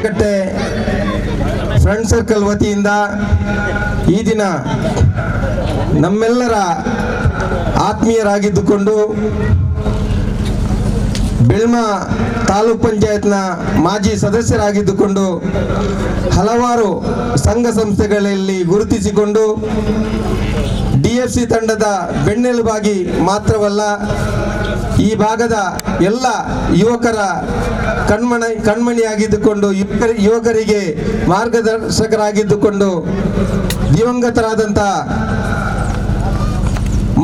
ಕಟ್ಟೆ friend circle ವತಿಯಿಂದ ಈ ದಿನ ನಮ್ಮೆಲ್ಲರ ಆತ್ಮೀಯರಾಗಿದ್ದುಕೊಂಡು ಬೆಳ್ಮ ತಾಲೂಕ್ ಪಂಚಾಯತ್ನ ಮಾಜಿ ಸದಸ್ಯರಾಗಿದ್ದುಕೊಂಡು ಹಲವಾರು ಸಂಘ ಸಂಸ್ಥೆಗಳಲ್ಲಿ ಗುರುತಿಸಿಕೊಂಡು ಡಿಎಫ್ಸಿ ತಂಡದ ಬೆನ್ನೆಲುಬಾಗಿ ಮಾತ್ರವಲ್ಲ, ಈ ಭಾಗದ ಎಲ್ಲ ಯುವಕರ ಕಣ್ಮಣಿಯಾಗಿದ್ದುಕೊಂಡು ಯುವಕರಿಗೆ ಮಾರ್ಗದರ್ಶಕರಾಗಿದ್ದುಕೊಂಡು ದಿವಂಗತರಾದಂಥ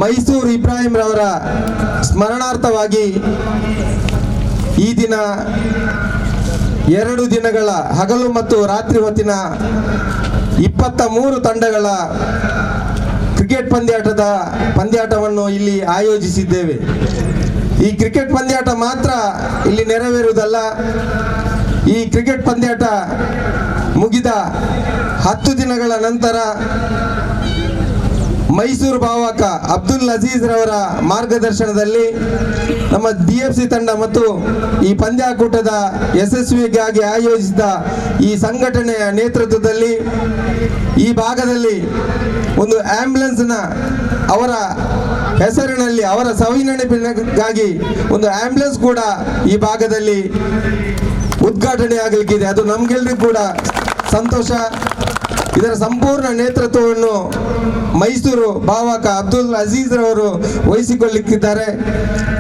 ಮೈಸೂರು ಇಬ್ರಾಹಿಂ ರವರ ಸ್ಮರಣಾರ್ಥವಾಗಿ ಈ ದಿನ 2 ದಿನಗಳ ಹಗಲು ಮತ್ತು ರಾತ್ರಿ ಹೊತ್ತಿನ 23 ತಂಡಗಳ ಕ್ರಿಕೆಟ್ ಪಂದ್ಯಾಟವನ್ನು ಇಲ್ಲಿ ಆಯೋಜಿಸಿದ್ದೇವೆ. ಈ ಕ್ರಿಕೆಟ್ ಪಂದ್ಯಾಟ ಮಾತ್ರ ಇಲ್ಲಿ ನೆರವೇರುವುದಲ್ಲ, ಈ ಕ್ರಿಕೆಟ್ ಪಂದ್ಯಾಟ ಮುಗಿದ 10 ದಿನಗಳ ನಂತರ ಮೈಸೂರು ಭಾವಕ ಅಬ್ದುಲ್ ಅಜೀಜ್ ರವರ ಮಾರ್ಗದರ್ಶನದಲ್ಲಿ ನಮ್ಮ ಡಿಎಫ್ಸಿ ತಂಡ ಮತ್ತು ಈ ಪಂದ್ಯಾಕೂಟದ ಯಶಸ್ವಿಗಾಗಿ ಆಯೋಜಿಸಿದ ಈ ಸಂಘಟನೆಯ ನೇತೃತ್ವದಲ್ಲಿ ಈ ಭಾಗದಲ್ಲಿ ಒಂದು ಆಂಬ್ಯುಲೆನ್ಸ್ನ ಅವರ ಹೆಸರಿನಲ್ಲಿ ಅವರ ಸವಿನೆನಪಿಗಾಗಿ ಒಂದು ಆಂಬ್ಯುಲೆನ್ಸ್ ಕೂಡ ಈ ಭಾಗದಲ್ಲಿ ಉದ್ಘಾಟನೆ ಆಗಲಿಕ್ಕಿದೆ. ಅದು ನಮಗೆಲ್ಲರಿಗೂ ಕೂಡ ಸಂತೋಷ. ಇದರ ಸಂಪೂರ್ಣ ನೇತೃತ್ವವನ್ನು ಮೈಸೂರು ಭಾವಕ ಅಬ್ದುಲ್ ಅಜೀಜ್ ರವರು ವಹಿಸಿಕೊಳ್ಳಲಿಕ್ಕಿದ್ದಾರೆ.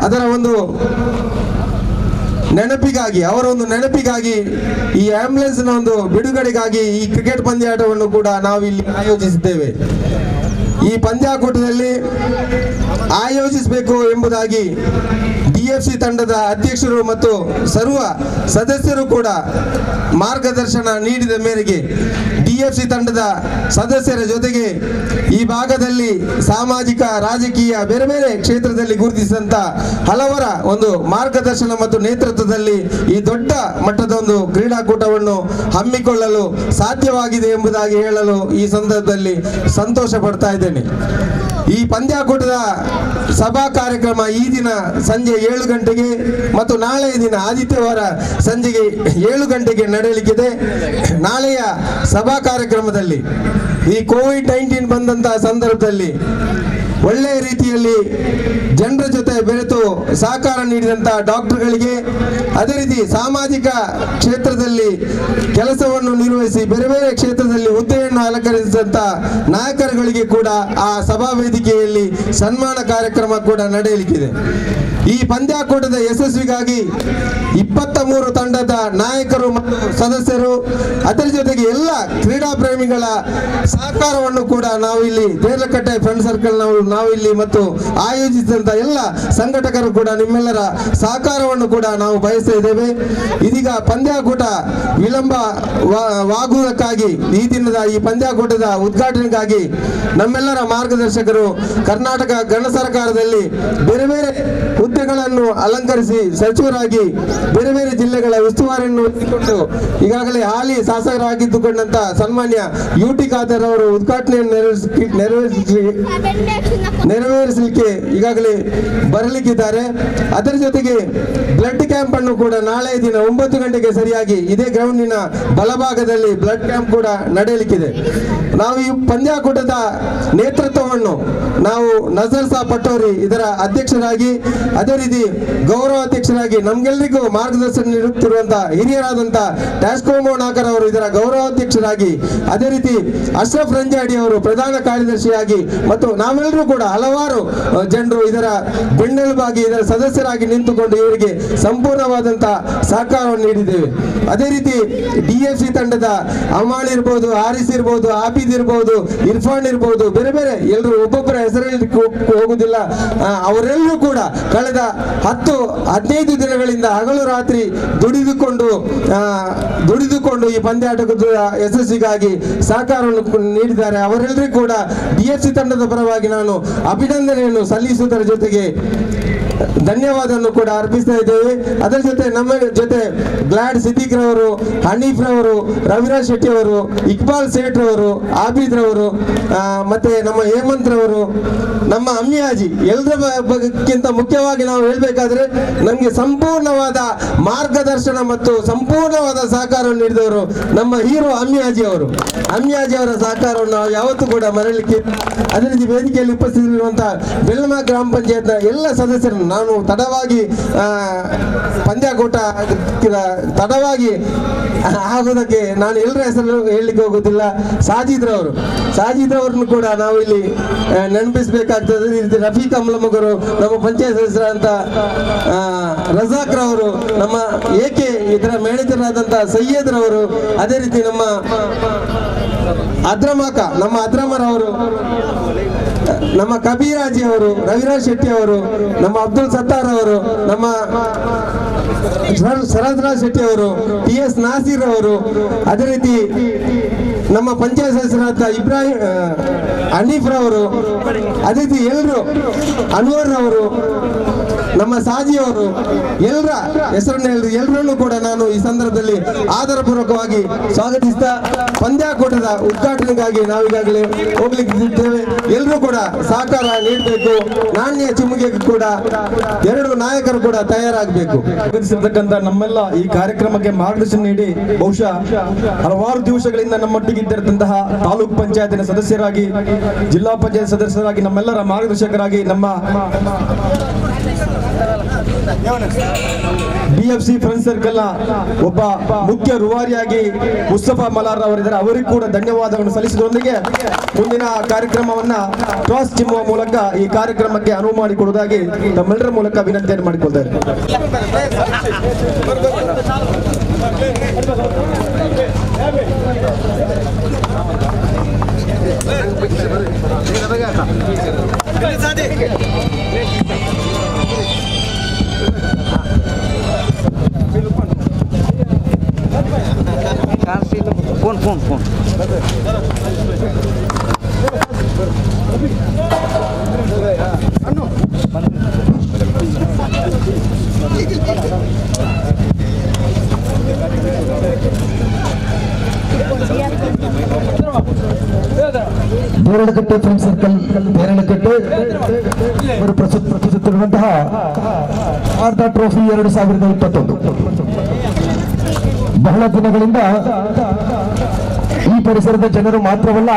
ಅದರ ಒಂದು ನೆನಪಿಗಾಗಿ, ಅವರ ಒಂದು ನೆನಪಿಗಾಗಿ ಈ ಆಂಬ್ಯುಲೆನ್ಸ್ನ ಒಂದು ಬಿಡುಗಡೆಗಾಗಿ ಈ ಕ್ರಿಕೆಟ್ ಪಂದ್ಯಾಟವನ್ನು ಕೂಡ ನಾವು ಇಲ್ಲಿ ಆಯೋಜಿಸಿದ್ದೇವೆ. ಈ ಪಂದ್ಯಾಕೂಟದಲ್ಲಿ ಆಯೋಜಿಸಬೇಕು ಎಂಬುದಾಗಿ ಡಿಎಫ್ಸಿ ತಂಡದ ಅಧ್ಯಕ್ಷರು ಮತ್ತು ಸರ್ವ ಸದಸ್ಯರು ಕೂಡ ಮಾರ್ಗದರ್ಶನ ನೀಡಿದ ಮೇರೆಗೆ ಡಿಎಫ್ಸಿ ತಂಡದ ಸದಸ್ಯರ ಜೊತೆಗೆ ಈ ಭಾಗದಲ್ಲಿ ಸಾಮಾಜಿಕ, ರಾಜಕೀಯ, ಬೇರೆ ಬೇರೆ ಕ್ಷೇತ್ರದಲ್ಲಿ ಗುರುತಿಸಿದಂಥ ಹಲವರ ಒಂದು ಮಾರ್ಗದರ್ಶನ ಮತ್ತು ನೇತೃತ್ವದಲ್ಲಿ ಈ ದೊಡ್ಡ ಮಟ್ಟದ ಒಂದು ಕ್ರೀಡಾಕೂಟವನ್ನು ಹಮ್ಮಿಕೊಳ್ಳಲು ಸಾಧ್ಯವಾಗಿದೆ ಎಂಬುದಾಗಿ ಹೇಳಲು ಈ ಸಂದರ್ಭದಲ್ಲಿ ಸಂತೋಷ ಪಡ್ತಾ ಇದ್ದೇನೆ. ಈ ಪಂದ್ಯಾಕೂಟದ ಸಭಾ ಕಾರ್ಯಕ್ರಮ ಈ ದಿನ ಸಂಜೆ 7 ಗಂಟೆಗೆ ಮತ್ತು ನಾಳೆಯ ದಿನ ಆದಿತ್ಯವಾರ ಸಂಜೆಗೆ 7 ಗಂಟೆಗೆ ನಡೆಯಲಿಕ್ಕಿದೆ. ನಾಳೆಯ ಸಭಾ ಕಾರ್ಯಕ್ರಮದಲ್ಲಿ ಈ ಕೋವಿಡ್-19 ಬಂದಂತಹ ಸಂದರ್ಭದಲ್ಲಿ ಒಳ್ಳೆಯ ರೀತಿಯಲ್ಲಿ ಜನರ ಜೊತೆ ಬೆರೆತು ಸಹಕಾರ ನೀಡಿದಂಥ ಡಾಕ್ಟರ್ಗಳಿಗೆ, ಅದೇ ರೀತಿ ಸಾಮಾಜಿಕ ಕ್ಷೇತ್ರದಲ್ಲಿ ಕೆಲಸವನ್ನು ನಿರ್ವಹಿಸಿ ಬೇರೆ ಬೇರೆ ಕ್ಷೇತ್ರದಲ್ಲಿ ಹುದ್ದೆಯನ್ನು ಅಲಂಕರಿಸಿದಂಥ ನಾಯಕರುಗಳಿಗೆ ಕೂಡ ಆ ಸಭಾ ವೇದಿಕೆಯಲ್ಲಿ ಸನ್ಮಾನ ಕಾರ್ಯಕ್ರಮ ಕೂಡ ನಡೆಯಲಿಕ್ಕಿದೆ. ಈ ಪಂದ್ಯಾಕೂಟದ ಯಶಸ್ವಿಗಾಗಿ 23 ತಂಡದ ನಾಯಕರು ಮತ್ತು ಸದಸ್ಯರು, ಅದರ ಜೊತೆಗೆ ಎಲ್ಲ ಕ್ರೀಡಾ ಪ್ರೇಮಿಗಳ ಸಹಕಾರವನ್ನು ಕೂಡ ನಾವು ಇಲ್ಲಿ ದೇರ್ಲಕಟ್ಟೆ ಫ್ರೆಂಡ್ ಸರ್ಕಲ್ ನಾವು ಇಲ್ಲಿ ಮತ್ತು ಆಯೋಜಿಸಿದಂಥ ಎಲ್ಲ ಸಂಘಟಕರು ಕೂಡ ನಿಮ್ಮೆಲ್ಲರ ಸಹಕಾರವನ್ನು ಕೂಡ ನಾವು ಬಯಸ್ತಾ ಇದ್ದೇವೆ. ಇದೀಗ ಪಂದ್ಯಾಕೂಟ ವಿಳಂಬವಾಗುವುದಕ್ಕಾಗಿ ಈ ದಿನದ ಈ ಪಂದ್ಯಾಕೂಟದ ಉದ್ಘಾಟನೆಗಾಗಿ ನಮ್ಮೆಲ್ಲರ ಮಾರ್ಗದರ್ಶಕರು ಕರ್ನಾಟಕ ಗಣ ಸರ್ಕಾರದಲ್ಲಿ ಬೇರೆ ಬೇರೆ ಹುದ್ದೆಗಳನ್ನು ಅಲಂಕರಿಸಿ ಸಚಿವರಾಗಿ ಬೇರೆ ಬೇರೆ ಜಿಲ್ಲೆಗಳ ಉಸ್ತುವಾರಿಯನ್ನು ವಹಿಸಿಕೊಂಡು ಈಗಾಗಲೇ ಹಾಲಿ ಶಾಸಕರಾಗಿದ್ದುಕೊಂಡಂತ ಸನ್ಮಾನ್ಯ ಯುಟಿ ಖಾದರ್ ಅವರು ಉದ್ಘಾಟನೆಯನ್ನು ನೆರವೇರಿಸಲಿಕ್ಕೆ ಈಗಾಗಲೇ ಬರಲಿಕ್ಕಿದ್ದಾರೆ. ಅದರ ಜೊತೆಗೆ ಬ್ಲಡ್ ಕ್ಯಾಂಪ್ ಅನ್ನು ಕೂಡ ನಾಳೆ ದಿನ 9 ಗಂಟೆಗೆ ಸರಿಯಾಗಿ ಇದೇ ಗ್ರೌಂಡಿನ ಬಲಭಾಗದಲ್ಲಿ ಬ್ಲಡ್ ಕ್ಯಾಂಪ್ ಕೂಡ ನಡೆಯಲಿಕ್ಕಿದೆ. ನಾವು ಈ ಪಂದ್ಯಾಕೂಟದ ನೇತೃತ್ವವನ್ನು ನಾವು ನಜರ್ ಸಾ ಪಟೋರಿ ಇದರ ಅಧ್ಯಕ್ಷರಾಗಿ, ಅದೇ ರೀತಿ ಗೌರವ ಅಧ್ಯಕ್ಷರಾಗಿ ನಮ್ಗೆಲ್ಲರಿಗೂ ಮಾರ್ಗದರ್ಶನ ನೀಡುತ್ತಿರುವಂತಹ ಹಿರಿಯರಾದಂತಹ ಟ್ಯಾಸ್ಕೋಮೋ ನಾಕರ್ ಅವರು ಇದರ ಗೌರವಾಧ್ಯಕ್ಷರಾಗಿ, ಅದೇ ರೀತಿ ಅಶ್ರಫ್ ರಂಜಾಡಿ ಅವರು ಪ್ರಧಾನ ಕಾರ್ಯದರ್ಶಿಯಾಗಿ ಮತ್ತು ನಾವೆಲ್ಲರೂ ಕೂಡ ಹಲವಾರು ಜನರು ಇದರ ಬೆನ್ನೆಲುಬಾಗಿ ಇದರ ಸದಸ್ಯರಾಗಿ ನಿಂತುಕೊಂಡು ಇವರಿಗೆ ಸಂಪೂರ್ಣವಾದಂತಹ ಸಹಕಾರವನ್ನು ನೀಡಿದ್ದೇವೆ. ಅದೇ ರೀತಿ ಡಿಎಫ್ಸಿ ತಂಡದ ಅಮಾನ್ ಇರ್ಬೋದು, ಹಾರಿಸ್ ಇರ್ಬೋದು, ಆಬಿದ್ ಇರ್ಬೋದು, ಇರ್ಫಾನ್ ಇರ್ಬೋದು, ಬೇರೆ ಬೇರೆ ಎಲ್ಲರೂ ಒಬ್ಬೊಬ್ಬರ ಹೆಸರಲ್ಲಿ ಹೋಗುವುದಿಲ್ಲ. ಅವರೆಲ್ಲರೂ ಕೂಡ ಕಳೆದ 10-15 ದಿನಗಳಿಂದ ಹಗಲು ರಾತ್ರಿ ದುಡಿದುಕೊಂಡು ಈ ಪಂದ್ಯಾಟದ ಯಶಸ್ಸಿಗಾಗಿ ಸಹಕಾರವನ್ನು ನೀಡಿದ್ದಾರೆ. ಅವರೆಲ್ಲರಿಗೂ ಕೂಡ ಡಿಎಫ್ಸಿ ತಂಡದ ಪರವಾಗಿ ನಾನು ಅಭಿನಂದನೆಯನ್ನು ಸಲ್ಲಿಸುವುದರ ಜೊತೆಗೆ ಧನ್ಯವಾದವನ್ನು ಕೂಡ ಅರ್ಪಿಸ್ತಾ ಇದ್ದೇವೆ. ಅದರ ಜೊತೆ ನಮ್ಮ ಜೊತೆ ಗ್ಲಾಡ್ ಸಿದ್ದಿಕ್ ರವರು, ಹನೀಫ್ ರವರು, ರವಿರಾಜ್ ಶೆಟ್ಟಿ ಅವರು, ಇಕ್ಬಾಲ್ ಸೇಠ್ ರವರು, ಆಬಿದ್ ರವರು, ಮತ್ತೆ ನಮ್ಮ ಹೇಮಂತ್ ರವರು, ನಮ್ಮ ಅಮ್ಮಿಯಾಜಿ, ಎಲ್ಲರ ಬಗ್ಗಿಂತ ಮುಖ್ಯವಾಗಿ ನಾವು ಹೇಳ್ಬೇಕಾದ್ರೆ ನಮಗೆ ಸಂಪೂರ್ಣವಾದ ಮಾರ್ಗದರ್ಶನ ಮತ್ತು ಸಂಪೂರ್ಣವಾದ ಸಹಕಾರವನ್ನು ನೀಡಿದವರು ನಮ್ಮ ಹೀರೋ ಅಮ್ಮಿಯಾಜಿ ಅವರು. ಅಮ್ಮಿಯಾಜಿ ಅವರ ಸಹಕಾರವನ್ನು ನಾವು ಯಾವತ್ತೂ ಕೂಡ ಮರಲಿಕ್ಕೆ. ಅದೇ ರೀತಿ ವೇದಿಕೆಯಲ್ಲಿ ಉಪಸ್ಥಿತರಿರುವಂತಹ ಬೆಳ್ಳಮ ಗ್ರಾಮ ಪಂಚಾಯತ್ನ ಎಲ್ಲ ಸದಸ್ಯರನ್ನು ನಾನು ತಡವಾಗಿ ಪಂದ್ಯಾಕೂಟ ತಡವಾಗಿ ಆಗೋದಕ್ಕೆ ನಾನು ಎಲ್ಲರ ಹೆಸರು ಹೇಳಲಿಕ್ಕೆ ಹೋಗೋದಿಲ್ಲ. ಸಾಜಿದ್ ರವರನ್ನು ಕೂಡ ನಾವು ಇಲ್ಲಿ ನೆನಪಿಸಬೇಕಾಗ್ತದೆ. ಈ ರೀತಿ ರಫೀಕ್ ಅಮ್ಲಮಗರು, ನಮ್ಮ ಪಂಚಾಯತ್ ಸದಸ್ಯರಾದಂಥ ರಜಾಕ್ ರವರು, ನಮ್ಮ ಇದರ ಮೇಣಿತರಾದಂಥ ಸೈಯದ್ ರವರು, ಅದೇ ರೀತಿ ನಮ್ಮ ಅದ್ರಮರವರು, ನಮ್ಮ ಕಬೀರಾಜಿ ಅವರು, ರವಿರಾಜ್ ಶೆಟ್ಟಿ ಅವರು, ನಮ್ಮ ಅಬ್ದುಲ್ ಸತ್ತಾರ್ ಅವರು, ನಮ್ಮ ಶರದ್ರಾಜ್ ಶೆಟ್ಟಿ ಅವರು, PS ನಾಸೀರ್ ಅವರು, ಅದೇ ರೀತಿ ನಮ್ಮ ಪಂಚಾಯತ್ ಸದಸ್ಯರಾದ ಹನೀಫ್ ರವರು, ಅದೇ ರೀತಿ ಎಲ್ಲರೂ, ಅನ್ವರ್ ಅವರು, ನಮ್ಮ ಸಾಜಿ ಅವರು, ಎಲ್ಲರ ಹೆಸರನ್ನು ಎಲ್ಲರನ್ನೂ ಕೂಡ ನಾನು ಈ ಸಂದರ್ಭದಲ್ಲಿ ಆಧಾರಪೂರ್ವಕವಾಗಿ ಸ್ವಾಗತಿಸ್ತಾ ಪಂದ್ಯಾಕೂಟದ ಉದ್ಘಾಟನೆಗಾಗಿ ನಾವೀಗಾಗಲೇ ಹೋಗ್ಲಿಕ್ಕಿದ್ದೇವೆ. ಎಲ್ಲರೂ ಕೂಡ ಸಹಕಾರ ನೀಡಬೇಕು. ನಾಣ್ಯ ಚಿಮ್ಮುಗೆಗೂ ಕೂಡ ಎರಡು ನಾಯಕರು ಕೂಡ ತಯಾರಾಗಬೇಕು. ಸ್ವಾಗತಿಸಿರ್ತಕ್ಕಂಥ ನಮ್ಮೆಲ್ಲ ಈ ಕಾರ್ಯಕ್ರಮಕ್ಕೆ ಮಾರ್ಗದರ್ಶನ ನೀಡಿ ಬಹುಶಃ ಹಲವಾರು ದಿವಸಗಳಿಂದ ನಮ್ಮೊಟ್ಟಿಗಿದ್ದಿರತಂತಹ ತಾಲೂಕ್ ಪಂಚಾಯತಿನ ಸದಸ್ಯರಾಗಿ, ಜಿಲ್ಲಾ ಪಂಚಾಯತ್ ಸದಸ್ಯರಾಗಿ, ನಮ್ಮೆಲ್ಲರ ಮಾರ್ಗದರ್ಶಕರಾಗಿ ನಮ್ಮ DFC ಫ್ರೆಂಡ್ಸ್ ಸರ್ಕಲ್ ಒಬ್ಬ ಮುಖ್ಯ ರೂವಾರಿಯಾಗಿ ಮುಸ್ತಫಾ ಮಲಾರ್ ಅವರಿದ್ದಾರೆ. ಅವರಿಗೂ ಕೂಡ ಧನ್ಯವಾದವನ್ನು ಸಲ್ಲಿಸುವುದರೊಂದಿಗೆ ಮುಂದಿನ ಕಾರ್ಯಕ್ರಮವನ್ನ ಟಾಸ್ ಚಿಮ್ಮುವ ಮೂಲಕ ಈ ಕಾರ್ಯಕ್ರಮಕ್ಕೆ ಅನುವು ಮಾಡಿಕೊಡುವುದಾಗಿ ತಮ್ಮೆಲ್ಲರ ಮೂಲಕ ವಿನಂತಿಯನ್ನು ಮಾಡಿಕೊಳ್ತಾರೆ. फोन ಬೇರಳಕಟ್ಟೆ ಫ್ರೆಂಡ್ಸ್ ಸರ್ಕಲ್ ಬೇರಳಕಟ್ಟೆ ಇವರು ಪ್ರಸ್ತುತರುವಂತಹ ಭಾರತ ಟ್ರೋಫಿ 2021 ಬಹಳ ದಿನಗಳಿಂದ ಈ ಪರಿಸರದ ಜನರು ಮಾತ್ರವಲ್ಲ,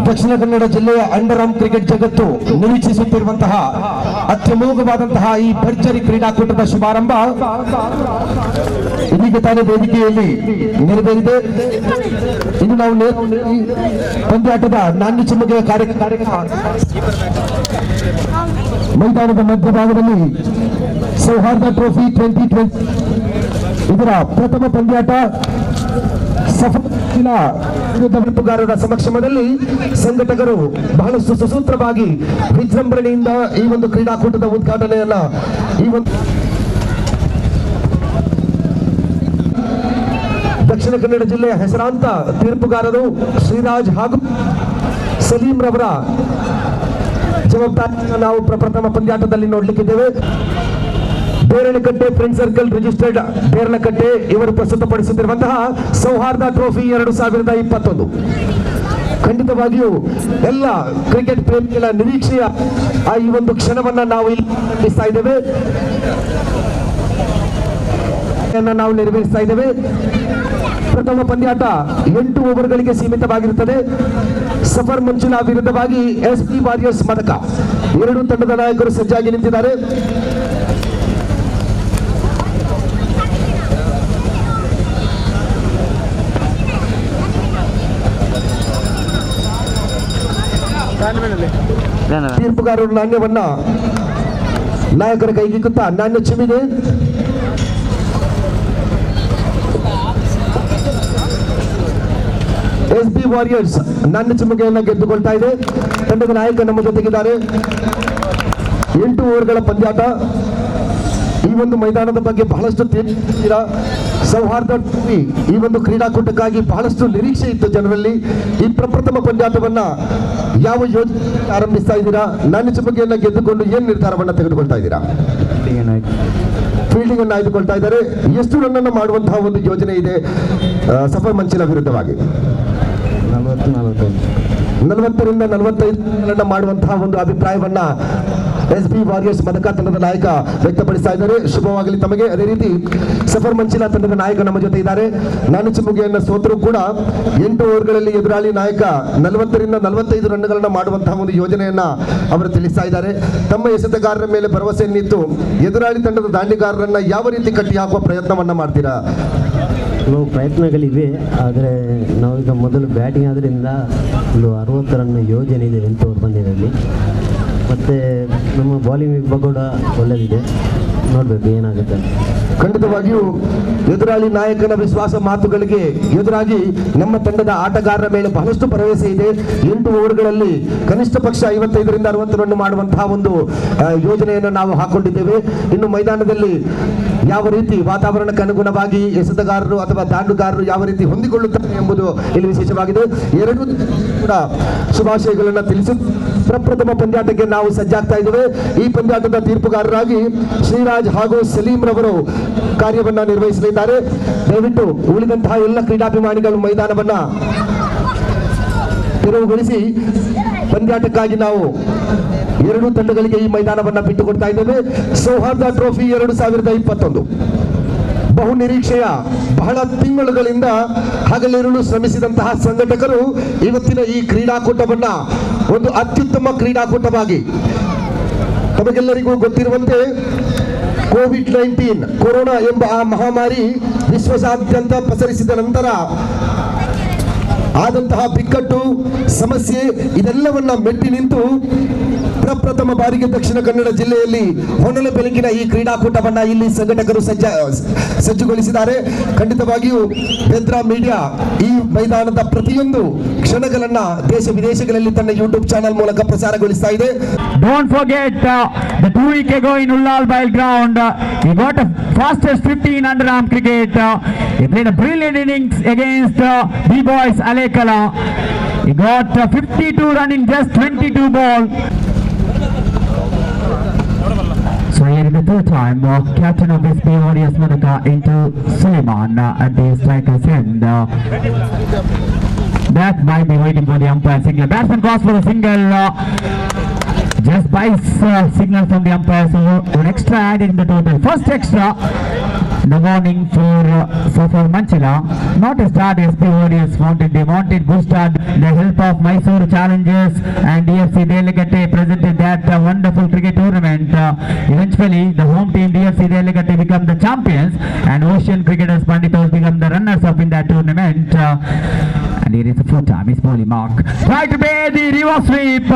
ದಕ್ಷಿಣ ಕನ್ನಡ ಜಿಲ್ಲೆಯ ಅಂಡರ್ ಆರ್ಮ್ ಕ್ರಿಕೆಟ್ ಜಗತ್ತು ನಿರೀಕ್ಷಿಸುತ್ತಿರುವಂತಹ ಅತ್ಯಮೋಘವಾದಂತಹ ಈ ಭರ್ಜರಿ ಕ್ರೀಡಾಕೂಟದ ಶುಭಾರಂಭ ಇದೀಗ ತಾನೇ ವೇದಿಕೆಯಲ್ಲಿ ನೆರವೇರಿದೆ. ಇನ್ನು ನಾವು ಪಂದ್ಯಾಟದ ನಾಣ್ಯ ಚಿಮ್ಮುಗೆಯ ಕಾರ್ಯಕ್ರಮ ಮೈದಾನದ ಮಧ್ಯಭಾಗದಲ್ಲಿ ಸೌಹಾರ್ದ ಟ್ರೋಫಿ 2020 ಇದರ ಪ್ರಥಮ ಪಂದ್ಯಾಟ ವಿರುದ್ಧಗಾರರ ಸಮಕ್ಷಮದಲ್ಲಿ ಸಂಘಟಕರು ಬಹಳಷ್ಟು ಸುಸೂತ್ರವಾಗಿ ವಿಜೃಂಭಣೆಯಿಂದ ಈ ಒಂದು ಕ್ರೀಡಾಕೂಟದ ಉದ್ಘಾಟನೆಯನ್ನ ಈ ಒಂದು ದಕ್ಷಿಣ ಕನ್ನಡ ಜಿಲ್ಲೆಯ ಹೆಸರಾಂತ ತೀರ್ಪುಗಾರರು ಶ್ರೀರಾಜ್ ಹಾಗೂ ಸಲೀಂ ರವರ ಜವಾಬ್ದಾರಿಯನ್ನು ನಾವು ಪ್ರಥಮ ಪಂದ್ಯಾಟದಲ್ಲಿ ನೋಡ್ಲಿಕ್ಕಿದ್ದೇವೆ. ಬೇರಳಕಟ್ಟೆ ಫ್ರೆಂಡ್ ಸರ್ಕಲ್ ರಿಜಿಸ್ಟರ್ಡ್ ಬೇರಳಕಟ್ಟೆ ಇವರು ಪ್ರಸ್ತುತಪಡಿಸುತ್ತಿರುವಂತಹ ಸೌಹಾರ್ದ ಟ್ರೋಫಿ 2021 ಖಂಡಿತವಾಗಿಯೂ ಎಲ್ಲ ಕ್ರಿಕೆಟ್ ಪ್ರೇಮಿಗಳ ನಿರೀಕ್ಷೆಯ ಈ ಒಂದು ಕ್ಷಣವನ್ನ ನಾವು ಇಲ್ಲಿ ನೆರವೇರಿಸ್ತಾ ಇದ್ದೇವೆ. ಪ್ರಥಮ ಪಂದ್ಯಾಟ 8 ಓವರ್ಗಳಿಗೆ ಸೀಮಿತವಾಗಿರುತ್ತದೆ. ಸಫರ್ ಮಂಜುಲಾ ವಿರುದ್ಧವಾಗಿ SP ವಾರಿಯರ್ಸ್ ಮದಕ. ಎರಡು ತಂಡದ ನಾಯಕರು ಸಜ್ಜಾಗಿ ನಿಂತಿದ್ದಾರೆ. ತೀರ್ಪುಗಾರರು ನಾಣ್ಯವನ್ನ ನಾಯಕರ ಕೈಗಿಕ್ಕುತ್ತಾ ನಾಣ್ಯ ಚಿಮ್ಮಿದೆ. SP ವಾರಿಯರ್ಸ್ ನಾಣ್ಯ ಚಿಮ್ಮುಗೆಯನ್ನ ಗೆದ್ದುಕೊಳ್ತಾ ಇದೆ. ತಂಡದ ನಾಯಕ ನಮ್ಮ ಜೊತೆಗಿದ್ದಾರೆ. 8 ಓವರ್ಗಳ ಪಂದ್ಯಾಟ. ಈ ಒಂದು ಮೈದಾನದ ಬಗ್ಗೆ ಬಹಳಷ್ಟು ತಿಳಿದಿದ್ದೀರಾ. ಸೌಹಾರ್ದ ಟ್ರೋಫಿ ಈ ಒಂದು ಕ್ರೀಡಾಕೂಟಕ್ಕಾಗಿ ಬಹಳಷ್ಟು ನಿರೀಕ್ಷೆ ಇತ್ತು ಜನರಲ್ಲಿ. ಈ ಪ್ರಪ್ರಥಮ ಪಂದ್ಯಾಟವನ್ನ ಯಾವ ಯೋಜನೆ ಆರಂಭಿಸ್ತಾ ಇದ್ದೀರಾ? ನಾಣ್ಯ ಚುಮಕಿಯನ್ನ ಗೆದ್ದುಕೊಂಡು ಏನ್ ನಿರ್ಧಾರವನ್ನ ತೆಗೆದುಕೊಳ್ತಾ ಇದ್ದೀರಾ? ಫೀಲ್ಡಿಂಗ್ ಅನ್ನು ಆಯ್ದುಕೊಳ್ತಾ ಇದ್ದಾರೆ. ಎಷ್ಟು ರನ್ ಅನ್ನು ಮಾಡುವಂತಹ ಒಂದು ಯೋಜನೆ ಇದೆ ಸಫರ್ ಮಂಚಿಲ ವಿರುದ್ಧವಾಗಿ? 40ರಿಂದ 45 ಮಾಡುವಂತಹ ಒಂದು ಅಭಿಪ್ರಾಯವನ್ನ SB ವಾರಿಯರ್ಸ್ ಮದಕ ತಂಡದ ನಾಯಕ ವ್ಯಕ್ತಪಡಿಸ್ತಾ ಇದ್ದಾರೆ. ಶುಭವಾಗಲಿ ತಮಗೆ. ಅದೇ ರೀತಿ ಸಫರ್ ಮಂಚಿಲ ತಂಡದ ನಾಯಕ ನಮ್ಮ ಜೊತೆ ಇದ್ದಾರೆ. ನಾಣ್ಯ ಚುಮಕಿಯನ್ನು ಸೋತರೂ ಕೂಡ 8 ಓವರ್ಗಳಲ್ಲಿ ಎದುರಾಳಿ ನಾಯಕ 40ರಿಂದ 45 ರನ್ಗಳನ್ನ ಮಾಡುವಂತಹ ಒಂದು ಯೋಜನೆಯನ್ನ ಅವರು ತಿಳಿಸ್ತಾ ಇದ್ದಾರೆ. ತಮ್ಮ ಎಸೆತಗಾರರ ಮೇಲೆ ಭರವಸೆಯನ್ನಿತ್ತು ಎದುರಾಳಿ ತಂಡದ ದಾಂಡಿಗಾರರನ್ನ ಯಾವ ರೀತಿ ಕಟ್ಟಿ ಹಾಕುವ ಪ್ರಯತ್ನವನ್ನ ಮಾಡ್ತೀರಾ? ಕೆಲವು ಪ್ರಯತ್ನಗಳಿವೆ, ಆದರೆ ನಾವೀಗ ಮೊದಲು ಬ್ಯಾಟಿಂಗ್ ಆದ್ರಿಂದ ಒಂದು 60 ರನ್ ಯೋಜನೆ ಇದೆ 8 ಓವರ್ ಪಂದ್ಯದಲ್ಲಿ. ಮತ್ತು ನಮ್ಮ ಬಾಲಿಂಗ್ ವಿಭಾಗ ಕೂಡ ಒಳ್ಳೆಯದಿದೆ, ನೋಡಬೇಕು ಏನಾಗುತ್ತೆ. ಖಂಡಿತವಾಗಿಯೂ ಎದುರಾಳಿ ನಾಯಕನ ವಿಶ್ವಾಸ ಮಾತುಗಳಿಗೆ ಎದುರಾಗಿ ನಮ್ಮ ತಂಡದ ಆಟಗಾರರ ಮೇಲೆ ಬಹಳಷ್ಟು ಭರವಸೆ ಇದೆ. 8 ಓವರ್ಗಳಲ್ಲಿ ಕನಿಷ್ಠ ಪಕ್ಷ 55ರಿಂದ 60 ರನ್ ಮಾಡುವಂತಹ ಒಂದು ಯೋಜನೆಯನ್ನು ನಾವು ಹಾಕೊಂಡಿದ್ದೇವೆ. ಇನ್ನು ಮೈದಾನದಲ್ಲಿ ಯಾವ ರೀತಿ ವಾತಾವರಣಕ್ಕೆ ಅನುಗುಣವಾಗಿ ಎಸೆತಗಾರರು ಅಥವಾ ದಾಂಡುಗಾರರು ಯಾವ ರೀತಿ ಹೊಂದಿಕೊಳ್ಳುತ್ತಾರೆ ಎಂಬುದು ಇಲ್ಲಿ ವಿಶೇಷವಾಗಿದೆ. ಎರಡೂ ಕೂಡ ಶುಭಾಶಯಗಳನ್ನು ತಿಳಿಸಿ ಪ್ರಪ್ರಥಮ ಪಂದ್ಯಾಟಕ್ಕೆ ನಾವು ಸಜ್ಜಾಗ್ತಾ ಇದ್ದೇವೆ. ಈ ಪಂದ್ಯಾಟದ ತೀರ್ಪುಗಾರರಾಗಿ ಶ್ರೀರಾಜ್ ಹಾಗೂ ಸಲೀಂ ರವರು ಕಾರ್ಯವನ್ನ ನಿರ್ವಹಿಸಲಿದ್ದಾರೆ. ದಯವಿಟ್ಟು ಉಳಿದಂತಹ ಎಲ್ಲ ಕ್ರೀಡಾಭಿಮಾನಿಗಳು ಮೈದಾನವನ್ನ ತೆರವುಗೊಳಿಸಿ ಪಂದ್ಯಾಟಕ್ಕಾಗಿ ನಾವು ಎರಡೂ ತಂಡಗಳಿಗೆ ಈ ಮೈದಾನವನ್ನ ಬಿಟ್ಟುಕೊಡ್ತಾ ಇದ್ದೇವೆ. ಸೌಹಾರ್ದ ಟ್ರೋಫಿ 2021 ಬಹು ನಿರೀಕ್ಷೆಯ ಬಹಳ ತಿಂಗಳುಗಳಿಂದ ಹಗಲಿರುಳು ಶ್ರಮಿಸಿದಂತಹ ಸಂಘಟಕರು ಇವತ್ತಿನ ಈ ಕ್ರೀಡಾಕೂಟವನ್ನ ಒಂದು ಅತ್ಯುತ್ತಮ ಕ್ರೀಡಾಕೂಟವಾಗಿ, ತಮಗೆಲ್ಲರಿಗೂ ಗೊತ್ತಿರುವಂತೆ ಕೋವಿಡ್-19 ಕೊರೋನಾ ಎಂಬ ಆ ಮಹಾಮಾರಿ ವಿಶ್ವದಾದ್ಯಂತ ಪಸರಿಸಿದ ನಂತರ ಆದಂತಹ ಬಿಕ್ಕಟ್ಟು ಸಮಸ್ಯೆ ಇದೆಲ್ಲವನ್ನ ಮೆಟ್ಟಿ ನಿಂತು ಪ್ರಪ್ರಥಮ ಬಾರಿಗೆ ದಕ್ಷಿಣ ಕನ್ನಡ ಜಿಲ್ಲೆಯಲ್ಲಿ ಹೊನಲು ಬೆಳಕಿನ ಈ ಕ್ರೀಡಾಕೂಟವನ್ನ ಇಲ್ಲಿ ಸಂಘಟಕರು ಸಜ್ಜುಗೊಳಿಸಿದ್ದಾರೆ. ಖಂಡಿತವಾಗಿಯೂ ಬೆದ್ರಾ ಮೀಡಿಯಾ ಈ ಮೈದಾನದ ಪ್ರತಿಯೊಂದು ಕ್ಷಣಗಳನ್ನ ದೇಶ ವಿದೇಶಗಳಲ್ಲಿ ತನ್ನ ಯೂಟ್ಯೂಬ್ ಚಾನೆಲ್ ಮೂಲಕ ಪ್ರಸಾರಗೊಳಿಸ್ತಾ ಇದೆ. Don't forget the 2 weeks ago in Ullal Bail ground he got a fastest 15 underarm cricket. He played a brilliant innings against B-Boys Alekala. He got 52 run in just 22 ball. So here in the third time, captain of SB Warriors Madaka into Suleiman at the striker's end. That might be waiting for the umpire signal. Batsman goes for the single. Just buys signal from the umpire, so an extra added in the total. First extra in the morning for Manchila. Not a start SB Warriors wanted. They wanted good start. The help of Mysore Challengers and DFC Delegate presented that wonderful cricket tournament. Eventually, the home team DFC Delegate become the champions, and Ocean Cricketers Panditos become the runners-up in that tournament. And here is the 4th time. It's bowling mark. Try to pay the reverse sweep.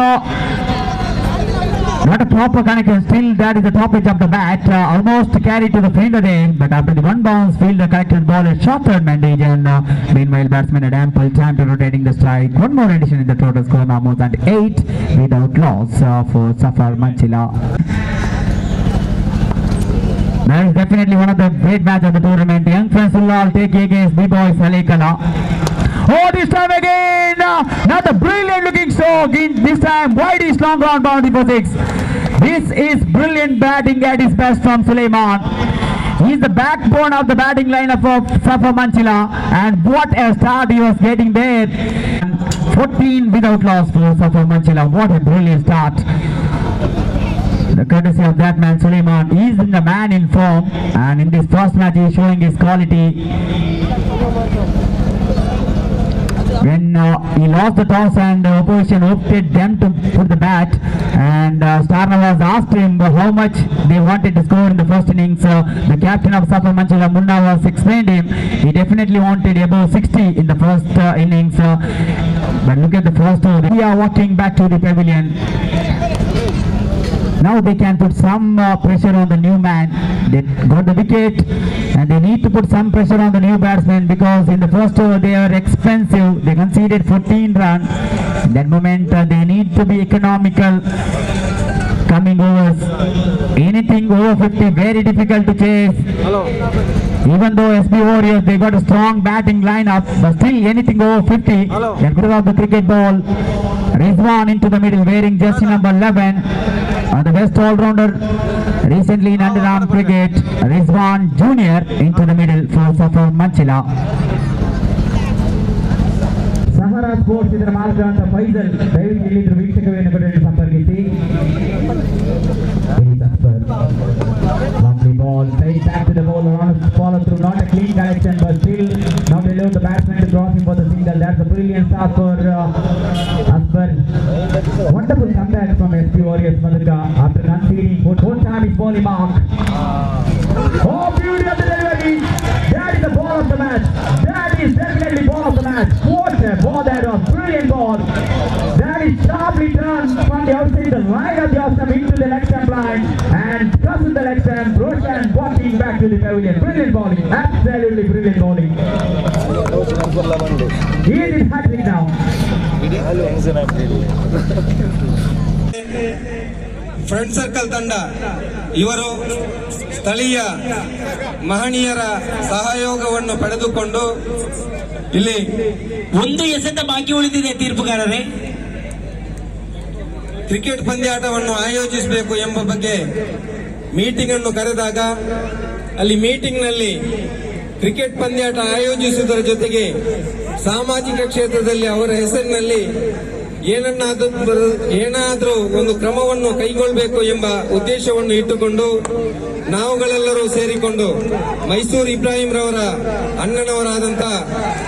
Not a proper connection, still that is the top edge of the bat, almost carried to the fielder end, but after the one bounce, fielder collected ball at short third mandate, and meanwhile batsman had ample time to rotating the strike. One more addition in the total score now, more than 8 without loss for Safar Manchila. That is definitely one of the great matches of the tournament. Young friends Ullal take against B-Boys Alekala. Oh, this time again, another brilliant looking stroke. This time, wide is long round boundary for 6. This is brilliant batting at his best from Suleiman. He is the backbone of the batting lineup of Safar Manchila, and what a start he was getting there. 14 without loss for Safar Manchila. What a brilliant start. The courtesy of that man Suleiman. He is the man in form, and in this first match he is showing his quality. When he lost the toss and the opposition opted them to put the bat, and Starnavas asked him how much they wanted to score in the first innings. The captain of Safar Manchila, Munna, was explained him he definitely wanted above 60 in the first innings. But look at the first over. We are walking back to the pavilion. Now they can put some pressure on the new man. They got the wicket, and they need to put some pressure on the new batsman, because in the first over they are expensive. They conceded 14 runs. In that moment they need to be economical. coming overs. Anything over 50, very difficult to chase. Even though SB Warriors, they got a strong batting lineup, but still anything over 50. They're good off the cricket ball. Rizwan into the middle, wearing jersey number 11. The best all-rounder recently in underarm cricket, Rizwan Junior into the middle for Safar Manchila. Sahara Sports ಇದರ ಮಾಲಕ ಅಂತ ಫೈಸಲ್ ದಯವಿಟ್ಟು ಇಲ್ಲಿದ್ದ ವೀಕ್ಷಕರನ್ನು ಕೂಡ ಸಂಪರ್ಕಿಸಿ. Lovely ball, straight back to the bowler on a follow through, not a clean direction, but still not allowed the batsman to cross him for the single. That's a brilliant start for Akbar. Wonderful comeback from SB Warriors Madhuka after conceding fourth time his bowling mark. Oh, beauty of the delivery! That is the ball of the match. That is definitely ball of the match. What a ball that was! Brilliant ball. That is sharply turned from the outside, the right of the off-stump into the leg stump line and crosses the leg stump. Roshan walking back to the pavilion. Brilliant bowling. Absolutely brilliant bowling. He is hat-trick now. Friend circle ತಂಡ ಇವರು ಸ್ಥಳೀಯ ಮಹನೀಯರ ಸಹಯೋಗವನ್ನು ಪಡೆದುಕೊಂಡು ಇಲ್ಲಿ ಒಂದು ಎಸೆತ ಬಾಕಿ ಉಳಿದಿದೆ. ತೀರ್ಪುಗಾರರೇ, ಕ್ರಿಕೆಟ್ ಪಂದ್ಯಾಟವನ್ನು ಆಯೋಜಿಸಬೇಕು ಎಂಬ ಬಗ್ಗೆ ಮೀಟಿಂಗ್ ಅನ್ನು ಕರೆದಾಗ ಅಲ್ಲಿ ಮೀಟಿಂಗ್ ನಲ್ಲಿ ಕ್ರಿಕೆಟ್ ಪಂದ್ಯಾಟ ಆಯೋಜಿಸುವುದರ ಜೊತೆಗೆ ಸಾಮಾಜಿಕ ಕ್ಷೇತ್ರದಲ್ಲಿ ಅವರ ಹೆಸರಿನಲ್ಲಿ ಏನಾದರೂ ಒಂದು ಕ್ರಮವನ್ನು ಕೈಗೊಳ್ಳಬೇಕು ಎಂಬ ಉದ್ದೇಶವನ್ನು ಇಟ್ಟುಕೊಂಡು ನಾವುಗಳೆಲ್ಲರೂ ಸೇರಿಕೊಂಡು ಮೈಸೂರು ಇಬ್ರಾಹಿಂ ರವರ ಅಣ್ಣನವರಾದಂತ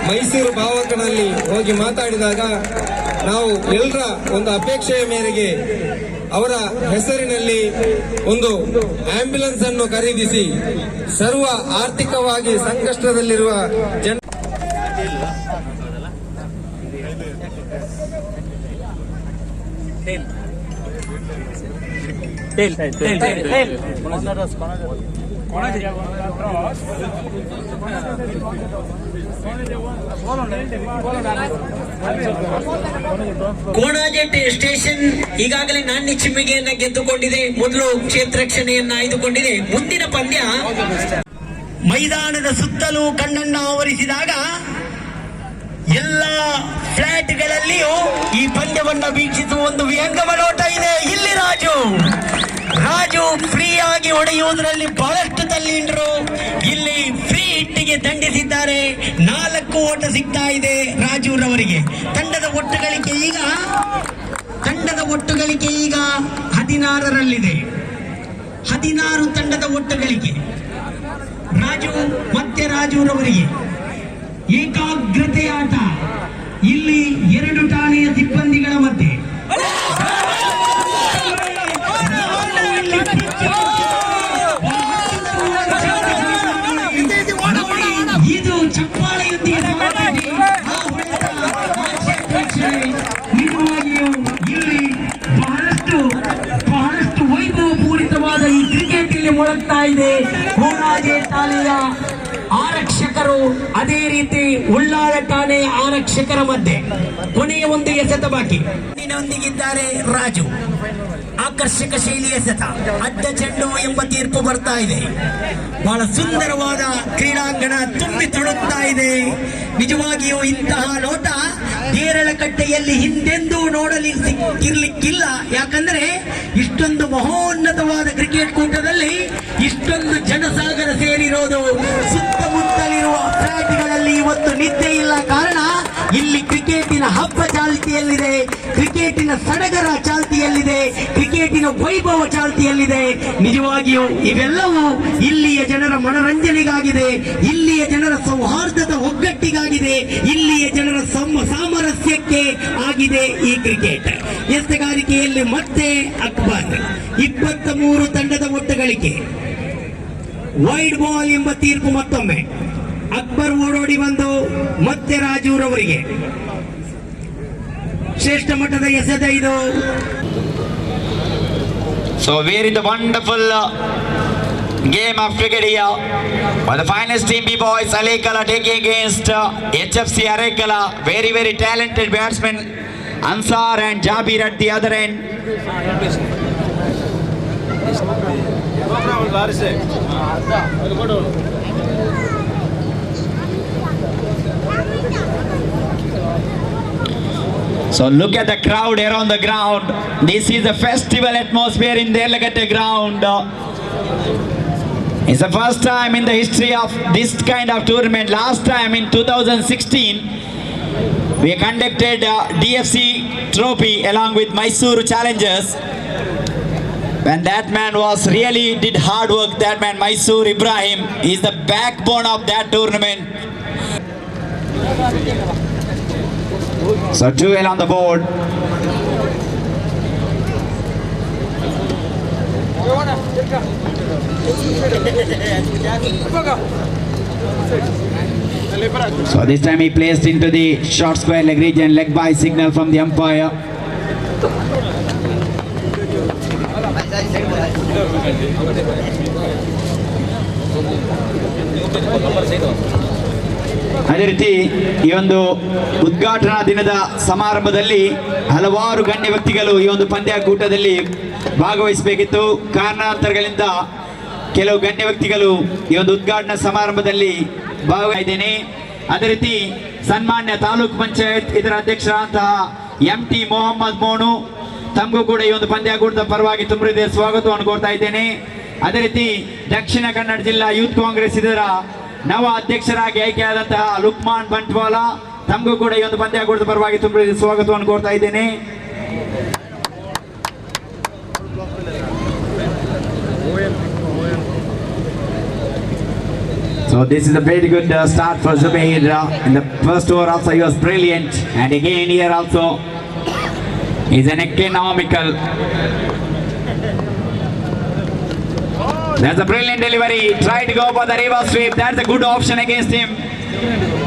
ಮೈಸೂರು ಭಾವಕನಲ್ಲಿ ಹೋಗಿ ಮಾತಾಡಿದಾಗ ನಾವು ಎಲ್ಲರ ಒಂದು ಅಪೇಕ್ಷೆಯ ಮೇರೆಗೆ ಅವರ ಹೆಸರಿನಲ್ಲಿ ಒಂದು ಆಂಬ್ಯುಲೆನ್ಸ್ ಅನ್ನು ಖರೀದಿಸಿ ಸರ್ವ ಆರ್ಥಿಕವಾಗಿ ಸಂಕಷ್ಟದಲ್ಲಿರುವ ಜನ ಕೋಣಾಜೆ ಸ್ಟೇಷನ್ ಈಗಾಗಲೇ ನಾಣ್ಯ ಚಿಮ್ಮಿಗೆಯನ್ನ ಗೆದ್ದುಕೊಂಡಿದೆ. ಮೊದಲು ಕ್ಷೇತ್ರ ರಕ್ಷಣೆಯನ್ನ ಆಯ್ದುಕೊಂಡಿದೆ. ಮುಂದಿನ ಪಂದ್ಯ ಮೈದಾನದ ಸುತ್ತಲೂ ಕಣ್ಣನ್ನ ಆವರಿಸಿದಾಗ ಎಲ್ಲ ಫ್ಲಾಟ್ಗಳಲ್ಲಿಯೂ ಈ ಪಂದ್ಯವನ್ನ ವೀಕ್ಷಿಸುವ ಒಂದು ವಿಹಂಗಮನೋಟ ಇದೆ. ಇಲ್ಲಿ ರಾಜು ಫ್ರೀ ಆಗಿ ಹೊಡೆಯುವುದರಲ್ಲಿ ಬಹಳಷ್ಟು ತಲ್ಲೀನರು. ಇಲ್ಲಿ ಫ್ರೀ ಹಿಟ್ಟಿಗೆ ದಂಡಿಸಿದ್ದಾರೆ. 4 ಓಟ ಸಿಗ್ತಾ ಇದೆ ರಾಜುರವರಿಗೆ. ತಂಡದ ಒಟ್ಟುಗಳಿಕೆ ಈಗ 16ರಲ್ಲಿದೆ. 16 ತಂಡದ ಒಟ್ಟುಗಳಿಕೆ. ರಾಜುರವರಿಗೆ ಏಕಾಗ್ರತೆ ಆಟ. ಇಲ್ಲಿ 2 ಠಾಣೆಯ ಸಿಬ್ಬಂದಿಗಳ ಮಧ್ಯೆ ಇದು ಚಪ್ಪಾಳೆಯೊಂದಿಗೆ ನಿಜವಾಗಿಯೂ ಇಲ್ಲಿ ಬಹಳಷ್ಟು ವೈಭವಪೂರಿತವಾದ ಈ ಕ್ರಿಕೆಟ್ ಇಲ್ಲಿ ಮೊಳಗ್ತಾ ಇದೆ. ಕೋಣಾಜೆ ಠಾಣೆಯ ಆರಕ್ಷಕರು, ಅದೇ ರೀತಿ ಉಳ್ಳಾಳ ಠಾಣೆಯ ಆರಕ್ಷಕರ ಮಧ್ಯೆ ಕೊನೆಯ ಒಂದು ಎಸೆತ ಬಾಕಿ. ನೊಂದಿಗಿದ್ದಾರೆ ರಾಜು. ಆಕರ್ಷಕ ಶೈಲಿ ಎಸೆತ, ಅಡ್ಡ ಚೆಂಡು ಎಂಬ ತೀರ್ಪು ಬರ್ತಾ ಇದೆ. ಬಹಳ ಸುಂದರವಾದ ಕ್ರೀಡಾಂಗಣ ತುಂಬಿ ತುಳುಕ್ತಾ ಇದೆ. ನಿಜವಾಗಿಯೂ ಇಂತಹ ನೋಟ ಕೇರಳಕಟ್ಟೆಯಲ್ಲಿ ಹಿಂದೆಂದೂ ನೋಡಲಿಕ್ಕಿರ್ಲಿಕ್ಕಿಲ್ಲ. ಯಾಕಂದ್ರೆ ಇಷ್ಟೊಂದು ಮಹೋನ್ನತವಾದ ಕ್ರಿಕೆಟ್ ಕೂಟದಲ್ಲಿ ಇಷ್ಟೊಂದು ಜನಸಾಗರ ಸೇರಿರೋದು ಸುತ್ತಮುತ್ತಲಿರುವ ಫ್ಲಾಟ್ಗಳಲ್ಲಿ ಇವತ್ತು ನಿದ್ದೆ ಇಲ್ಲ. ಕಾರಣ ಇಲ್ಲಿ ಕ್ರಿಕೆಟಿನ ಹಬ್ಬ ಚಾಲ್ತಿಯಲ್ಲಿದೆ, ಕ್ರಿಕೆಟಿನ ಸಡಗರ ಚಾಲ್ತಿಯಲ್ಲಿದೆ, ಕ್ರಿಕೆಟಿನ ವೈಭವ ಚಾಲ್ತಿಯಲ್ಲಿದೆ. ನಿಜವಾಗಿಯೂ ಇವೆಲ್ಲವೂ ಇಲ್ಲಿಯ ಜನರ ಮನರಂಜನೆಗಾಗಿದೆ, ಇಲ್ಲಿಯ ಜನರ ಸೌಹಾರ್ದದ ಒಗ್ಗಟ್ಟಿಗಾಗಿದೆ, ಇಲ್ಲಿಯ ಜನರ ಸಾಮರಸ್ಯಕ್ಕೆ ಆಗಿದೆ ಈ ಕ್ರಿಕೆಟ್. ಎಸೆಗಾರಿಕೆಯಲ್ಲಿ ಮತ್ತೆ ಅಕ್ಬರ್. 23 ತಂಡದ ಒಟ್ಟುಗಳಿಕೆ. ವೈಡ್ ಬಾಲ್ ಎಂಬ ತೀರ್ಪು ಮತ್ತೊಮ್ಮೆ ಅಕ್ಬರ್ ಓಡೋಡಿ ಬಂದು ಮತ್ತೆ ರಾಜುರವರಿಗೆ ಶ್ರೇಷ್ಠ ಮಟ್ಟದ ಎಸೆದ ಇದು. So very the wonderful game of cricket here. But the finest team B-boys Alekala taking against HFC Arekala. Very talented batsmen Ansar and Jabir at the other end. So look at the crowd here on the ground. This is a festival atmosphere in Derlakatte ground. It's the first time in the history of this kind of tournament. Last time in 2016, we conducted DFC trophy along with Mysuru Challengers. When that man was really did hard work, that man Mysuru Ibrahim is the backbone of that tournament. So 2-0 on the board. So this time he placed into the short square leg region, leg by signal from the umpire. ಅದೇ ರೀತಿ ಈ ಒಂದು ಉದ್ಘಾಟನಾ ದಿನದ ಸಮಾರಂಭದಲ್ಲಿ ಹಲವಾರು ಗಣ್ಯ ವ್ಯಕ್ತಿಗಳು ಈ ಒಂದು ಪಂದ್ಯಾಕೂಟದಲ್ಲಿ ಭಾಗವಹಿಸಬೇಕಿತ್ತು. ಕಾರಣಾಂತರಗಳಿಂದ ಕೆಲವು ಗಣ್ಯ ವ್ಯಕ್ತಿಗಳು ಈ ಒಂದು ಉದ್ಘಾಟನಾ ಸಮಾರಂಭದಲ್ಲಿ ಭಾಗವಹಿಸಿದ್ದೇನೆ. ಅದೇ ರೀತಿ ಸನ್ಮಾನ್ಯ ತಾಲೂಕು ಪಂಚಾಯತ್ ಇದರ ಅಧ್ಯಕ್ಷರಾದಂತಹ MT ಮೊಹಮ್ಮದ್ ಮೋನು, ತಮಗೂ ಕೂಡ ಈ ಒಂದು ಪಂದ್ಯಾಕೂಟದ ಪರವಾಗಿ ತುಂಬುವುದೇ ಸ್ವಾಗತವನ್ನು ಕೋರ್ತಾ ಇದ್ದೇನೆ. ಅದೇ ರೀತಿ ದಕ್ಷಿಣ ಕನ್ನಡ ಜಿಲ್ಲಾ ಯೂತ್ ಕಾಂಗ್ರೆಸ್ ಇದರ ನವ ಅಧ್ಯಕ್ಷರಾಗಿ ಆಯ್ಕೆಯಾದಂತಹ ಲುಕ್ಮಾನ್ ಬಂಟ್ವಾಲ, ತಮಗೂ ಕೂಡ ಈ ಒಂದು ಪಂದ್ಯಾಕೂಟದ ಪರವಾಗಿ ತುಂಬುವುದೇ ಸ್ವಾಗತವನ್ನು ಕೋರ್ತಾ ಇದ್ದೇನೆ. So this is a very good start for Zubair. In the first over also he was brilliant, and again here also is an economical. That's a brilliant delivery. Try to go for the reverse sweep. That's a good option against him.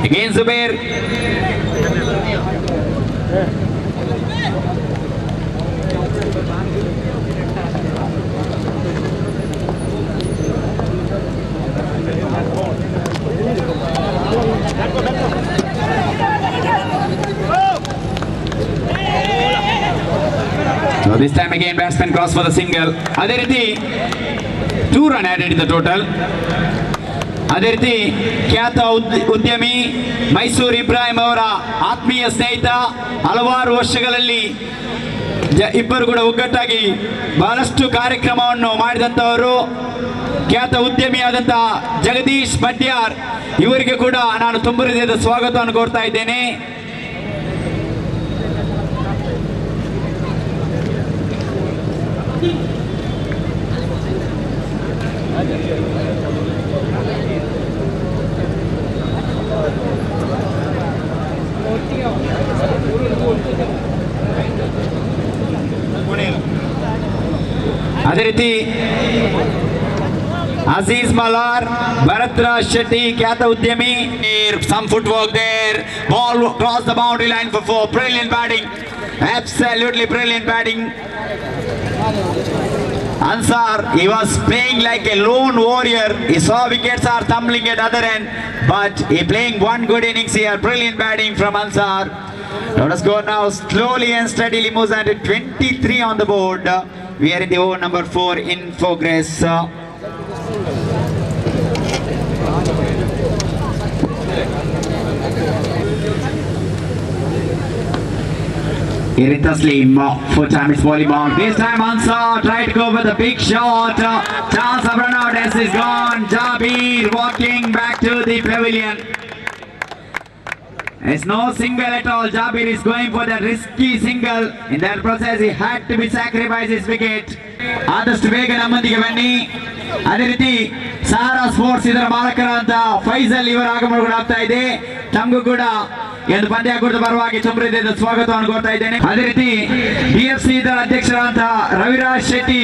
Against Zubair. So this time again batsman cross for the single. ಅದೇ ರೀತಿ 2 run added in the total. ಅದೇ ರೀತಿ ಖ್ಯಾತ ಉದ್ಯಮಿ ಮೈಸೂರು ಇಬ್ರಾಹಿಂ ಅವರ ಆತ್ಮೀಯ ಸ್ನೇಹಿತ, ಹಲವಾರು ವರ್ಷಗಳಲ್ಲಿ ಇಬ್ಬರು ಕೂಡ ಒಗ್ಗಟ್ಟಾಗಿ ಬಹಳಷ್ಟು ಕಾರ್ಯಕ್ರಮವನ್ನು ಮಾಡಿದಂಥವರು, ಖ್ಯಾತ ಉದ್ಯಮಿಯಾದಂತಹ ಜಗದೀಶ್ ಬಡ್ಯಾರ್, ಇವರಿಗೆ ಕೂಡ ನಾನು ತುಂಬ ಹೃದಯದ ಸ್ವಾಗತವನ್ನು ಕೋರ್ತಾ ಇದ್ದೇನೆ. ಅದೇ ರೀತಿ Aziz Malar, Bharat Raj Shetty, ಖ್ಯಾತ ಉದ್ಯಮಿ. Some footwork there. Ball crossed the boundary line for 4. Brilliant batting. Absolutely brilliant batting. Ansar, he was playing like a lone warrior. He saw wickets are tumbling at other end, but he playing one good innings here. Brilliant batting from Ansar. Let us go now slowly and steadily moves at 23 on the board. We are in the over number 4 in progress. Here is Taslim, 4 times volley bound. This time Ansar tried to go with a big shot. Chance of run out as is gone. Jabir walking back to the pavilion. It's no single at all. Jabir is going for the risky single. In that process, he had to be sacrificed his wicket. ಆದಷ್ಟು ಬೇಗ ನಮ್ಮೊಂದಿಗೆ ಬನ್ನಿ. ಅದೇ ರೀತಿ Sara sports ಇದರ ಮಾಲಕರಾದಂತ ಫೈಜಲ್ ಇವರ ಆಗಮನ ಕೂಡ ಆಗ್ತಾ ಇದೆ. ತಮಗೂ ಕೂಡ ಈ ಒಂದು ಪಂದ್ಯಾಕೂಟದ ಪರವಾಗಿ ತುಂಬ ಹೃದಯದ ಸ್ವಾಗತವನ್ನು ಕೋರ್ತಾ ಇದ್ದೇನೆ. ಅದೇ ರೀತಿ DFC ಇದರ ಅಧ್ಯಕ್ಷರಾದಂತಹ ರವಿರಾಜ್ ಶೆಟ್ಟಿ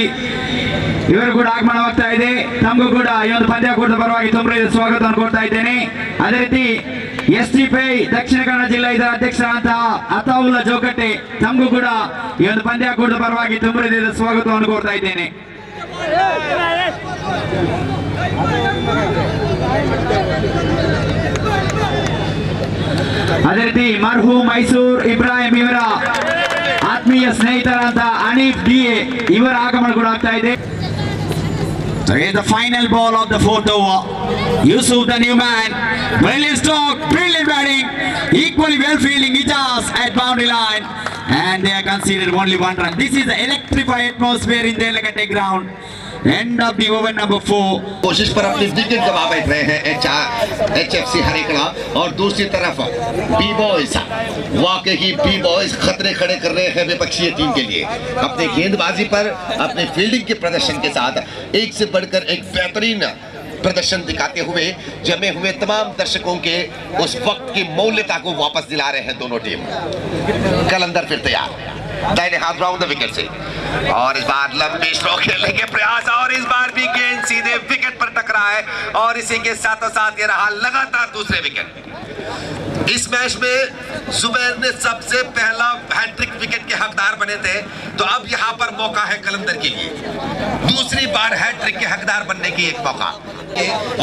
ಇವರು ಕೂಡ ಆಗಮನವಾಗ್ತಾ ಇದೆ. ತಮಗೂ ಕೂಡ ಈ ಒಂದು ಪಂದ್ಯಾಕೂಟದ ಪರವಾಗಿ ತುಂಬ ಹೃದಯದ ಸ್ವಾಗತವನ್ನು ಕೋರ್ತಾ ಇದ್ದೇನೆ. ಅದೇ ರೀತಿ STPI ದಕ್ಷಿಣ ಕನ್ನಡ ಜಿಲ್ಲಾ ಇದರ ಅಧ್ಯಕ್ಷರಾದಂತಹ ಅತಾವುಲ್ಲಾ ಜೋಕಟ್ಟೆ, ತಮಗೂ ಕೂಡ ಈ ಒಂದು ಪಂದ್ಯಾಕೂಟದ ಪರವಾಗಿ ತುಂಬ ಹೃದಯದ ಸ್ವಾಗತವನ್ನು ಕೋರ್ತಾ ಇದ್ದೇನೆ. ಅದೇ ರೀತಿ ಮರ್ಹೂಮ್ ಮೈಸೂರ್ ಇಬ್ರಾಹಿಂ ಇವರ ಆತ್ಮೀಯ ಸ್ನೇಹಿತರಾದಂತಹ ಅನೀಫ್ DA ಇವರ ಆಗಮನ ಕೂಡ ಆಗ್ತಾ ಇದೆ. So here's the final ball of the fourth over. Yusuf, the new man. Brilliant stroke, brilliant batting. Equally well fielding Ijaz at boundary line. And they are conceded only one run. This is the electrified atmosphere in the Delakate ground. End of the over number 4. कोशिश पर अपनी wicket गवा बैठ रहे हैं HFC Harikala और दूसरी तरफ बी बॉयज वाकई बी बॉयज खतरे खड़े कर रहे हैं विपक्षी टीम के लिए अपने गेंदबाजी पर अपने फील्डिंग के प्रदर्शन के साथ एक से बढ़कर एक बेहतरीन प्रदर्शन दिखाते हुए जमे हुए तमाम दर्शकों के उस वक्त की मौल्यता को वापस दिला रहे हैं दोनों टीम। कलंदर फिर तैयार दाहिने हाथ राउंड द विकेट से और इस बार लंबी स्ट्रोक खेलने के प्रयास और इस बार भी गेंद सीधे विकेट पर टकरा है और इसी के साथों साथ ये रहा लगातार दूसरे विकेट। इस मैच में जुबैर ने सबसे पहला हैट्रिक विकेट के हकदार बने थे तो अब यहाँ पर मौका है कलंदर के लिए दूसरी बार हैट्रिक के हकदार बनने की एक मौका।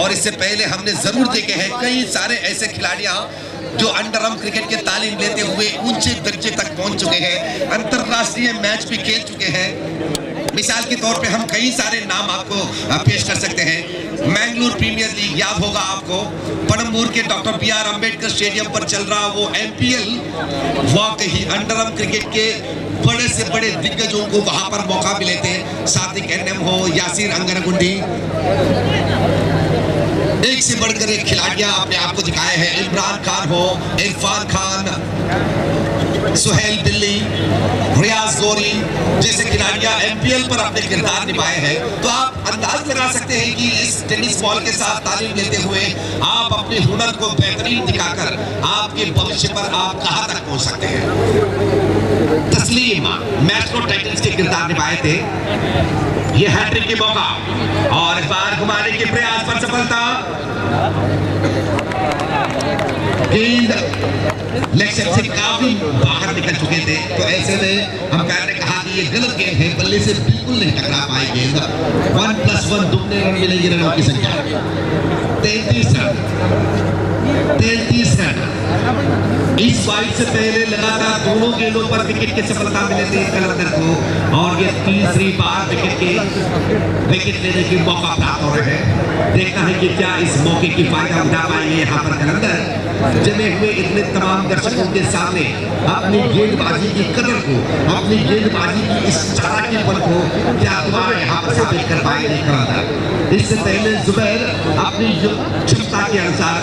और इससे पहले हमने जरूर देखे हैं कई सारे ऐसे खिलाड़ियां जो अंडरआर्म क्रिकेट के तालीम लेते हुए ऊंचे दर्जे तक पहुंच चुके हैं अंतरराष्ट्रीय मैच भी खेल चुके हैं। मिसाल के तौर पे हम कई सारे नाम आपको पेश कर सकते हैं। मैंगलोर प्रीमियर लीग याद होगा आपको पणंबूर के डॉक्टर BR अम्बेडकर स्टेडियम पर चल रहा वो MPL वाकई अंडरआर्म क्रिकेट के बड़े से बड़े दिग्गजों को वहां पर मौका मिले थे। सादिक NM हो यासीर अंगरगुंडी एक से बढ़कर एक खिलाड़ियां अपने आप को दिखाए हैं। इमरान खान हो इरफान खान सुहेल दिल्ली रियाज गोरी जैसे खिलाड़ियां MPL पर अपने किरदार निभाए हैं। तो आप अंदाज लगा सकते हैं कि इस टेनिस बॉल के साथ तालीम लेते हुए आप अपने हुनर को बेहतरीन दिखाकर आपके भविष्य पर आप कहां तक पहुंच सकते हैं। तस्लीम मैट्रो टाइटंस के किरदार निभाए थे। ये हैट्रिक की मौका और इस बार घुमाने के प्रयास पर सफलता। गेंद लेग साइड से काफी बाहर निकल चुके थे तो ऐसे में अंपायर ने कहा कि ये गलत गेंद है बल्ले से बिल्कुल नहीं टकरा पाई गेंद। 1+1 दुगने रन मिलेंगे रनों की संख्या 33 रन। इस फाइट से पहले लगातार दोनों गेंदों पर विकेट की सफलता मिले थे कलंदर को और ये तीसरी बार विकेट लेने की मौका प्राप्त हो रहे हैं। देखना है कि क्या इस मौके की फायदा उठा पाएंगे यहाँ पर कलंदर जमे हुए इतने तमाम दर्शकों के सामने अपनी गेंदबाजी की कदर को अपनी गेंदबाजी की इस चारा के बल को क्या दोबारा यहाँ पर साबित कर पाएंगे कलंदर। इससे पहले जुबैर अपनी क्षमता के अनुसार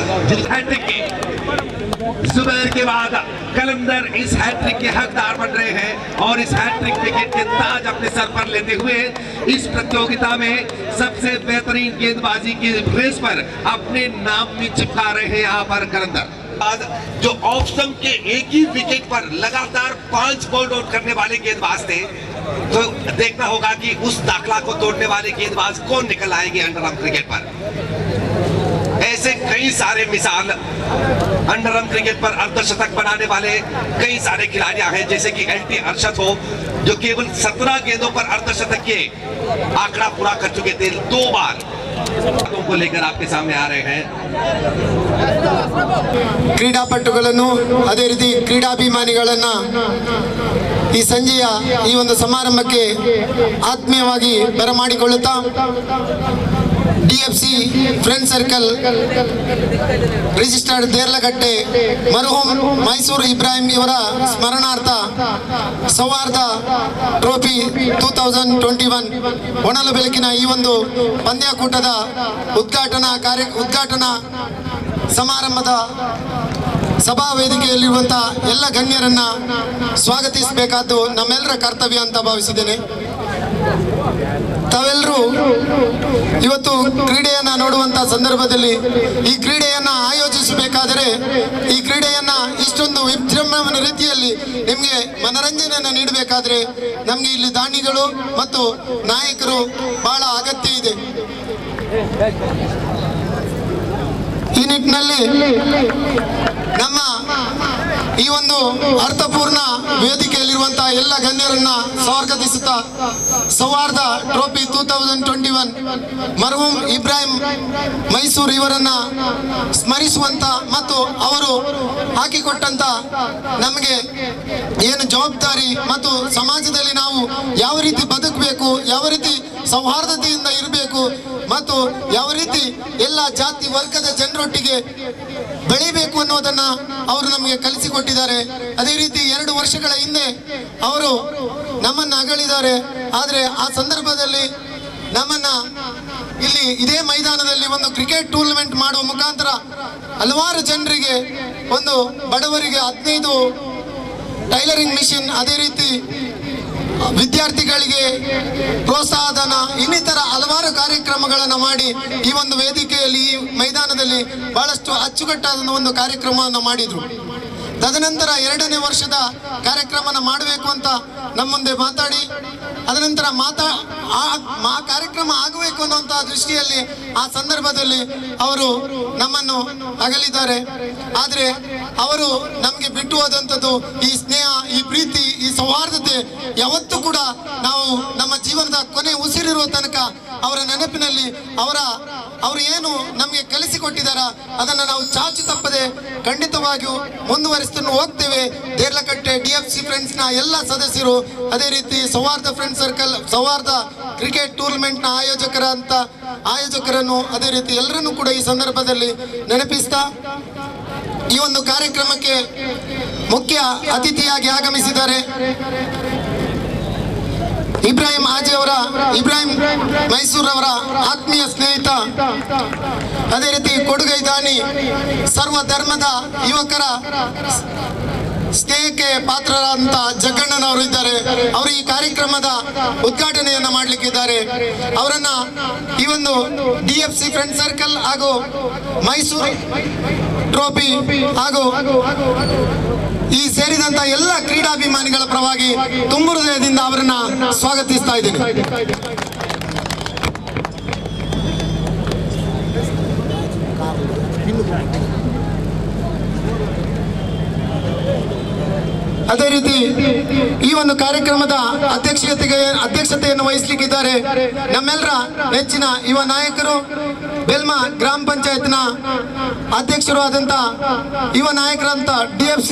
जुबैर के बाद कलंदर इस हैट्रिक के हकदार बन रहे हैं और इस हैट्रिक विकेट के ताज अपने सर पर लेते हुए इस प्रतियोगिता में सबसे बेहतरीन गेंदबाजी की रेस पर अपने नाम भी चिपका रहे हैं यहाँ पर कलंदर। जो ऑफ स्टंप के एक ही विकेट पर लगातार 5 बॉल आउट करने वाले गेंदबाज थे तो देखना होगा कि उस दाखला को तोड़ने वाले गेंदबाज कौन निकल आएंगे अंडरआर्म क्रिकेट पर। ऐसे कई सारे मिसाल अंडरआर्म क्रिकेट पर अर्धशतक बनाने वाले कई सारे खिलाड़ियां हैं जैसे कि LT अरशद हो जो केवल 17 गेंदों पर अर्धशतक के आंकड़ा पूरा कर चुके थे 2 बार को लेकर आपके सामने आ रहे हैं। ಕ್ರೀಡಾಪಟುಗಳನ್ನು ಅದೇ ರೀತಿ ಕ್ರೀಡಾಭಿಮಾನಿಗಳನ್ನ ಈ ಸಂಜೆಯ ಈ ಒಂದು ಸಮಾರಂಭಕ್ಕೆ ಆತ್ಮೀಯವಾಗಿ ಬರಮಾಡಿಕೊಳ್ಳುತ್ತಾ DFC friend circle registered Deralakatte ಮರ್ಹೂಮ್ ಮೈಸೂರು ಇಬ್ರಾಹಿಂ ಇವರ ಸ್ಮರಣಾರ್ಥ ಸೌಹಾರ್ದ ಟ್ರೋಫಿ 2021 ಒಣಲು ಬೆಳಕಿನ ಈ ಒಂದು ಪಂದ್ಯಾಕೂಟದ ಉದ್ಘಾಟನಾ ಸಮಾರಂಭದ ಸಭಾ ವೇದಿಕೆಯಲ್ಲಿರುವಂತಹ ಎಲ್ಲ ಗಣ್ಯರನ್ನ ಸ್ವಾಗತಿಸಬೇಕಾದ್ದು ನಮ್ಮೆಲ್ಲರ ಕರ್ತವ್ಯ ಅಂತ ಭಾವಿಸಿದ್ದೇನೆ। ತಾವೆಲ್ಲರೂ ಇವತ್ತು ಕ್ರೀಡೆಯನ್ನ ನೋಡುವಂತ ಸಂದರ್ಭದಲ್ಲಿ ಈ ಕ್ರೀಡೆಯನ್ನ ಆಯೋಜಿಸಬೇಕಾದರೆ ಈ ಕ್ರೀಡೆಯನ್ನ ಇಷ್ಟೊಂದು ವಿಜೃಂಭಣೆ ರೀತಿಯಲ್ಲಿ ನಿಮಗೆ ಮನರಂಜನೆಯನ್ನ ನೀಡಬೇಕಾದ್ರೆ ನಮಗೆ ಇಲ್ಲಿ ದಾನಿಗಳು ಮತ್ತು ನಾಯಕರು ಬಹಳ ಅಗತ್ಯ ಇದೆ। ಈ ನಿಟ್ಟಿನಲ್ಲಿ ನಮ್ಮ ಈ ಒಂದು ಅರ್ಥಪೂರ್ಣ ವೇದಿಕೆಯಲ್ಲಿರುವಂತಹ ಎಲ್ಲ ಗಣ್ಯರನ್ನ ಸ್ವಾಗತಿಸುತ್ತಾ ಸೌಹಾರ್ದ ಟ್ರೋಫಿ 2021 ಮರ್ಹೂಮ್ ಇಬ್ರಾಹಿಂ ಮೈಸೂರು ಇವರನ್ನ ಸ್ಮರಿಸುವಂತ ಮತ್ತು ಅವರು ಹಾಕಿಕೊಟ್ಟಂತ ನಮಗೆ ಏನು ಜವಾಬ್ದಾರಿ ಮತ್ತು ಸಮಾಜದಲ್ಲಿ ನಾವು ಯಾವ ರೀತಿ ಬದುಕಬೇಕು ಯಾವ ರೀತಿ ಸೌಹಾರ್ದತೆಯಿಂದ ಇರಬೇಕು ಮತ್ತು ಯಾವ ರೀತಿ ಎಲ್ಲ ಜಾತಿ ವರ್ಗದ ಜನರೊಟ್ಟಿಗೆ ಬೆಳಿಬೇಕು ಅನ್ನೋದನ್ನ ಅವರು ನಮಗೆ ಕಲಿಸಿಕೊಟ್ಟಿದ್ದಾರೆ. ಅದೇ ರೀತಿ 2 ವರ್ಷಗಳ ಹಿಂದೆ ಅವರು ನಮ್ಮನ್ನು ಅಗಲಿದ್ದಾರೆ. ಆದರೆ ಆ ಸಂದರ್ಭದಲ್ಲಿ ನಮ್ಮನ್ನ ಇಲ್ಲಿ ಇದೇ ಮೈದಾನದಲ್ಲಿ ಒಂದು ಕ್ರಿಕೆಟ್ ಟೂರ್ನಮೆಂಟ್ ಮಾಡುವ ಮುಖಾಂತರ ಹಲವಾರು ಜನರಿಗೆ, ಒಂದು ಬಡವರಿಗೆ 15 ಟೈಲರಿಂಗ್ ಮಿಷಿನ್, ಅದೇ ರೀತಿ ವಿದ್ಯಾರ್ಥಿಗಳಿಗೆ ಪ್ರೋತ್ಸಾಹಧನ, ಇನ್ನಿತರ ಹಲವಾರು ಕಾರ್ಯಕ್ರಮಗಳನ್ನು ಮಾಡಿ ಈ ಒಂದು ವೇದಿಕೆಯಲ್ಲಿ, ಈ ಮೈದಾನದಲ್ಲಿ ಬಹಳಷ್ಟು ಅಚ್ಚುಕಟ್ಟಾದ ಒಂದು ಕಾರ್ಯಕ್ರಮವನ್ನು ಮಾಡಿದ್ರು. ತದನಂತರ 2ನೇ ವರ್ಷದ ಕಾರ್ಯಕ್ರಮನ ಮಾಡಬೇಕು ಅಂತ ನಮ್ಮ ಮುಂದೆ ಮಾತಾಡಿ, ಅದನಂತರ ಆ ಕಾರ್ಯಕ್ರಮ ಆಗಬೇಕು ಅನ್ನುವಂತಹ ದೃಷ್ಟಿಯಲ್ಲಿ ಆ ಸಂದರ್ಭದಲ್ಲಿ ಅವರು ನಮ್ಮನ್ನು ಅಗಲಿದ್ದಾರೆ. ಆದರೆ ಅವರು ನಮಗೆ ಬಿಟ್ಟು ಹೋದಂಥದ್ದು ಈ ಸ್ನೇಹ, ಈ ಪ್ರೀತಿ, ಈ ಸೌಹಾರ್ದತೆ ಯಾವತ್ತೂ ಕೂಡ ನಾವು ನಮ್ಮ ಜೀವನದ ಕೊನೆ ಉಸಿರಿರುವ ತನಕ ಅವರ ನೆನಪಿನಲ್ಲಿ ಅವರು ಏನು ನಮಗೆ ಕಲಿಸಿಕೊಟ್ಟಿದ್ದಾರ ಅದನ್ನು ನಾವು ಚಾಚು ತಪ್ಪದೆ ಖಂಡಿತವಾಗಿಯೂ ಮುಂದುವರಿಸ್ತಾ ಹೋಗ್ತೇವೆ. ದೇರ್ಲಕಟ್ಟೆ DFC ಫ್ರೆಂಡ್ಸ್ನ ಎಲ್ಲ ಸದಸ್ಯರು, ಅದೇ ರೀತಿ ಸೌಹಾರ್ದ ಫ್ರೆಂಡ್ ಸರ್ಕಲ್, ಸೌಹಾರ್ದ ಕ್ರಿಕೆಟ್ ಟೂರ್ನಮೆಂಟ್ನ ಆಯೋಜಕರನ್ನು, ಅದೇ ರೀತಿ ಎಲ್ಲರನ್ನೂ ಕೂಡ ಈ ಸಂದರ್ಭದಲ್ಲಿ ನೆನಪಿಸ್ತಾ, ಈ ಒಂದು ಕಾರ್ಯಕ್ರಮಕ್ಕೆ ಮುಖ್ಯ ಅತಿಥಿಯಾಗಿ ಆಗಮಿಸಿದ್ದಾರೆ ಇಬ್ರಾಹಿಂ ಮೈಸೂರವರ ಆತ್ಮೀಯ ಸ್ನೇಹಿತ, ಅದೇ ರೀತಿ ಕೊಡುಗೈ ದಾನಿ, ಸರ್ವ ಧರ್ಮದ ಯುವಕರ ಸ್ನೇಹಕ್ಕೆ ಪಾತ್ರರಾದಂತ ಜಗ್ಗಣ್ಣನವರು ಇದ್ದಾರೆ. ಅವರು ಈ ಕಾರ್ಯಕ್ರಮದ ಉದ್ಘಾಟನೆಯನ್ನ ಮಾಡಲಿಕ್ಕಿದ್ದಾರೆ. ಅವರನ್ನ ಈ ಒಂದು DFC ಫ್ರೆಂಡ್ ಸರ್ಕಲ್ ಹಾಗೂ ಮೈಸೂರು ಟ್ರೋಫಿ ಹಾಗೂ ಈ ಸೇರಿದಂತ ಎಲ್ಲ ಕ್ರೀಡಾಭಿಮಾನಿಗಳ ಪರವಾಗಿ ತುಂಬು ಹೃದಯದಿಂದ ಅವರನ್ನ ಸ್ವಾಗತಿಸ್ತಾ ಇದ್ದೇನೆ. ಅದೇ ರೀತಿ ಈ ಒಂದು ಕಾರ್ಯಕ್ರಮದ ಅಧ್ಯಕ್ಷತೆಯನ್ನು ವಹಿಸಲಿಕ್ಕಿದ್ದಾರೆ ನಮ್ಮೆಲ್ಲರ ನೆಚ್ಚಿನ ಯುವ ನಾಯಕರು, ಬೆಲ್ಮಾ ಗ್ರಾಮ ಪಂಚಾಯತ್ನ ಅಧ್ಯಕ್ಷರು ಆದಂತ ಯುವ ನಾಯಕರಂತ DFC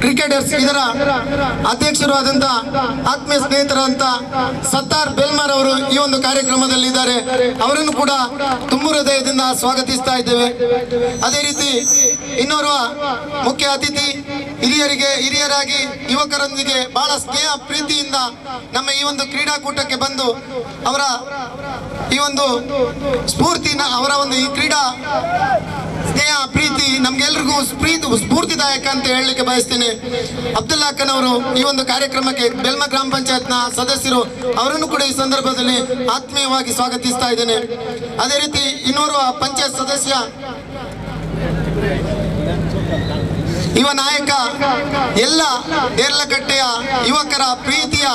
ಕ್ರಿಕೆಟರ್ಸ್ ಇದರ ಅಧ್ಯಕ್ಷರು ಆದಂತ ಆತ್ಮೀಯ ಸ್ನೇಹಿತರಂತ ಸತ್ತಾರ್ ಬೆಲ್ಮಾರ್ ಅವರು ಈ ಒಂದು ಕಾರ್ಯಕ್ರಮದಲ್ಲಿ ಇದ್ದಾರೆ. ಅವರನ್ನು ಕೂಡ ತುಂಬು ಹೃದಯದಿಂದ ಸ್ವಾಗತಿಸ್ತಾ ಇದ್ದೇವೆ. ಅದೇ ರೀತಿ ಇನ್ನೋರ್ವ ಮುಖ್ಯ ಅತಿಥಿ, ಹಿರಿಯರಾಗಿ ಯುವಕರೊಂದಿಗೆ ಬಹಳ ಸ್ನೇಹ ಪ್ರೀತಿಯಿಂದ ನಮ್ಮ ಈ ಒಂದು ಕ್ರೀಡಾಕೂಟಕ್ಕೆ ಬಂದು ಅವರ ಈ ಒಂದು ಸ್ಫೂರ್ತಿನ, ಅವರ ಒಂದು ಈ ಕ್ರೀಡಾ ಸ್ನೇಹ ಪ್ರೀತಿ ನಮ್ಗೆಲ್ರಿಗೂ ಸ್ಫೂರ್ತಿದಾಯಕ ಅಂತ ಹೇಳಲಿಕ್ಕೆ ಬಯಸ್ತೇನೆ. ಅಬ್ದುಲ್ಲಾ ಅಕ್ಕನವರು ಈ ಒಂದು ಕಾರ್ಯಕ್ರಮಕ್ಕೆ ಬೆಲ್ಮಾ ಗ್ರಾಮ ಪಂಚಾಯತ್ನ ಸದಸ್ಯರು, ಅವರನ್ನು ಕೂಡ ಈ ಸಂದರ್ಭದಲ್ಲಿ ಆತ್ಮೀಯವಾಗಿ ಸ್ವಾಗತಿಸ್ತಾ ಇದ್ದೇನೆ. ಅದೇ ರೀತಿ ಇನ್ನೋರ್ವ ಪಂಚಾಯತ್ ಸದಸ್ಯ, ಯುವ ನಾಯಕ, ಎಲ್ಲ ದೇರ್ಲಕಟ್ಟೆಯ ಯುವಕರ ಪ್ರೀತಿಯ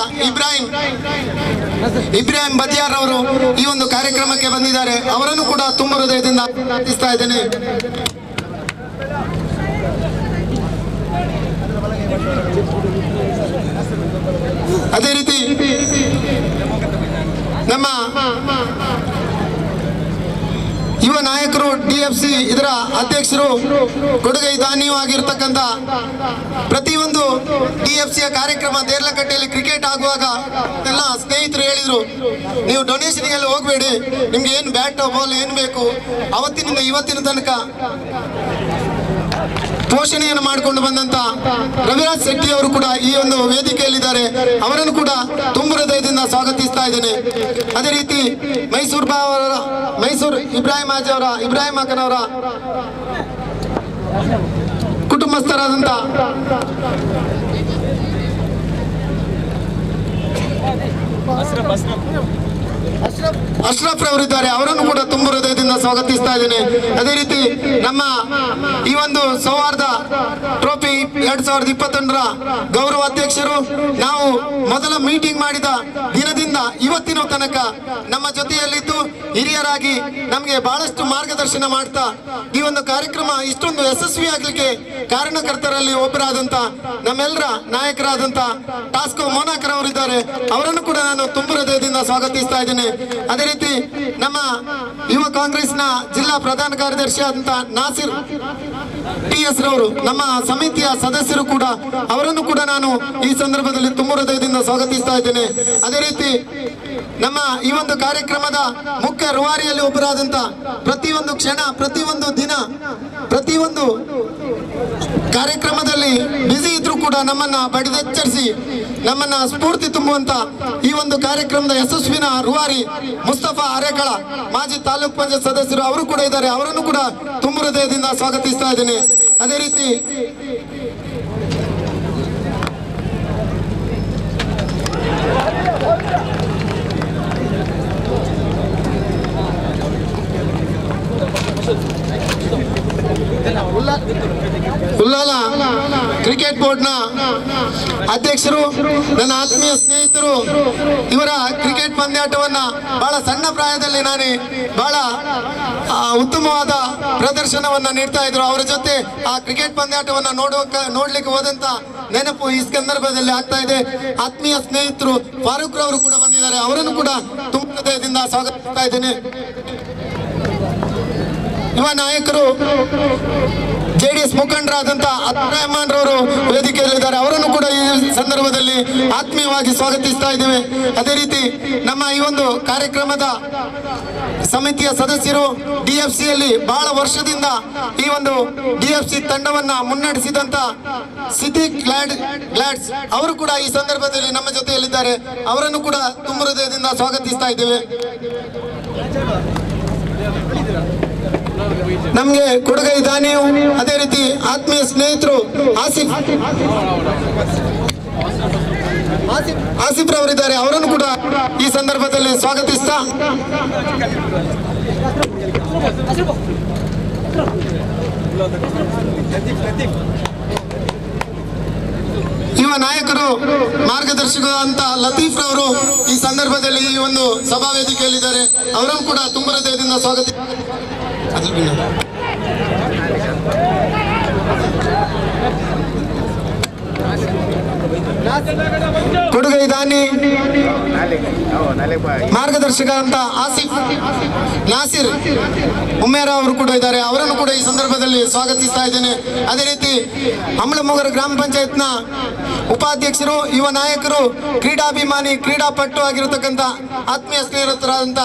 ಇಬ್ರಾಹಿಂ ಬದಿಯಾರ್ ಅವರು ಈ ಒಂದು ಕಾರ್ಯಕ್ರಮಕ್ಕೆ ಬಂದಿದ್ದಾರೆ. ಅವರನ್ನು ಕೂಡ ತುಂಬ ಹೃದಯದಿಂದ ಅಭಿನಂದಿಸ್ತಾ ಇದ್ದೇನೆ. ಅದೇ ರೀತಿ ನಮ್ಮ ಯುವ ನಾಯಕರು, DFC ಇದರ ಅಧ್ಯಕ್ಷರು, ಕೊಡುಗೈ ದಾನಿಯೂ ಆಗಿರ್ತಕ್ಕಂಥ, ಪ್ರತಿಯೊಂದು DFCಯ ಕಾರ್ಯಕ್ರಮ ದೇರ್ಲಕಟ್ಟೆಯಲ್ಲಿ ಕ್ರಿಕೆಟ್ ಆಗುವಾಗ ಎಲ್ಲ ಸ್ನೇಹಿತರು ಹೇಳಿದ್ರು, ನೀವು ಡೊನೇಷನ್ಗೆಲ್ಲ ಹೋಗಬೇಡಿ, ನಿಮ್ಗೆ ಏನು ಬ್ಯಾಟ್ ಬಾಲ್ ಏನು ಬೇಕು ಅವತ್ತಿನಿಂದ ಇವತ್ತಿನ ತನಕ ಪೋಷಣೆಯನ್ನು ಮಾಡಿಕೊಂಡು ಬಂದಂತ ರವಿರಾಜ್ ಶೆಟ್ಟಿ ಅವರು ಕೂಡ ಈ ಒಂದು ವೇದಿಕೆಯಲ್ಲಿದ್ದಾರೆ. ಅವರನ್ನು ಕೂಡ ತುಂಬು ಹೃದಯದಿಂದ ಸ್ವಾಗತಿಸ್ತಾ ಇದ್ದೇನೆ. ಅದೇ ರೀತಿ ಮೈಸೂರು ಇಬ್ರಾಹಿಂ ಅಕ್ಕನವರ ಕುಟುಂಬಸ್ಥರಾದಂತ ಅಶ್ರಫ್ ರವರಿದ್ದಾರೆ. ಅವರನ್ನು ಕೂಡ ತುಂಬ ಹೃದಯದಿಂದ ಸ್ವಾಗತಿಸ್ತಾ ಇದ್ದೇನೆ. ಅದೇ ರೀತಿ ನಮ್ಮ ಈ ಒಂದು ಸೌಹಾರ್ದ ಟ್ರೋಫಿ 2021ರ ಗೌರವ ಅಧ್ಯಕ್ಷರು, ನಾವು ಮೊದಲ ಮೀಟಿಂಗ್ ಮಾಡಿದ ದಿನದಿಂದ ಇವತ್ತಿನ ತನಕ ನಮ್ಮ ಜೊತೆಯಲ್ಲಿದ್ದು ಹಿರಿಯರಾಗಿ ನಮಗೆ ಬಹಳಷ್ಟು ಮಾರ್ಗದರ್ಶನ ಮಾಡ್ತಾ ಈ ಒಂದು ಕಾರ್ಯಕ್ರಮ ಇಷ್ಟೊಂದು ಯಶಸ್ವಿ ಆಗ್ಲಿಕ್ಕೆ ಕಾರಣಕರ್ತರಲ್ಲಿ ಒಬ್ಬರಾದಂತ ನಮ್ಮೆಲ್ಲರ ನಾಯಕರಾದಂತ ಟಾಸ್ಕೋ ಮೋನಾಕರ್ ಅವರಿದ್ದಾರೆ. ಅವರನ್ನು ಕೂಡ ನಾನು ತುಂಬ ಹೃದಯದಿಂದ ಸ್ವಾಗತಿಸ್ತಾ ಇದ್ದೇನೆ. ಅದೇ ರೀತಿ ನಮ್ಮ ಯುವ ಕಾಂಗ್ರೆಸ್ನ ಜಿಲ್ಲಾ ಪ್ರಧಾನ ಕಾರ್ಯದರ್ಶಿ ಆದಂತ ನಾಸಿರ್ TS ರವರು, ನಮ್ಮ ಸಮಿತಿಯ ಸದಸ್ಯರು ಕೂಡ, ಅವರನ್ನು ಕೂಡ ನಾನು ಈ ಸಂದರ್ಭದಲ್ಲಿ ತುಂಬ ಹೃದಯದಿಂದ ಸ್ವಾಗತಿಸ್ತಾ ಇದ್ದೇನೆ. ಅದೇ ರೀತಿ ನಮ್ಮ ಈ ಒಂದು ಕಾರ್ಯಕ್ರಮದ ಮುಖ್ಯ ರೂವಾರಿಯಲ್ಲಿ ಒಬ್ಬರಾದಂತ ಪ್ರತಿಯೊಂದು ಕ್ಷಣ, ಪ್ರತಿಯೊಂದು ದಿನ, ಪ್ರತಿಯೊಂದು ಕಾರ್ಯಕ್ರಮದಲ್ಲಿ ಬ್ಯುಸಿ ಇದ್ರೂ ಕೂಡ ನಮ್ಮನ್ನ ಬಡಿದೆಚ್ಚರಿಸಿ ನಮ್ಮನ್ನ ಸ್ಫೂರ್ತಿ ತುಂಬುವಂತ ಈ ಒಂದು ಕಾರ್ಯಕ್ರಮದ ಯಶಸ್ವಿನ ರೂವಾರಿ ಮುಸ್ತಫಾ ಅರೇಕಳ, ಮಾಜಿ ತಾಲೂಕ್ ಪಂಚಾಯತ್ ಸದಸ್ಯರು ಅವರು ಕೂಡ ಇದ್ದಾರೆ. ಅವರನ್ನು ಕೂಡ ತುಂಬ ಹೃದಯದಿಂದ ಸ್ವಾಗತಿಸ್ತಾ ಇದ್ದೇನೆ. ಅದೇ ರೀತಿ ಉಲ್ಲಾಲ ಕ್ರಿಕೆಟ್ ಬೋರ್ಡ್ನ ಅಧ್ಯಕ್ಷರು, ನನ್ನ ಆತ್ಮೀಯ ಸ್ನೇಹಿತರು, ಇವರ ಕ್ರಿಕೆಟ್ ಪಂದ್ಯಾಟವನ್ನ ಬಹಳ ಸಣ್ಣ ಪ್ರಾಯದಲ್ಲಿ ನಾನು ಬಹಳ ಉತ್ತಮವಾದ ಪ್ರದರ್ಶನವನ್ನ ನೀಡ್ತಾ ಇದ್ರು. ಅವರ ಜೊತೆ ಆ ಕ್ರಿಕೆಟ್ ಪಂದ್ಯಾಟವನ್ನ ನೋಡ್ಲಿಕ್ಕೆ ಹೋದಂತ ನೆನಪು ಈ ಸಂದರ್ಭದಲ್ಲಿ ಆಗ್ತಾ ಇದೆ. ಆತ್ಮೀಯ ಸ್ನೇಹಿತರು ಫಾರೂಕ್ ರವರು ಕೂಡ ಬಂದಿದ್ದಾರೆ. ಅವರನ್ನು ಕೂಡ ತುಂಬ ಹೃದಯದಿಂದ ಸ್ವಾಗತಿಸ್ತಾ ಇದ್ದೇನೆ. ಯುವ ನಾಯಕರು ಜೆಡಿಎಸ್ ಮುಖಂಡರಾದಂತ ಅಬ್ದುರ್ರಹಮಾನ್ ರವರು ವೇದಿಕೆಯಲ್ಲಿದ್ದಾರೆ. ಅವರನ್ನು ಕೂಡ ಈ ಸಂದರ್ಭದಲ್ಲಿ ಆತ್ಮೀಯವಾಗಿ ಸ್ವಾಗತಿಸ್ತಾ ಇದ್ದೇವೆ. ಅದೇ ರೀತಿ ನಮ್ಮ ಈ ಒಂದು ಕಾರ್ಯಕ್ರಮದ ಸಮಿತಿಯ ಸದಸ್ಯರು, DFCಯಲ್ಲಿ ಬಹಳ ವರ್ಷದಿಂದ ಈ ಒಂದು DFC ತಂಡವನ್ನ ಮುನ್ನಡೆಸಿದಂತ ಸಿದ್ದಿಕ್ ಗ್ಲಾಡ್ಸ್ ಅವರು ಕೂಡ ಈ ಸಂದರ್ಭದಲ್ಲಿ ನಮ್ಮ ಜೊತೆಯಲ್ಲಿದ್ದಾರೆ. ಅವರನ್ನು ಕೂಡ ತುಂಬ ಹೃದಯದಿಂದ ಸ್ವಾಗತಿಸ್ತಾ ಇದ್ದೇವೆ. ನಮ್ಗೆ ಕೊಡುಗೈ ದಾನಿಯು, ಅದೇ ರೀತಿ ಆತ್ಮೀಯ ಸ್ನೇಹಿತರು ಆಸಿಫ್ ರವರಿದ್ದಾರೆ. ಅವರನ್ನು ಕೂಡ ಈ ಸಂದರ್ಭದಲ್ಲಿ ಸ್ವಾಗತಿಸ್ತಾ ಯುವ ನಾಯಕರು ಮಾರ್ಗದರ್ಶಕ ಅಂತ ಲತೀಫ್ ರವರು ಈ ಸಂದರ್ಭದಲ್ಲಿ ಈ ಒಂದು ಸಭಾ ವೇದಿಕೆಯಲ್ಲಿದ್ದಾರೆ. ಅವರನ್ನು ಕೂಡ ತುಂಬ ಹೃದಯದಿಂದ ಸ್ವಾಗತ. ಕೊಡುಗೈ ದಾನಿ ಮಾರ್ಗದರ್ಶಕ ಅಂತ ಆಸಿಫ್ ನಾಸಿರ್ ಉಮೇರ ಅವರು ಕೂಡ ಇದ್ದಾರೆ. ಅವರನ್ನು ಕೂಡ ಈ ಸಂದರ್ಭದಲ್ಲಿ ಸ್ವಾಗತಿಸ್ತಾ ಇದ್ದೇನೆ. ಅದೇ ರೀತಿ ಅಮಲಮೊಗರ ಗ್ರಾಮ ಪಂಚಾಯತ್ನ ಉಪಾಧ್ಯಕ್ಷರು, ಯುವ ನಾಯಕರು, ಕ್ರೀಡಾಭಿಮಾನಿ, ಕ್ರೀಡಾಪಟು ಆಗಿರತಕ್ಕಂಥ ಆತ್ಮೀಯ ಸ್ನೇಹಿತರಾದಂಥ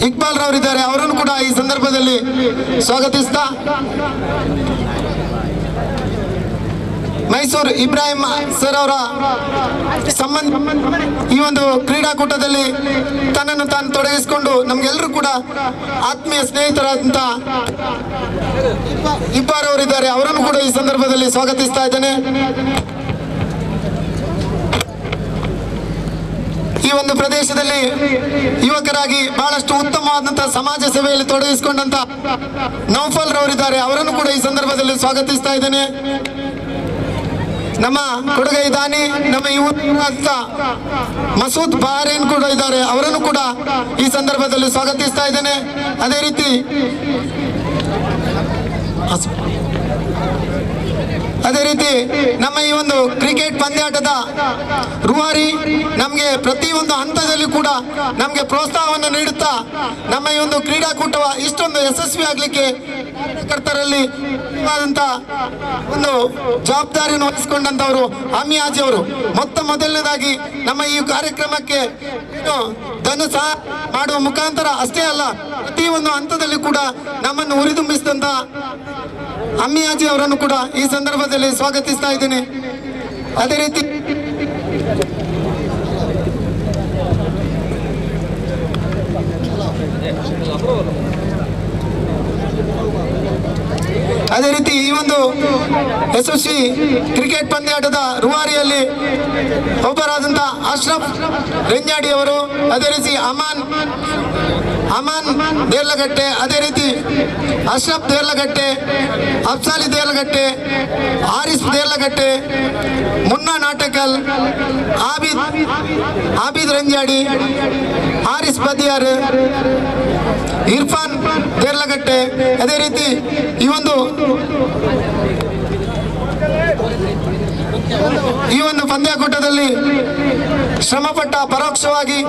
ಇಕ್ಬಾಲ್ ರವರಿದ್ದಾರೆ. ಅವರನ್ನು ಕೂಡ ಈ ಸಂದರ್ಭದಲ್ಲಿ ಸ್ವಾಗತಿಸ್ತಾ ಮೈಸೂರು ಇಬ್ರಾಹಿಂ ಸರ್ ಅವರ ಸಂಬಂಧ ಈ ಒಂದು ಕ್ರೀಡಾಕೂಟದಲ್ಲಿ ತನ್ನನ್ನು ತಾನು ತೊಡಗಿಸಿಕೊಂಡು ನಮ್ಗೆಲ್ಲರೂ ಕೂಡ ಆತ್ಮೀಯ ಸ್ನೇಹಿತರಾದಂತ ಇಬ್ಬಾರ್ ಅವರಿದ್ದಾರೆ. ಅವರನ್ನು ಕೂಡ ಈ ಸಂದರ್ಭದಲ್ಲಿ ಸ್ವಾಗತಿಸ್ತಾ ಇದ್ದೇನೆ. ಈ ಒಂದು ಪ್ರದೇಶದಲ್ಲಿ ಯುವಕರಾಗಿ ಬಹಳಷ್ಟು ಉತ್ತಮವಾದಂತಹ ಸಮಾಜ ಸೇವೆಯಲ್ಲಿ ತೊಡಗಿಸಿಕೊಂಡಂತ ನೌಫಲ್ ರವರಿದ್ದಾರೆ. ಅವರನ್ನು ಕೂಡ ಈ ಸಂದರ್ಭದಲ್ಲಿ ಸ್ವಾಗತಿಸ್ತಾ ಇದ್ದೇನೆ. ನಮ್ಮ ಕೊಡುಗೈ ದಾನಿ, ನಮ್ಮ ಯುವ ಮಸೂದ್ ಬಹರೇನ್ ಕೂಡ ಇದ್ದಾರೆ. ಅವರನ್ನು ಕೂಡ ಈ ಸಂದರ್ಭದಲ್ಲಿ ಸ್ವಾಗತಿಸ್ತಾ ಇದ್ದೇನೆ. ಅದೇ ರೀತಿ ನಮ್ಮ ಈ ಒಂದು ಕ್ರಿಕೆಟ್ ಪಂದ್ಯಾಟದ ರೂವಾರಿ ನಮಗೆ ಪ್ರತಿಯೊಂದು ಹಂತದಲ್ಲಿ ಕೂಡ ನಮಗೆ ಪ್ರೋತ್ಸಾಹವನ್ನು ನೀಡುತ್ತಾ ನಮ್ಮ ಈ ಒಂದು ಕ್ರೀಡಾಕೂಟ ಇಷ್ಟೊಂದು ಯಶಸ್ವಿ ಆಗಲಿಕ್ಕೆ ಕಾರ್ಯಕರ್ತರಲ್ಲಿ ಒಂದು ಜವಾಬ್ದಾರಿಯನ್ನು ವಹಿಸಿಕೊಂಡಂತವರು ಅಮಿಯಾಜಿ ಅವರು. ಮೊದಲನೇದಾಗಿ ನಮ್ಮ ಈ ಕಾರ್ಯಕ್ರಮಕ್ಕೆ ಧನ ಸಹ ಮಾಡುವ ಮುಖಾಂತರ ಅಷ್ಟೇ ಅಲ್ಲ, ಪ್ರತಿಯೊಂದು ಹಂತದಲ್ಲಿ ಕೂಡ ನಮ್ಮನ್ನು ಉರಿದುಂಬಿಸಿದಂತ ಅಮ್ಮಿಯಾಜಿ ಅವರನ್ನು ಕೂಡ ಈ ಸಂದರ್ಭದಲ್ಲಿ ಸ್ವಾಗತಿಸ್ತಾ ಇದ್ದೇನೆ. ಅದೇ ರೀತಿ ಈ ಒಂದು ಯಶಸ್ವಿ ಕ್ರಿಕೆಟ್ ಪಂದ್ಯಾಟದ ರೂವಾರಿಯಲ್ಲಿ ಒಬ್ಬರಾದಂತ ಅಶ್ರಫ್ ರೆಂಜಾಡಿ ಅವರು, ಅದೇ ರೀತಿ ಅಮಾನ್ ದೇರ್ಲಗಟ್ಟೆ, ಅದೇ ರೀತಿ ಅಶ್ರಫ್ ದೇರ್ಲಗಟ್ಟೆ, ಅಫ್ಸಾಲಿ ದೇರ್ಲಗಟ್ಟೆ, ಆರಿಫ್ ದೇರ್ಲಗಟ್ಟೆ, ಮುನ್ನಾ ನಾಟಕಲ್, ಆಬಿದ್ ರಂಜಾಡಿ, ಆರಿಸ್ ಬದಿಯಾರ್, ಇರ್ಫಾನ್ ದೇರ್ಲಗಟ್ಟೆ, ಅದೇ ರೀತಿ ಈ ಒಂದು ಈ ಒಂದು ಪಂದ್ಯಾಕೂಟದಲ್ಲಿ ಶ್ರಮಪಟ್ಟ ಪರೋಕ್ಷವಾಗಿ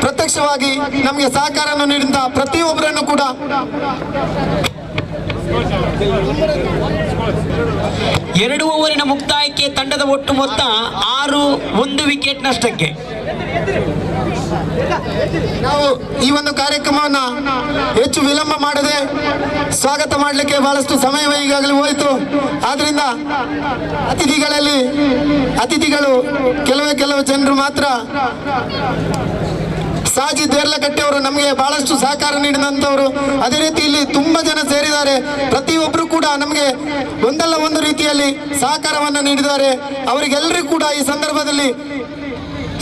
ಪ್ರತ್ಯಕ್ಷವಾಗಿ ನಮಗೆ ಸಹಕಾರವನ್ನು ನೀಡಿದ ಪ್ರತಿಯೊಬ್ಬರನ್ನು ಕೂಡ ಎರಡು ಓವರಿನ ಮುಕ್ತಾಯಕ್ಕೆ ತಂಡದ ಒಟ್ಟು ಮೊತ್ತ 6-1 ವಿಕೆಟ್ ನಷ್ಟಕ್ಕೆ. ನಾವು ಈ ಒಂದು ಕಾರ್ಯಕ್ರಮವನ್ನ ಹೆಚ್ಚು ವಿಳಂಬ ಮಾಡದೆ ಸ್ವಾಗತ ಮಾಡಲಿಕ್ಕೆ ಬಹಳಷ್ಟು ಸಮಯವೇ ಈಗಾಗಲೇ ಹೋಯಿತು. ಆದ್ರಿಂದ ಅತಿಥಿಗಳು ಕೆಲವು ಜನರು ಮಾತ್ರ ಸಾಜಿ ದೇರ್ಲಕಟ್ಟೆ ಅವರು ನಮಗೆ ಬಹಳಷ್ಟು ಸಹಕಾರ ನೀಡಿದಂಥವರು. ಅದೇ ರೀತಿ ಇಲ್ಲಿ ತುಂಬಾ ಜನ ಸೇರಿದ್ದಾರೆ. ಪ್ರತಿಯೊಬ್ಬರು ಕೂಡ ನಮಗೆ ಒಂದಲ್ಲ ಒಂದು ರೀತಿಯಲ್ಲಿ ಸಹಕಾರವನ್ನು ನೀಡಿದ್ದಾರೆ. ಅವರಿಗೆಲ್ಲರಿಗೂ ಕೂಡ ಈ ಸಂದರ್ಭದಲ್ಲಿ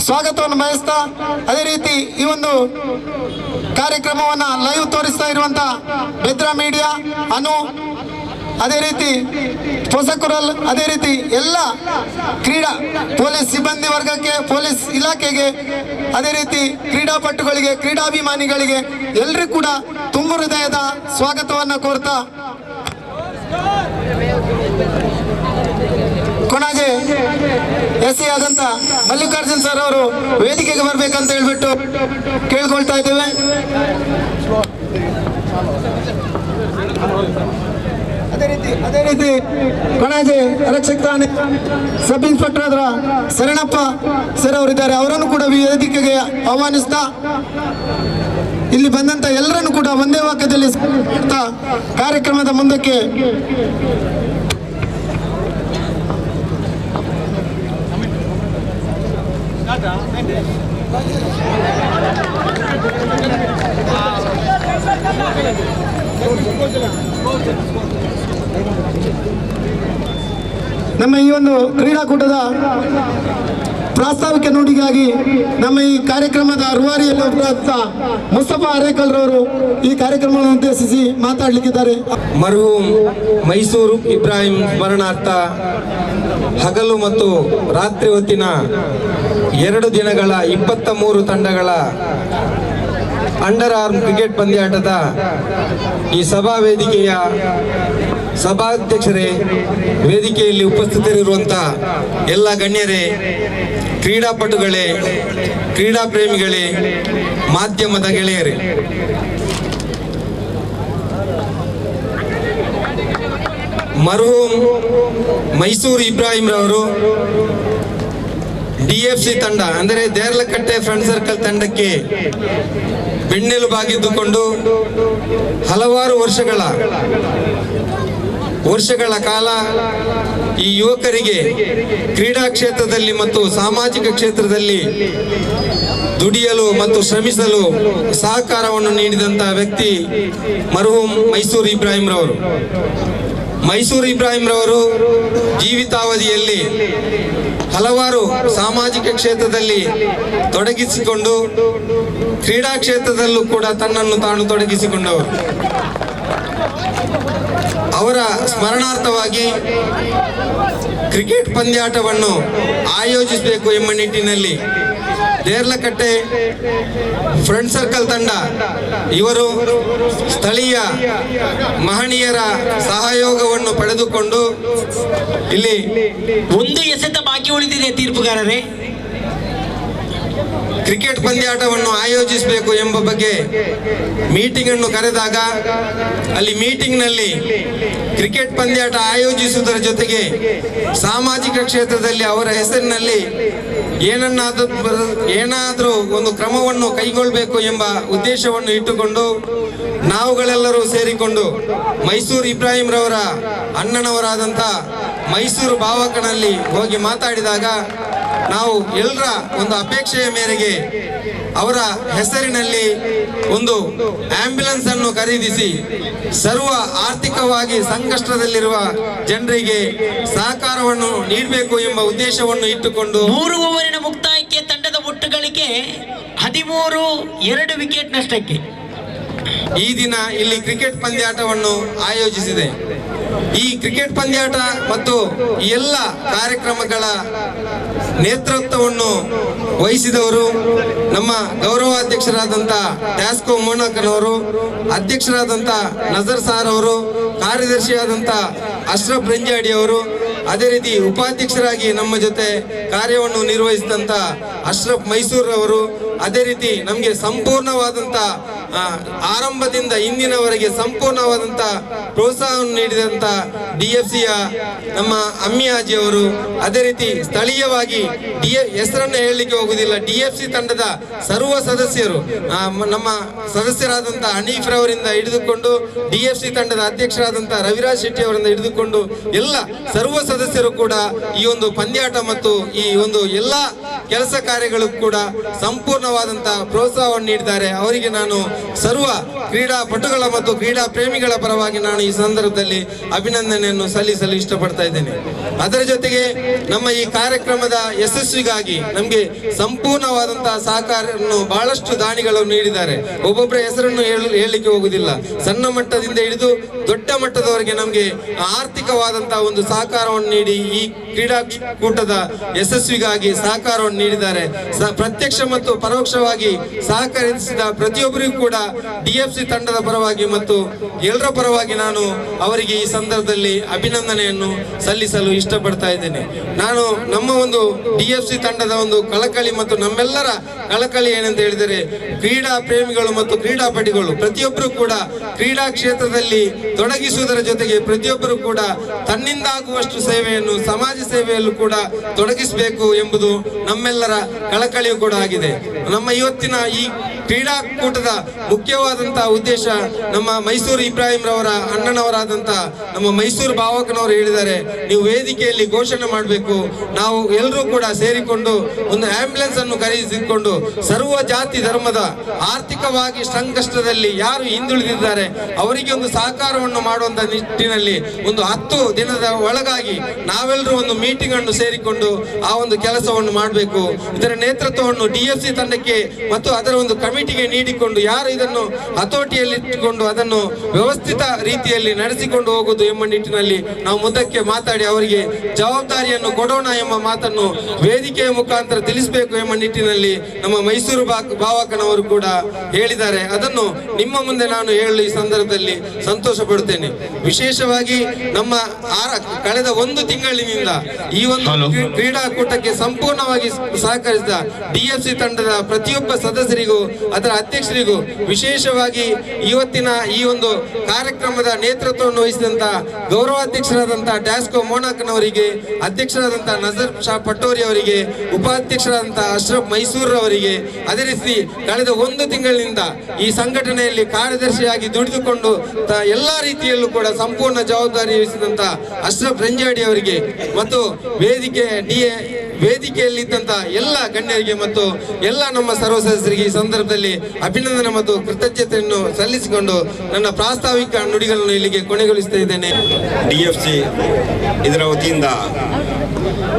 ಸ್ವಾಗತವನ್ನು ಬಯಸ್ತಾ, ಅದೇ ರೀತಿ ಈ ಒಂದು ಕಾರ್ಯಕ್ರಮವನ್ನು ಲೈವ್ ತೋರಿಸ್ತಾ ಇರುವಂತ ಬೆದ್ರಾ ಮೀಡಿಯಾ, ಅನು, ಅದೇ ರೀತಿ ಹೊಸಕುರಲ್, ಅದೇ ರೀತಿ ಎಲ್ಲ ಕ್ರೀಡಾ ಪೊಲೀಸ್ ಸಿಬ್ಬಂದಿ ವರ್ಗಕ್ಕೆ, ಪೊಲೀಸ್ ಇಲಾಖೆಗೆ, ಅದೇ ರೀತಿ ಕ್ರೀಡಾಪಟುಗಳಿಗೆ, ಕ್ರೀಡಾಭಿಮಾನಿಗಳಿಗೆ ಎಲ್ಲರಿಗೂ ಕೂಡ ತುಂಬ ಹೃದಯದ ಸ್ವಾಗತವನ್ನು ಕೋರ್ತಾ ಕೊನೆಗೆ ಎಸ್ ಆದಂತ ಮಲ್ಲಿಕಾರ್ಜುನ್ ಸರ್ ಅವರು ವೇದಿಕೆಗೆ ಬರ್ಬೇಕಂತ ಹೇಳ್ಬಿಟ್ಟು ಕೇಳ್ಕೊಳ್ತಾ ಇದ್ದೇವೆ. ಅದೇ ರೀತಿ ಕೊನೆಗೆ ರಕ್ಷಕ ಸಬ್ ಇನ್ಸ್ಪೆಕ್ಟರ್ ಆದ್ರ ಶರಣಪ್ಪ ಸರ್ ಅವರಿದ್ದಾರೆ. ಅವರನ್ನು ಕೂಡ ವೇದಿಕೆಗೆ ಆಹ್ವಾನಿಸ್ತಾ ಇಲ್ಲಿ ಬಂದಂತ ಎಲ್ಲರನ್ನು ಕೂಡ ಒಂದೇ ವಾಕ್ಯದಲ್ಲಿ ಕಾರ್ಯಕ್ರಮದ ಮುಂದಕ್ಕೆ ನಮ್ಮ ಈ ಒಂದು ಕ್ರೀಡಾಕೂಟದ ಪ್ರಾಸ್ತಾವಿಕ ನುಡಿಗಾಗಿ ನಮ್ಮ ಈ ಕಾರ್ಯಕ್ರಮದ ರೂವಾರಿಯಲ್ಲಿ ಒಬ್ಬರಾದ ಮುಸ್ತಫಾ ಅರೇಕಲ್ ರವರು ಈ ಕಾರ್ಯಕ್ರಮವನ್ನು ಉದ್ದೇಶಿಸಿ ಮಾತಾಡಲಿಕ್ಕಿದ್ದಾರೆ. ಮರ್ಹೂಮ್ ಮೈಸೂರು ಇಬ್ರಾಹಿಂ ಸ್ಮರಣಾರ್ಥ ಹಗಲು ಮತ್ತು ರಾತ್ರಿ ಹೊತ್ತಿನ 2 ದಿನಗಳ 23 ತಂಡಗಳ ಅಂಡರ್ ಆರ್ಮ್ ಕ್ರಿಕೆಟ್ ಪಂದ್ಯಾಟದ ಈ ಸಭಾ ವೇದಿಕೆಯ ಸಭಾಧ್ಯಕ್ಷರೇ, ವೇದಿಕೆಯಲ್ಲಿ ಉಪಸ್ಥಿತರಿರುವಂಥ ಎಲ್ಲ ಗಣ್ಯರೇ, ಕ್ರೀಡಾಪಟುಗಳೇ, ಕ್ರೀಡಾ ಪ್ರೇಮಿಗಳೇ, ಮಾಧ್ಯಮದ ಗೆಳೆಯರೇ, ಮರ್ಹೂಮ್ ಮೈಸೂರು ಇಬ್ರಾಹಿಂ ರವರು DFC ತಂಡ ಅಂದರೆ ದೇರ್ಲಕಟ್ಟೆ ಫ್ರೆಂಡ್ ಸರ್ಕಲ್ ತಂಡಕ್ಕೆ ಬೆನ್ನೆಲುಬಾಗಿದ್ದುಕೊಂಡು ಹಲವಾರು ವರ್ಷಗಳ ಕಾಲ ಈ ಯುವಕರಿಗೆ ಕ್ರೀಡಾ ಕ್ಷೇತ್ರದಲ್ಲಿ ಮತ್ತು ಸಾಮಾಜಿಕ ಕ್ಷೇತ್ರದಲ್ಲಿ ದುಡಿಯಲು ಮತ್ತು ಶ್ರಮಿಸಲು ಸಹಕಾರವನ್ನು ನೀಡಿದಂತಹ ವ್ಯಕ್ತಿ ಮರ್ಹೂಮ್ ಮೈಸೂರು ಇಬ್ರಾಹಿಂ ರವರು. ಮೈಸೂರು ಇಬ್ರಾಹಿಂ ರವರು ಜೀವಿತಾವಧಿಯಲ್ಲಿ ಹಲವಾರು ಸಾಮಾಜಿಕ ಕ್ಷೇತ್ರದಲ್ಲಿ ತೊಡಗಿಸಿಕೊಂಡು ಕ್ರೀಡಾ ಕ್ಷೇತ್ರದಲ್ಲೂ ಕೂಡ ತನ್ನನ್ನು ತಾನು ತೊಡಗಿಸಿಕೊಂಡವರು. ಅವರ ಸ್ಮರಣಾರ್ಥವಾಗಿ ಕ್ರಿಕೆಟ್ ಪಂದ್ಯಾಟವನ್ನು ಆಯೋಜಿಸಬೇಕು ಎಂಬ ನಿಟ್ಟಿನಲ್ಲಿ ದೇರ್ಲಕಟ್ಟೆ ಫ್ರೆಂಡ್ ಸರ್ಕಲ್ ತಂಡ ಇವರು ಸ್ಥಳೀಯ ಮಹನೀಯರ ಸಹಯೋಗವನ್ನು ಪಡೆದುಕೊಂಡು ಇಲ್ಲಿ ಒಂದು ಎಸೆತ ಬಾಕಿ ಉಳಿದಿದೆ ತೀರ್ಪುಗಾರರೇ. ಕ್ರಿಕೆಟ್ ಪಂದ್ಯಾಟವನ್ನು ಆಯೋಜಿಸಬೇಕು ಎಂಬ ಬಗ್ಗೆ ಮೀಟಿಂಗ್ ಅನ್ನು ಕರೆದಾಗ ಅಲ್ಲಿ ಮೀಟಿಂಗ್ನಲ್ಲಿ ಕ್ರಿಕೆಟ್ ಪಂದ್ಯಾಟ ಆಯೋಜಿಸುವುದರ ಜೊತೆಗೆ ಸಾಮಾಜಿಕ ಕ್ಷೇತ್ರದಲ್ಲಿ ಅವರ ಹೆಸರಿನಲ್ಲಿ ಏನಾದರೂ ಒಂದು ಕ್ರಮವನ್ನು ಕೈಗೊಳ್ಳಬೇಕು ಎಂಬ ಉದ್ದೇಶವನ್ನು ಇಟ್ಟುಕೊಂಡು ನಾವುಗಳೆಲ್ಲರೂ ಸೇರಿಕೊಂಡು ಮೈಸೂರು ಇಬ್ರಾಹಿಂ ರವರ ಅಣ್ಣನವರಾದಂಥ ಮೈಸೂರು ಭಾವಕನಲ್ಲಿ ಹೋಗಿ ಮಾತಾಡಿದಾಗ ನಾವು ಎಲ್ಲರ ಒಂದು ಅಪೇಕ್ಷೆಯ ಮೇರೆಗೆ ಅವರ ಹೆಸರಿನಲ್ಲಿ ಒಂದು ಆಂಬ್ಯುಲೆನ್ಸ್ ಅನ್ನು ಖರೀದಿಸಿ ಸರ್ವ ಆರ್ಥಿಕವಾಗಿ ಸಂಕಷ್ಟದಲ್ಲಿರುವ ಜನರಿಗೆ ಸಹಕಾರವನ್ನು ನೀಡಬೇಕು ಎಂಬ ಉದ್ದೇಶವನ್ನು ಇಟ್ಟುಕೊಂಡು 3 ಓವರಿನ ಮುಕ್ತಾಯಕ್ಕೆ ತಂಡದ ಒಟ್ಟು ಗಳಿಕೆ 13-2 ವಿಕೆಟ್ ನಷ್ಟಕ್ಕೆ ಈ ದಿನ ಇಲ್ಲಿ ಕ್ರಿಕೆಟ್ ಪಂದ್ಯಾಟವನ್ನು ಆಯೋಜಿಸಿದೆ. ಈ ಕ್ರಿಕೆಟ್ ಪಂದ್ಯಾಟ ಮತ್ತು ಈ ಎಲ್ಲ ಕಾರ್ಯಕ್ರಮಗಳ ನೇತೃತ್ವವನ್ನು ವಹಿಸಿದವರು ನಮ್ಮ ಗೌರವಾಧ್ಯಕ್ಷರಾದಂಥ ಟ್ಯಾಸ್ಕೋ ಮೋನಾಕನವರು, ಅಧ್ಯಕ್ಷರಾದಂಥ ನಜರ್ ಸಾರ್ ಅವರು, ಕಾರ್ಯದರ್ಶಿಯಾದಂಥ ಅಶ್ರಫ್ ರಂಜಾಡಿ ಅವರು, ಅದೇ ರೀತಿ ಉಪಾಧ್ಯಕ್ಷರಾಗಿ ನಮ್ಮ ಜೊತೆ ಕಾರ್ಯವನ್ನು ನಿರ್ವಹಿಸಿದಂಥ ಅಶ್ರಫ್ ಮೈಸೂರ್ ಅವರು, ಅದೇ ರೀತಿ ನಮಗೆ ಸಂಪೂರ್ಣವಾದಂಥ ಆರಂಭದಿಂದ ಇಂದಿನವರೆಗೆ ಸಂಪೂರ್ಣವಾದಂಥ ಪ್ರೋತ್ಸಾಹವನ್ನು ನೀಡಿದಂಥ DFCಯ ನಮ್ಮ ಅಮ್ಮಿಯಾಜಿ ಅವರು, ಅದೇ ರೀತಿ ಸ್ಥಳೀಯವಾಗಿ ಹೆಸರನ್ನು ಹೇಳಲಿಕ್ಕೆ ಹೋಗುವುದಿಲ್ಲ, DFC ತಂಡದ ಸರ್ವ ಸದಸ್ಯರು, ನಮ್ಮ ಸದಸ್ಯರಾದಂಥ ಹನೀಫ್ ರವರಿಂದ ಹಿಡಿದುಕೊಂಡು DFC ತಂಡದ ಅಧ್ಯಕ್ಷರಾದಂಥ ರವಿರಾಜ್ ಶೆಟ್ಟಿ ಅವರಿಂದ ಹಿಡಿದುಕೊಂಡು ಎಲ್ಲ ಸರ್ವ ಸದಸ್ಯರು ಕೂಡ ಈ ಒಂದು ಪಂದ್ಯಾಟ ಮತ್ತು ಈ ಒಂದು ಎಲ್ಲ ಕೆಲಸ ಕಾರ್ಯಗಳು ಕೂಡ ಸಂಪೂರ್ಣವಾದಂಥ ಪ್ರೋತ್ಸಾಹವನ್ನು ನೀಡಿದ್ದಾರೆ. ಅವರಿಗೆ ನಾನು ಸರ್ವ ಕ್ರೀಡಾಪಟುಗಳ ಮತ್ತು ಕ್ರೀಡಾ ಪ್ರೇಮಿಗಳ ಪರವಾಗಿ ನಾನು ಈ ಸಂದರ್ಭದಲ್ಲಿ ಅಭಿನಂದನೆಯನ್ನು ಸಲ್ಲಿಸಲು ಇಷ್ಟಪಡ್ತಾ ಇದ್ದೇನೆ. ಅದರ ಜೊತೆಗೆ ನಮ್ಮ ಈ ಕಾರ್ಯಕ್ರಮದ ಯಶಸ್ವಿಗಾಗಿ ನಮಗೆ ಸಂಪೂರ್ಣವಾದಂತಹ ಸಹಕಾರವನ್ನು ಬಹಳಷ್ಟು ದಾನಿಗಳು ನೀಡಿದ್ದಾರೆ. ಒಬ್ಬೊಬ್ಬರ ಹೆಸರನ್ನು ಹೇಳಲಿಕ್ಕೆ ಹೋಗುವುದಿಲ್ಲ, ಸಣ್ಣ ಮಟ್ಟದಿಂದ ಹಿಡಿದು ದೊಡ್ಡ ಮಟ್ಟದವರೆಗೆ ನಮಗೆ ಆರ್ಥಿಕವಾದಂತಹ ಒಂದು ಸಹಕಾರವನ್ನು ನೀಡಿ ಈ ಕ್ರೀಡಾಕೂಟದ ಯಶಸ್ವಿಗಾಗಿ ಸಹಕಾರವನ್ನು ನೀಡಿದ್ದಾರೆ. ಪ್ರತ್ಯಕ್ಷ ಮತ್ತು ಪರೋಕ್ಷವಾಗಿ ಸಹಕರಿಸಿದ ಪ್ರತಿಯೊಬ್ಬರಿಗೂ ಕೂಡ DFC ತಂಡದ ಪರವಾಗಿ ಮತ್ತು ಎಲ್ಲರ ಪರವಾಗಿ ನಾನು ಅವರಿಗೆ ಈ ಸಂದರ್ಭದಲ್ಲಿ ಅಭಿನಂದನೆಯನ್ನು ಸಲ್ಲಿಸಲು ಇಷ್ಟಪಡ್ತಾ ಇದ್ದೇನೆ. ನಾನು ನಮ್ಮ ಒಂದು DFC ತಂಡದ ಒಂದು ಕಳಕಳಿ ಮತ್ತು ನಮ್ಮೆಲ್ಲರ ಕಳಕಳಿ ಏನಂತ ಹೇಳಿದರೆ, ಕ್ರೀಡಾ ಪ್ರೇಮಿಗಳು ಮತ್ತು ಕ್ರೀಡಾಪಟುಗಳು ಪ್ರತಿಯೊಬ್ಬರು ಕೂಡ ಕ್ರೀಡಾ ಕ್ಷೇತ್ರದಲ್ಲಿ ತೊಡಗಿಸುವುದರ ಜೊತೆಗೆ ಪ್ರತಿಯೊಬ್ಬರು ಕೂಡ ತನ್ನಿಂದ ಆಗುವಷ್ಟು ಸೇವೆಯನ್ನು ಸಮಾಜ ಸೇವೆಯಲ್ಲೂ ಕೂಡ ತೊಡಗಿಸಬೇಕು ಎಂಬುದು ನಮ್ಮೆಲ್ಲರ ಕಳಕಳಿಯೂ ಕೂಡ ಆಗಿದೆ. ನಮ್ಮ ಇವತ್ತಿನ ಈ ಕ್ರೀಡಾಕೂಟದ ಮುಖ್ಯವಾದಂತಹ ಉದ್ದೇಶ ನಮ್ಮ ಮೈಸೂರು ಇಬ್ರಾಹಿಂ ರವರ ಅಣ್ಣನವರಾದಂಥ ನಮ್ಮ ಮೈಸೂರು ಭಾವಕನವರು ಹೇಳಿದ್ದಾರೆ, ನೀವು ವೇದಿಕೆಯಲ್ಲಿ ಘೋಷಣೆ ಮಾಡಬೇಕು, ನಾವು ಎಲ್ಲರೂ ಕೂಡ ಸೇರಿಕೊಂಡು ಒಂದು ಆಂಬ್ಯುಲೆನ್ಸ್ ಅನ್ನು ಖರೀದಿಸಿಕೊಂಡು ಸರ್ವ ಜಾತಿ ಧರ್ಮದ ಆರ್ಥಿಕವಾಗಿ ಸಂಕಷ್ಟದಲ್ಲಿ ಯಾರು ಹಿಂದುಳಿದಿದ್ದಾರೆ ಅವರಿಗೆ ಒಂದು ಸಹಕಾರವನ್ನು ಮಾಡುವಂತ ನಿಟ್ಟಿನಲ್ಲಿ ಒಂದು 10 ದಿನದ ಒಳಗಾಗಿ ನಾವೆಲ್ಲರೂ ಒಂದು ಮೀಟಿಂಗ್ ಅನ್ನು ಸೇರಿಕೊಂಡು ಆ ಒಂದು ಕೆಲಸವನ್ನು ಮಾಡಬೇಕು. ಇದರ ನೇತೃತ್ವವನ್ನು DFC ತಂಡಕ್ಕೆ ಮತ್ತು ಅದರ ಒಂದು ಕಮಿಟಿಗೆ ನೀಡಿಕೊಂಡು ಯಾರು ಇದನ್ನು ಹತೋಟಿಯಲ್ಲಿ ಇಟ್ಟುಕೊಂಡು ಅದನ್ನು ವ್ಯವಸ್ಥಿತ ರೀತಿಯಲ್ಲಿ ನಡೆಸಿಕೊಂಡು ಹೋಗುವುದು ಎಂಬ ನಿಟ್ಟಿನಲ್ಲಿ ನಾವು ಮುಂದಕ್ಕೆ ಮಾತಾಡಿ ಅವರಿಗೆ ಜವಾಬ್ದಾರಿಯನ್ನು ಕೊಡೋಣ ಎಂಬ ಮಾತನ್ನು ವೇದಿಕೆಯ ಮುಖಾಂತರ ತಿಳಿಸಬೇಕು ಎಂಬ ನಿಟ್ಟಿನಲ್ಲಿ ನಮ್ಮ ಮೈಸೂರು ಭಾವಕನವರು ಕೂಡ ಹೇಳಿದ್ದಾರೆ. ಅದನ್ನು ನಿಮ್ಮ ಮುಂದೆ ನಾನು ಹೇಳಲು ಈ ಸಂದರ್ಭದಲ್ಲಿ ಸಂತೋಷ ಪಡುತ್ತೇನೆ. ವಿಶೇಷವಾಗಿ ನಮ್ಮ ಕಳೆದ 1 ತಿಂಗಳಿನಿಂದ ಈ ಒಂದು ಕ್ರೀಡಾಕೂಟಕ್ಕೆ ಸಂಪೂರ್ಣವಾಗಿ ಸಹಕರಿಸಿದ DFC ತಂಡದ ಪ್ರತಿಯೊಬ್ಬ ಸದಸ್ಯರಿಗೂ ಅದರ ಅಧ್ಯಕ್ಷರಿಗೂ, ವಿಶೇಷವಾಗಿ ಇವತ್ತಿನ ಈ ಒಂದು ಕಾರ್ಯಕ್ರಮದ ನೇತೃತ್ವವನ್ನು ವಹಿಸಿದಂತ ಗೌರವಾಧ್ಯಕ್ಷರಾದಂಥ ಟ್ಯಾಸ್ಕೋ ಮೋನಾಕನವರಿಗೆ, ಅಧ್ಯಕ್ಷರಾದಂಥ ನಜರ್ ಶಾ ಪಟೋರಿ ಅವರಿಗೆ, ಉಪಾಧ್ಯಕ್ಷರಾದಂಥ ಅಶ್ರಫ್ ಮೈಸೂರ್ ಅವರಿಗೆ, ಅದೇ ರೀತಿ ಕಳೆದ 1 ತಿಂಗಳಿನಿಂದ ಈ ಸಂಘಟನೆಯಲ್ಲಿ ಕಾರ್ಯದರ್ಶಿಯಾಗಿ ದುಡಿದುಕೊಂಡು ಎಲ್ಲಾ ರೀತಿಯಲ್ಲೂ ಕೂಡ ಸಂಪೂರ್ಣ ಜವಾಬ್ದಾರಿ ವಹಿಸಿದಂತ ಅಶ್ರಫ್ ರಂಜಾಡಿ ಅವರಿಗೆ ಮತ್ತು ವೇದಿಕೆಯಲ್ಲಿದ್ದಂಥ ಎಲ್ಲ ಗಣ್ಯರಿಗೆ ಮತ್ತು ಎಲ್ಲ ನಮ್ಮ ಸರ್ವ ಸದಸ್ಯರಿಗೆ ಈ ಸಂದರ್ಭದಲ್ಲಿ ಅಭಿನಂದನೆ ಮತ್ತು ಕೃತಜ್ಞತೆಯನ್ನು ಸಲ್ಲಿಸಿಕೊಂಡು ನನ್ನ ಪ್ರಾಸ್ತಾವಿಕ ನುಡಿಗಳನ್ನು ಇಲ್ಲಿಗೆ ಕೊನೆಗೊಳಿಸ್ತಾ ಇದ್ದೇನೆ. DFC ಇದರ ವತಿಯಿಂದ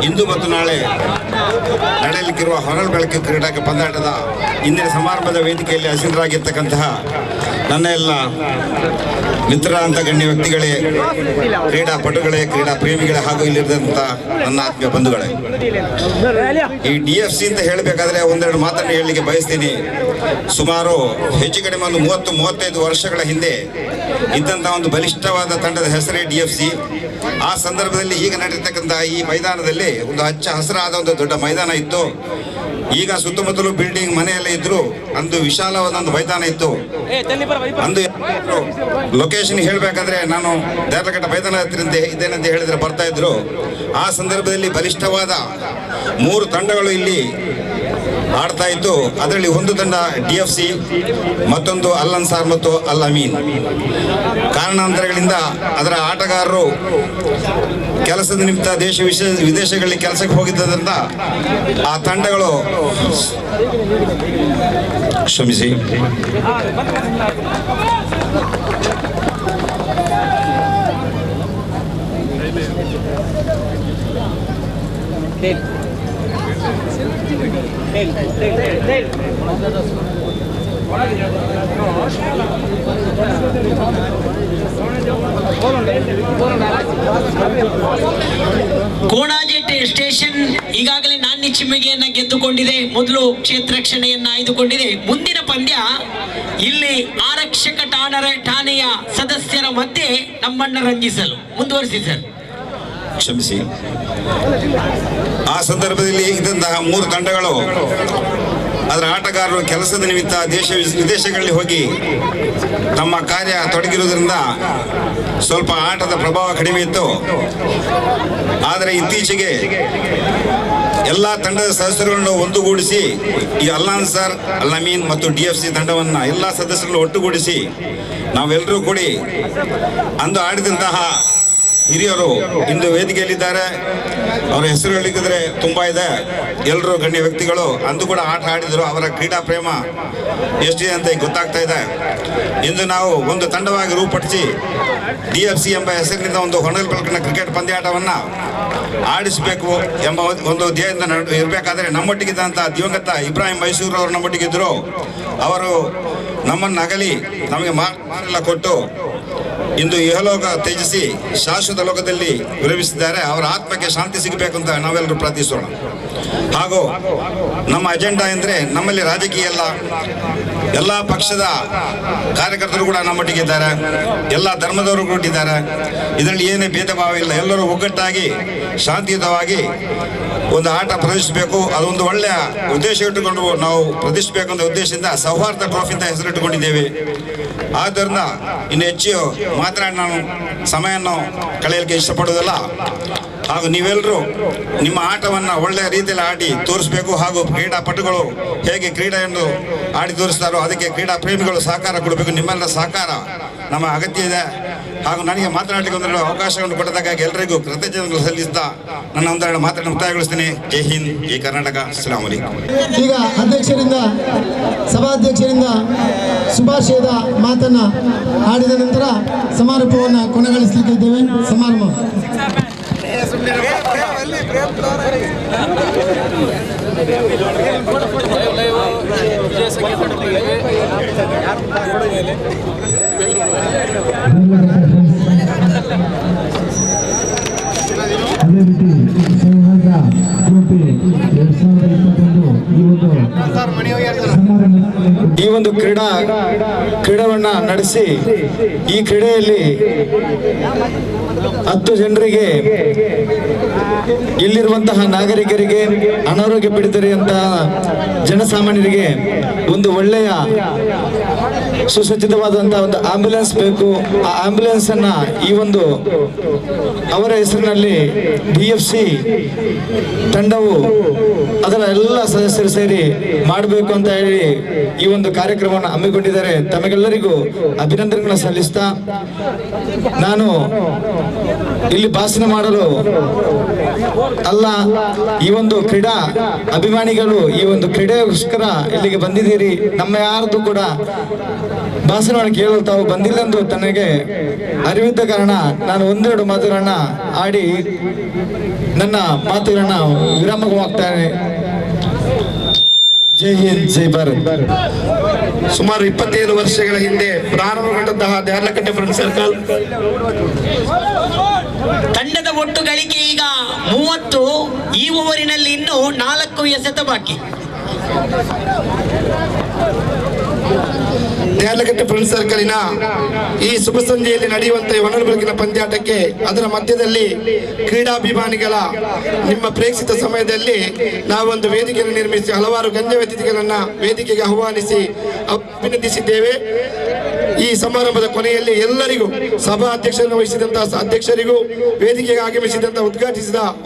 ಇಂದು ಮತ್ತು ನಾಳೆ ನಡೆಯಲಿಕ್ಕಿರುವ ಹೊರಳ ಬೆಳಕು ಕ್ರೀಡಾ ಪಂದ್ಯಾಟದ ಇಂದಿನ ಸಮಾರಂಭದ ವೇದಿಕೆಯಲ್ಲಿ ಹಸಿರಾಗಿರ್ತಕ್ಕಂತಹ ನನ್ನ ಎಲ್ಲ ಮಿತ್ರರಾದಂಥ ಗಣ್ಯ ವ್ಯಕ್ತಿಗಳೇ, ಕ್ರೀಡಾಪಟುಗಳೇ, ಕ್ರೀಡಾ ಪ್ರೇಮಿಗಳೇ ಹಾಗೂ ಇಲ್ಲಿರುವಂಥ ನನ್ನ ಆತ್ಮೀಯ ಬಂಧುಗಳೇ, ಈ DFC ಅಂತ ಹೇಳಬೇಕಾದ್ರೆ ಒಂದೆರಡು ಮಾತನ್ನು ಹೇಳಲಿಕ್ಕೆ ಬಯಸ್ತೀನಿ. ಸುಮಾರು ಹೆಚ್ಚು ಕಡಿಮೆ ಒಂದು 30-35 ವರ್ಷಗಳ ಹಿಂದೆ ಇದ್ದಂಥ ಒಂದು ಬಲಿಷ್ಠವಾದ ತಂಡದ ಹೆಸರೇ DFC. ಆ ಸಂದರ್ಭದಲ್ಲಿ ಈಗ ನಡೆಯತಕ್ಕಂಥ ಈ ಮೈದಾನದಲ್ಲಿ ಒಂದು ಹಚ್ಚ ಹಸಿರಾದ ಒಂದು ದೊಡ್ಡ ಮೈದಾನ ಇತ್ತು. ಈಗ ಸುತ್ತಮುತ್ತಲು ಬಿಲ್ಡಿಂಗ್ ಮನೆಯೆಲ್ಲ ಇದ್ರು, ಅಂದು ವಿಶಾಲವಾದ ಒಂದು ಮೈದಾನ ಇತ್ತು. ಅಂದು ಲೊಕೇಶನ್ ಹೇಳಬೇಕಾದ್ರೆ ನಾನು ದೇರ್ಲಘಟ್ಟ ಮೈದಾನ ಹತ್ತಿರ ಇದ್ದೇನೆಂತ ಹೇಳಿದ್ರೆ ಬರ್ತಾ ಇದ್ರು. ಆ ಸಂದರ್ಭದಲ್ಲಿ ಬಲಿಷ್ಠವಾದ 3 ತಂಡಗಳು ಇಲ್ಲಿ ಆಡ್ತಾ ಇತ್ತು. ಅದರಲ್ಲಿ ಒಂದು ತಂಡ DFC, ಮತ್ತೊಂದು ಅಲ್ ಅನ್ಸಾರ್ ಮತ್ತು ಅಲ್ ಅಮೀನ್. ಕಾರಣಾಂತರಗಳಿಂದ ಅದರ ಆಟಗಾರರು ಕೆಲಸದ ನಿಮಿತ್ತ ವಿದೇಶಗಳಲ್ಲಿ ಕೆಲಸಕ್ಕೆ ಹೋಗಿದ್ದರಿಂದ ಆ ತಂಡಗಳು ಕ್ಷಮಿಸಿ ಕೋಣಾಜೆ ಸ್ಟೇಷನ್ ಈಗಾಗಲೇ ನಾನ್ ಚಿಮ್ಮಿಗೆಯನ್ನ ಗೆದ್ದುಕೊಂಡಿದೆ. ಮೊದಲು ಕ್ಷೇತ್ರ ರಕ್ಷಣೆಯನ್ನ ಆಯ್ದುಕೊಂಡಿದೆ. ಮುಂದಿನ ಪಂದ್ಯ ಇಲ್ಲಿ ಆರಕ್ಷಕ ಠಾಣೆಯ ಸದಸ್ಯರ ಮಧ್ಯೆ ನಮ್ಮನ್ನ ರಂಜಿಸಲು ಮುಂದುವರಿಸಿ ಸರ್. ಕ್ಷಮಿಸಿ. ಆ ಸಂದರ್ಭದಲ್ಲಿ ಇದ್ದಂತಹ 3 ತಂಡಗಳು ಅದರ ಆಟಗಾರರು ಕೆಲಸದ ನಿಮಿತ್ತ ದೇಶ ವಿದೇಶಗಳಲ್ಲಿ ಹೋಗಿ ತಮ್ಮ ಕಾರ್ಯ ತೊಡಗಿರುವುದರಿಂದ ಸ್ವಲ್ಪ ಆಟದ ಪ್ರಭಾವ ಕಡಿಮೆ ಇತ್ತು. ಆದರೆ ಇತ್ತೀಚೆಗೆ ಎಲ್ಲ ತಂಡದ ಸದಸ್ಯರುಗಳನ್ನು ಒಂದುಗೂಡಿಸಿ ಈ ಅಲ್ಲಾನ್ಸರ್, ಅಲ್ಲಾಮೀನ್ ಮತ್ತು DFC ತಂಡವನ್ನು ಎಲ್ಲ ಸದಸ್ಯರನ್ನು ಒಟ್ಟುಗೂಡಿಸಿ ನಾವೆಲ್ಲರೂ ಕೂಡಿ ಅಂದು ಆಡಿದಂತಹ ಹಿರಿಯರು ಇಂದು ವೇದಿಕೆಯಲ್ಲಿದ್ದಾರೆ. ಅವರ ಹೆಸರು ಹೇಳಿದ್ರೆ ತುಂಬಾ ಇದೆ. ಎಲ್ಲರೂ ಗಣ್ಯ ವ್ಯಕ್ತಿಗಳು ಅಂದು ಕೂಡ ಆಟ ಆಡಿದರು. ಅವರ ಕ್ರೀಡಾ ಪ್ರೇಮ ಎಷ್ಟಿದೆ ಅಂತ ಗೊತ್ತಾಗ್ತಾ ಇದೆ. ಇಂದು ನಾವು ಒಂದು ತಂಡವಾಗಿ ರೂಪಡಿಸಿ DFC ಎಂಬ ಹೆಸರಿನಿಂದ ಒಂದು ಹೊನಲ್ ಬೆಳಕಿನ ಕ್ರಿಕೆಟ್ ಪಂದ್ಯಾಟವನ್ನು ಆಡಿಸಬೇಕು ಎಂಬ ಒಂದು ಧ್ಯೇಯದಿಂದ ಇರಬೇಕಾದ್ರೆ ನಮ್ಮೊಟ್ಟಿಗಿದ್ದಂಥ ದಿವಂಗತ ಇಬ್ರಾಹಿಂ ಮೈಸೂರು ಅವರು ನಮ್ಮೊಟ್ಟಿಗಿದ್ದರು. ಅವರು ನಮ್ಮನ್ನು ಅಗಲಿ ನಮಗೆ ಮಾರೆಲ್ಲ ಕೊಟ್ಟು ಇಂದು ಇಹಲೋಕ ತ್ಯಜಿಸಿ ಶಾಶ್ವತ ಲೋಕದಲ್ಲಿ ವಿರಮಿಸಿದ್ದಾರೆ. ಅವರ ಆತ್ಮಕ್ಕೆ ಶಾಂತಿ ಸಿಗಬೇಕು ಅಂತ ನಾವೆಲ್ಲರೂ ಪ್ರಾರ್ಥಿಸೋಣ. ಹಾಗೂ ನಮ್ಮ ಅಜೆಂಡಾ ಎಂದರೆ ನಮ್ಮಲ್ಲಿ ರಾಜಕೀಯ ಎಲ್ಲ ಪಕ್ಷದ ಕಾರ್ಯಕರ್ತರು ಕೂಡ ನಮ್ಮೊಟ್ಟಿಗಿದ್ದಾರೆ, ಎಲ್ಲ ಧರ್ಮದವರು ಕೊಟ್ಟಿದ್ದಾರೆ. ಇದರಲ್ಲಿ ಏನೇ ಭೇದ ಭಾವ ಇಲ್ಲ. ಎಲ್ಲರೂ ಒಗ್ಗಟ್ಟಾಗಿ ಶಾಂತಿಯುತವಾಗಿ ಒಂದು ಆಟ ಪ್ರದರ್ಶಿಸಬೇಕು. ಅದೊಂದು ಒಳ್ಳೆಯ ಉದ್ದೇಶ ಇಟ್ಟುಕೊಂಡು ನಾವು ಪ್ರದರ್ಶಿಸಬೇಕು ಅನ್ನೋ ಉದ್ದೇಶದಿಂದ ಸೌಹಾರ್ದ ಟ್ರೋಫಿ ಅಂತ ಹೆಸರಿಟ್ಟುಕೊಂಡಿದ್ದೇವೆ. ಆದ್ದರಿಂದ ಇನ್ನು ಹೆಚ್ಚು ಮಾತನಾಡಿ ನಾನು ಸಮಯವನ್ನು ಕಳೆಯಲಿಕ್ಕೆ ಇಷ್ಟಪಡುವುದಿಲ್ಲ. ಹಾಗೂ ನೀವೆಲ್ಲರೂ ನಿಮ್ಮ ಆಟವನ್ನು ಒಳ್ಳೆಯ ರೀತಿಯಲ್ಲಿ ಆಡಿ ತೋರಿಸಬೇಕು. ಹಾಗೂ ಕ್ರೀಡಾಪಟುಗಳು ಹೇಗೆ ಕ್ರೀಡೆಯನ್ನು ಆಡಿ ತೋರಿಸ್ತಾರೋ ಅದಕ್ಕೆ ಕ್ರೀಡಾ ಪ್ರೇಮಿಗಳು ಸಹಕಾರ ಕೊಡಬೇಕು. ನಿಮ್ಮೆಲ್ಲ ಸಹಕಾರ ನಮ್ಮ ಅಗತ್ಯ ಇದೆ. ಹಾಗೂ ನನಗೆ ಮಾತನಾಡಲಿಕ್ಕೆ ಒಂದು ಅವಕಾಶವನ್ನು ಕೊಟ್ಟದಕ್ಕಾಗಿ ಎಲ್ಲರಿಗೂ ಕೃತಜ್ಞತೆಗಳು ಸಲ್ಲಿಸ್ತಾ ನನ್ನ ಒಂದೆರಡು ಮಾತನ್ನು ಮುಕ್ತಾಯಗೊಳಿಸ್ತೀನಿ. ಜೈ ಹಿಂದ್, ಜೈ ಕರ್ನಾಟಕ, ಅಸ್ಸಲಾಮು ಅಲೈಕುಂ. ಈಗ ಸಭಾಧ್ಯಕ್ಷರಿಂದ ಶುಭಾಶಯದ ಮಾತನ್ನ ಆಡಿದ ನಂತರ ಸಮಾರೋಪವನ್ನು ಕೊನೆಗೊಳಿಸಲಿಕ್ಕೆ ಇದ್ದೇವೆ. ಸಮಾರಂಭ ಅದೇ ರೀತಿ ಸೌಹಾರ್ದ ಟ್ರೋಫಿ 2021 ಈ ಒಂದು ಕ್ರೀಡಾವನ್ನ ನಡೆಸಿ ಈ ಕ್ರೀಡೆಯಲ್ಲಿ 10 ಜನರಿಗೆ ಇಲ್ಲಿರುವಂತಹ ನಾಗರಿಕರಿಗೆ, ಅನಾರೋಗ್ಯ ಪೀಡಿತರಿರುವಂತಹ ಜನಸಾಮಾನ್ಯರಿಗೆ ಒಂದು ಒಳ್ಳೆಯ ಸುಸಜ್ಜಿತವಾದಂತಹ ಒಂದು ಆಂಬ್ಯುಲೆನ್ಸ್ ಬೇಕು. ಆ ಆಂಬ್ಯುಲೆನ್ಸ್ ಅನ್ನ ಈ ಒಂದು ಅವರ ಹೆಸರಿನಲ್ಲಿ DFC ತಂಡವು ಅದರ ಎಲ್ಲ ಸದಸ್ಯರು ಸೇರಿ ಮಾಡಬೇಕು ಅಂತ ಹೇಳಿ ಈ ಒಂದು ಕಾರ್ಯಕ್ರಮವನ್ನು ಹಮ್ಮಿಕೊಂಡಿದ್ದಾರೆ. ತಮಗೆಲ್ಲರಿಗೂ ಅಭಿನಂದನೆಗಳನ್ನು ಸಲ್ಲಿಸ್ತಾ ನಾನು ಇಲ್ಲಿ ಭಾಷಣ ಮಾಡಲು ಅಲ್ಲ, ಈ ಒಂದು ಕ್ರೀಡಾ ಅಭಿಮಾನಿಗಳು ಈ ಒಂದು ಕ್ರೀಡೆಗೋಸ್ಕರ ಇಲ್ಲಿಗೆ ಬಂದಿದ್ದೀರಿ. ನಮ್ಮ ಯಾರ್ದು ಕೂಡ ಭಾಷಣವನ್ನು ಕೇಳಲು ತಾವು ಬಂದಿല്ലെಂದು ತನಗೆ ಅರಿವಿದ್ದ ಕಾರಣ ನಾನು ಒಂದೆರಡು ಮಾತುಗಳನ್ನ ಆಡಿ ನನ್ನ ಮಾತುಗಳನ್ನ ವಿರಾಮವಾಗ್ತಾನೆ. ಜೈ ಹಿಂದ್, ಜೈ ಭಾರತ್. ಸುಮಾರು 25 ವರ್ಷಗಳ ಹಿಂದೆ ಪ್ರಾರಂಭಗೊಂಡಂತಹ ದೇರ್ಲಕಟ್ಟೆ ಫ್ರೆಂಡ್ ಸರ್ಕಲ್ ತಂಡದ ಒಟ್ಟು ಗಳಿಕೆ ಈಗ 30. ಈ ಓವರಿನಲ್ಲಿ ಇನ್ನೂ 4 ಎಸೆತ ಬಾಕಿ. ದೇರ್ಲಕಟ್ಟೆ ಫ್ರೆಂಡ್ ಸರ್ಕಲಿನ ಈ ಶುಭ ಸಂಜೆಯಲ್ಲಿ ನಡೆಯುವಂತಹ ಹೊನಲು ಬೆಳಕಿನ ಪಂದ್ಯಾಟಕ್ಕೆ ಅದರ ಮಧ್ಯದಲ್ಲಿ ಕ್ರೀಡಾಭಿಮಾನಿಗಳ ನಿಮ್ಮ ಪ್ರೇಕ್ಷಿತ ಸಮಯದಲ್ಲಿ ನಾವೊಂದು ವೇದಿಕೆಯನ್ನು ನಿರ್ಮಿಸಿ ಹಲವಾರು ಗಣ್ಯ ವ್ಯಕ್ತಿಗಳನ್ನ ವೇದಿಕೆಗೆ ಆಹ್ವಾನಿಸಿ ಅಭಿನಂದಿಸಿದ್ದೇವೆ. ಈ ಸಮಾರಂಭದ ಕೊನೆಯಲ್ಲಿ ಎಲ್ಲರಿಗೂ ಸಭಾ ಅಧ್ಯಕ್ಷರನ್ನು ವಹಿಸಿದಂತಹ ಅಧ್ಯಕ್ಷರಿಗೂ, ವೇದಿಕೆಗೆ ಆಗಮಿಸಿದಂತಹ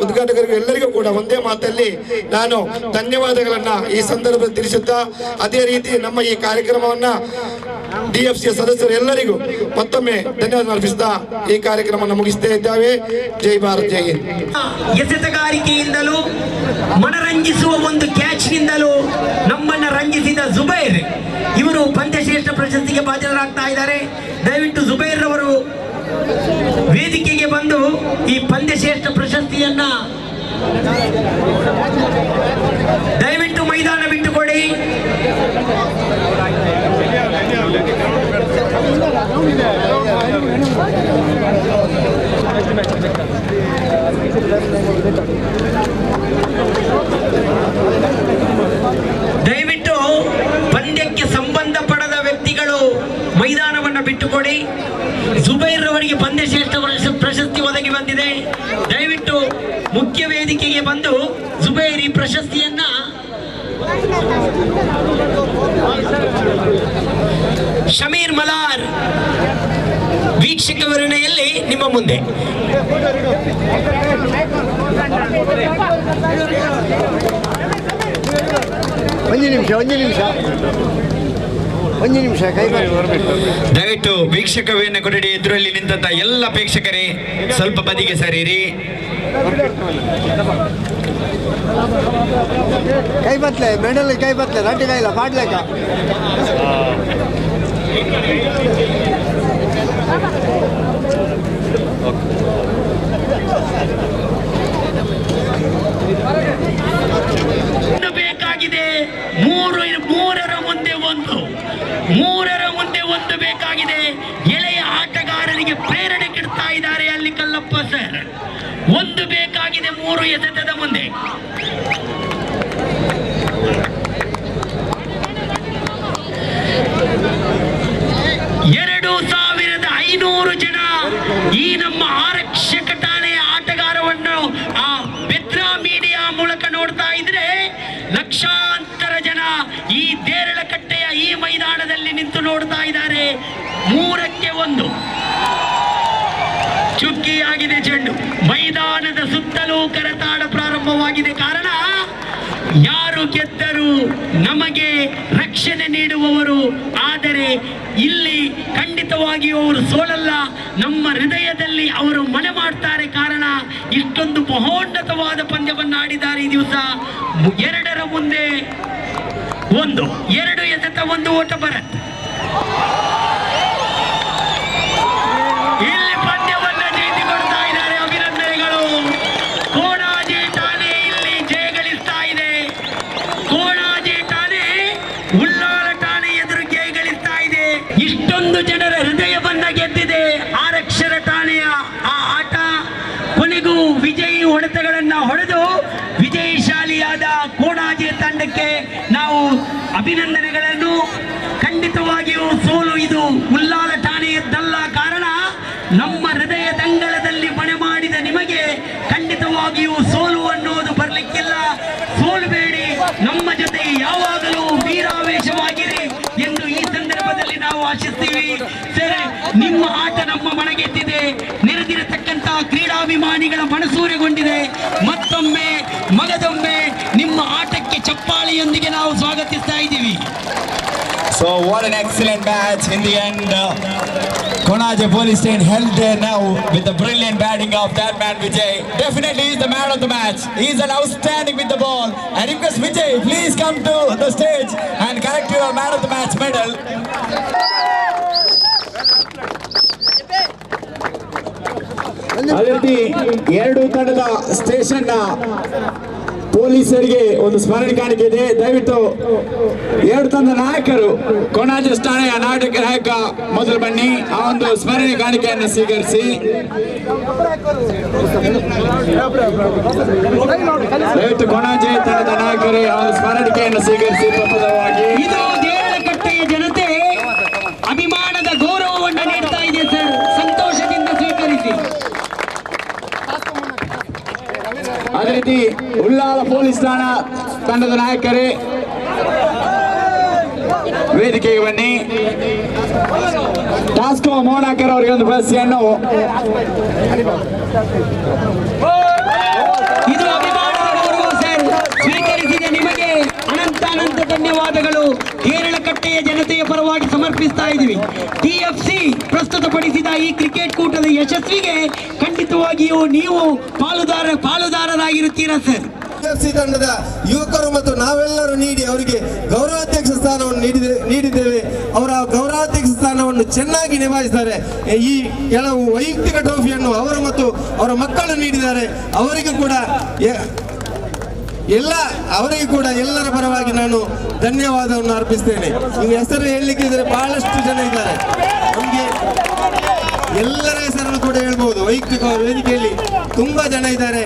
ಉದ್ಘಾಟಕರಿಗೂ ಎಲ್ಲರಿಗೂ ಕೂಡ ಒಂದೇ ಮಾತಲ್ಲಿ ನಾನು ಧನ್ಯವಾದಗಳನ್ನ ಈ ಸಂದರ್ಭದಲ್ಲಿ ತಿಳಿಸುತ್ತಾ, ಅದೇ ರೀತಿ ನಮ್ಮ ಈ ಕಾರ್ಯಕ್ರಮವನ್ನ DFC ಸದಸ್ಯರು ಎಲ್ಲರಿಗೂ ಮತ್ತೊಮ್ಮೆ ಧನ್ಯವಾದ ಅರ್ಪಿಸಿದ ಈ ಕಾರ್ಯಕ್ರಮವನ್ನು ಮುಗಿಸ್ತಾ ಇದ್ದೇವೆ. ಜೈ ಭಾರತ್, ಜೈ ಹಿಂದ್. ಎಸೆತಗಾರಿಕೆಯಿಂದಲೂ ಮನರಂಜಿಸುವ ಒಂದು ಕ್ಯಾಚ್ನಿಂದಲೂ ನಮ್ಮನ್ನ ರಂಜಿಸಿದ ಜುಬೈರ್ ಇವರು ಪಂದ್ಯಶ್ರೇಷ್ಠ ಪ್ರಶಸ್ತಿಗೆ ಭಾಜನರಾಗ್ತಾ ಇದ್ದಾರೆ. ದಯವಿಟ್ಟು ಜುಬೈರ್ ಅವರು ವೇದಿಕೆಗೆ ಬಂದು ಈ ಪಂದ್ಯಶ್ರೇಷ್ಠ ಪ್ರಶಸ್ತಿಯನ್ನ ದಯವಿಟ್ಟು ಮೈದಾನ ಬಿಟ್ಟುಕೊಡಿ. ಮಾಡಿಕೊಡಿ. ಜುಬೈರ್ ಅವರಿಗೆ ಪಂದ್ಯ ಶ್ರೇಷ್ಠ ಪ್ರಶಸ್ತಿ ಒದಗಿ ಬಂದಿದೆ. ದಯವಿಟ್ಟು ಮುಖ್ಯ ವೇದಿಕೆಗೆ ಬಂದು ಜುಬೈರ್ ಈ ಪ್ರಶಸ್ತಿಯನ್ನ ಶಮೀರ್ ಮಲಾರ್ ವೀಕ್ಷಕ ವಿವರಣೆಯಲ್ಲಿ ನಿಮ್ಮ ಮುಂದೆ. ಒಂದು ನಿಮಿಷ ಕೈ ದಯವಿಟ್ಟು ವೀಕ್ಷಕ ವಿವರಣೆ ಕೊಠಡಿ ಎದುರಲ್ಲಿ ನಿಂತ ಎಲ್ಲ ಪ್ರೇಕ್ಷಕರೇ ಸ್ವಲ್ಪ ಬದಿಗೆ ಸರಿರಿ. ಕೈ ಬತ್ತಲೆ ಮೆಡಲ್ ಕೈ ಬತ್ತಲೆ ರಡ್ಡಿ ಕೈಲ ಮಾಡ್ಲೇಕ ಬೇಕಾಗಿದೆ. ಮೂರರ ಮುಂದೆ ಒಂದು ಬೇಕಾಗಿದೆ. ಎಳೆಯ ಆಟಗಾರರಿಗೆ ಪ್ರೇರಣೆ ಕೆಡ್ತಾ ಇದ್ದಾರೆ ಅಲ್ಲಿ ಕಲ್ಲಪ್ಪ ಸರ್. ಒಂದು ಬೇಕಾಗಿದೆ 3 ಎಸೆತದ ಮುಂದೆ. ಎರಡು 2500 ಜನ ಈ ನಮ್ಮ ಆರಕ್ಷಕ ಠಾಣೆಯ ಆಟಗಾರವನ್ನು ಆ ಬೆದ್ರಾ ಮೀಡಿಯಾ ಮೂಲಕ ನೋಡ್ತಾ ಇದ್ರೆ ಲಕ್ಷಾಂತರ ಜನ ಈ ದೇರಳಕಟ್ಟೆಯ ಈ ಮೈದಾನದಲ್ಲಿ ನಿಂತು ನೋಡ್ತಾ ಇದ್ದಾರೆ. 3-1 ಚುಕ್ಕಿಯಾಗಿದೆ ಚೆಂಡು. ಮೈದಾನದ ಸುತ್ತಲೂ ಕರತಾಡ ಪ್ರಾರಂಭವಾಗಿದೆ. ಕಾರಣ ಯಾರು ಗೆದ್ದರು ನಮಗೆ ರಕ್ಷಣೆ ನೀಡುವವರು. ಆದರೆ ಇಲ್ಲಿ ಖಂಡಿತವಾಗಿಯೂ ಅವರು ಸೋಲಲ್ಲ, ನಮ್ಮ ಹೃದಯದಲ್ಲಿ ಅವರು ಮನೆ ಮಾಡ್ತಾರೆ. ಕಾರಣ ಇಷ್ಟೊಂದು ಮಹೋನ್ನತವಾದ ಪಂದ್ಯವನ್ನು ಆಡಿದ್ದಾರೆ ಈ ದಿವಸ. 2 ಮುಂದೆ 1, 2 ಎಸೆತ 1 ಓಟ ಭರತ್. ಇಲ್ಲಿ ಪಂದ್ಯವನ್ನ ಜಯಿಸಿಕೊಡ್ತಾ ಇದ್ದಾರೆ. ಅಭಿನಂದನೆಗಳು. ಕೋಣಾಜೆ ಠಾಣೆ ಇಲ್ಲಿ ಜಯಗಳಿಸ್ತಾ ಇದೆ. ಕೋಣಾಜೆ ಠಾಣೆ ಉಳ್ಳಾಲ ಠಾಣೆ ಎದುರು ಜಯಗಳಿಸ್ತಾ ಇದೆ. ಇಷ್ಟೊಂದು ಜನರ ಹೃದಯವನ್ನ ಗೆದ್ದಿದೆ ಆರಕ್ಷರ ಠಾಣೆಯ ಆ ಆಟ. ಕೊನೆಗೂ ವಿಜಯಿ ಹೊಡೆತಗಳನ್ನ ಹೊಡೆದು ವಿಜಯಶಾಲಿಯಾದ ಕೋಣಾಜೆ ತಂಡಕ್ಕೆ ನಾವು ಅಭಿನಂದನೆಗಳನ್ನು. ಖಂಡಿತವಾಗಿಯೂ ಸೋಲು ಇದು ಉಳ್ಳಾಲ ಠಾಣೆಯದ್ದಲ್ಲ. ಕಾರಣ ನಮ್ಮ ಹೃದಯ ದಂಗಳದಲ್ಲಿ ಮನೆ ಮಾಡಿದ ನಿಮಗೆ ಖಂಡಿತವಾಗಿಯೂ ಸೋಲು ಅನ್ನೋದು ಬರಲಿಕ್ಕಿಲ್ಲ. ಸೋಲಬೇಡಿ, ನಮ್ಮ ಜೊತೆ ಯಾವಾಗಲೂ ವೀರಾವೇಶವಾಗಿರಿ ಎಂದು ಈ ಸಂದರ್ಭದಲ್ಲಿ ನಾವು ಆಶಿಸ್ತೀವಿ. ಸರಿ, ನಿಮ್ಮ ಆಟ ನಮ್ಮ ಮನಗೆದ್ದಿದೆ. ನೆರೆದಿರತಕ್ಕಂತ ಕ್ರೀಡಾಭಿಮಾನಿಗಳ ಮನಸೂರೆಗೊಂಡಿದೆ. ಮತ್ತೊಮ್ಮೆ ಮಗದೊಮ್ಮೆ ನಿಮ್ಮ ಆಟಕ್ಕೆ ಚಪ್ಪಾಳಿಯೊಂದಿಗೆ ನಾವು ಸ್ವಾಗತಿಸ್ತಾ ಇದ್ದೀವಿ. So what an excellent match in the end. Konaje Police Station held there now with the brilliant batting of that man Vijay. Definitely he is the man of the match. He is an outstanding with the ball. I request Vijay, please come to the stage and collect your man of the match medal. ಅದೇ ರೀತಿ 2 ತಂಡದ station ಪೊಲೀಸರಿಗೆ ಒಂದು ಸ್ಮರಣೆ ಕಾಣಿಕೆ ಇದೆ. ದಯವಿಟ್ಟು 2 ತಂಡ ನಾಯಕರು ಕೊಣಾಜೆ ಠಾಣೆಯ ನಾಯಕ ಮೊದಲು ಬನ್ನಿ, ಆ ಒಂದು ಸ್ಮರಣೆ ಕಾಣಿಕೆಯನ್ನು ಸ್ವೀಕರಿಸಿ. ದಯವಿಟ್ಟು ಕೊಣಾಜೆ ತಂಡದ ನಾಯಕರು ಆ ಒಂದು ಸ್ಮರಣಿಕೆಯನ್ನು ಸ್ವೀಕರಿಸಿ. ಪ್ರಪ್ರಥಮವಾಗಿ ಇದು ದೇರಳಕಟ್ಟೆಯ ಜನತೆ ಅಭಿಮಾನದ ಗೌರವವನ್ನು ನೀಡ್ತಾ ಇದೆ ಸರ್. ಸಂತೋಷದಿಂದ ಸ್ವೀಕರಿಸಿ. ಅದೇ ರೀತಿ ಉಳ್ಳಾಲ ಪೊಲೀಸ್ ಠಾಣಾ ತಂಡದ ನಾಯಕರೇ ವೇದಿಕೆಗೆ ಬನ್ನಿ. ಟಾಸ್ಕೋ ಮೋನಾಕರ್ ಅವರಿಗೆ ಒಂದು ಪ್ರಶಸ್ತಿಯನ್ನು. ಇದು ಅಭಿಮಾನದ ಗೌರವ ಸರ್. ಸ್ವೀಕರಿಸಿದ ನಿಮಗೆ ಅನಂತ ಧನ್ಯವಾದಗಳು. ಕೇರಳಕಟ್ಟೆಯ ಜನತೆಯ ಪರವಾಗಿ ಸಮರ್ಪಿಸ್ತಾ ಇದ್ದೀವಿ. TFC ಪ್ರಸ್ತುತಪಡಿಸಿದ ಈ ಕ್ರಿಕೆಟ್ ಕೂಟದ ಯಶಸ್ವಿಗೆ ಖಂಡಿತವಾಗಿಯೂ ನೀವು ಪಾಲುದಾರರಾಗಿರುತ್ತೀರಾ ಸರ್. TFC ತಂಡದ ಯುವಕರು ಮತ್ತು ನಾವೆಲ್ಲರೂ ನೀಡಿ ಅವರಿಗೆ ಗೌರವಾಧ್ಯಕ್ಷ ಸ್ಥಾನವನ್ನು ನೀಡಿದ್ದೇವೆ. ಅವರ ಗೌರವಾಧ್ಯಕ್ಷ ಸ್ಥಾನವನ್ನು ಚೆನ್ನಾಗಿ ನಿಭಾಯಿಸಿದ್ದಾರೆ. ಈ ಕೆಲವು ವೈಯಕ್ತಿಕ ಟ್ರೋಫಿಯನ್ನು ಅವರು ಮತ್ತು ಅವರ ಮಕ್ಕಳು ನೀಡಿದ್ದಾರೆ. ಅವರಿಗೂ ಕೂಡ ಎಲ್ಲರ ಪರವಾಗಿ ನಾನು ಧನ್ಯವಾದವನ್ನು ಅರ್ಪಿಸ್ತೇನೆ. ಈಗ ಹೆಸರು ಹೇಳಲಿಕ್ಕಿದ್ರೆ ಬಹಳಷ್ಟು ಜನ ಇದ್ದಾರೆ. ನಮಗೆ ಎಲ್ಲರ ಹೆಸರನ್ನು ಕೂಡ ಹೇಳ್ಬೋದು. ವೈಯಕ್ತಿಕ ವೇದಿಕೆಯಲ್ಲಿ ತುಂಬಾ ಜನ ಇದ್ದಾರೆ.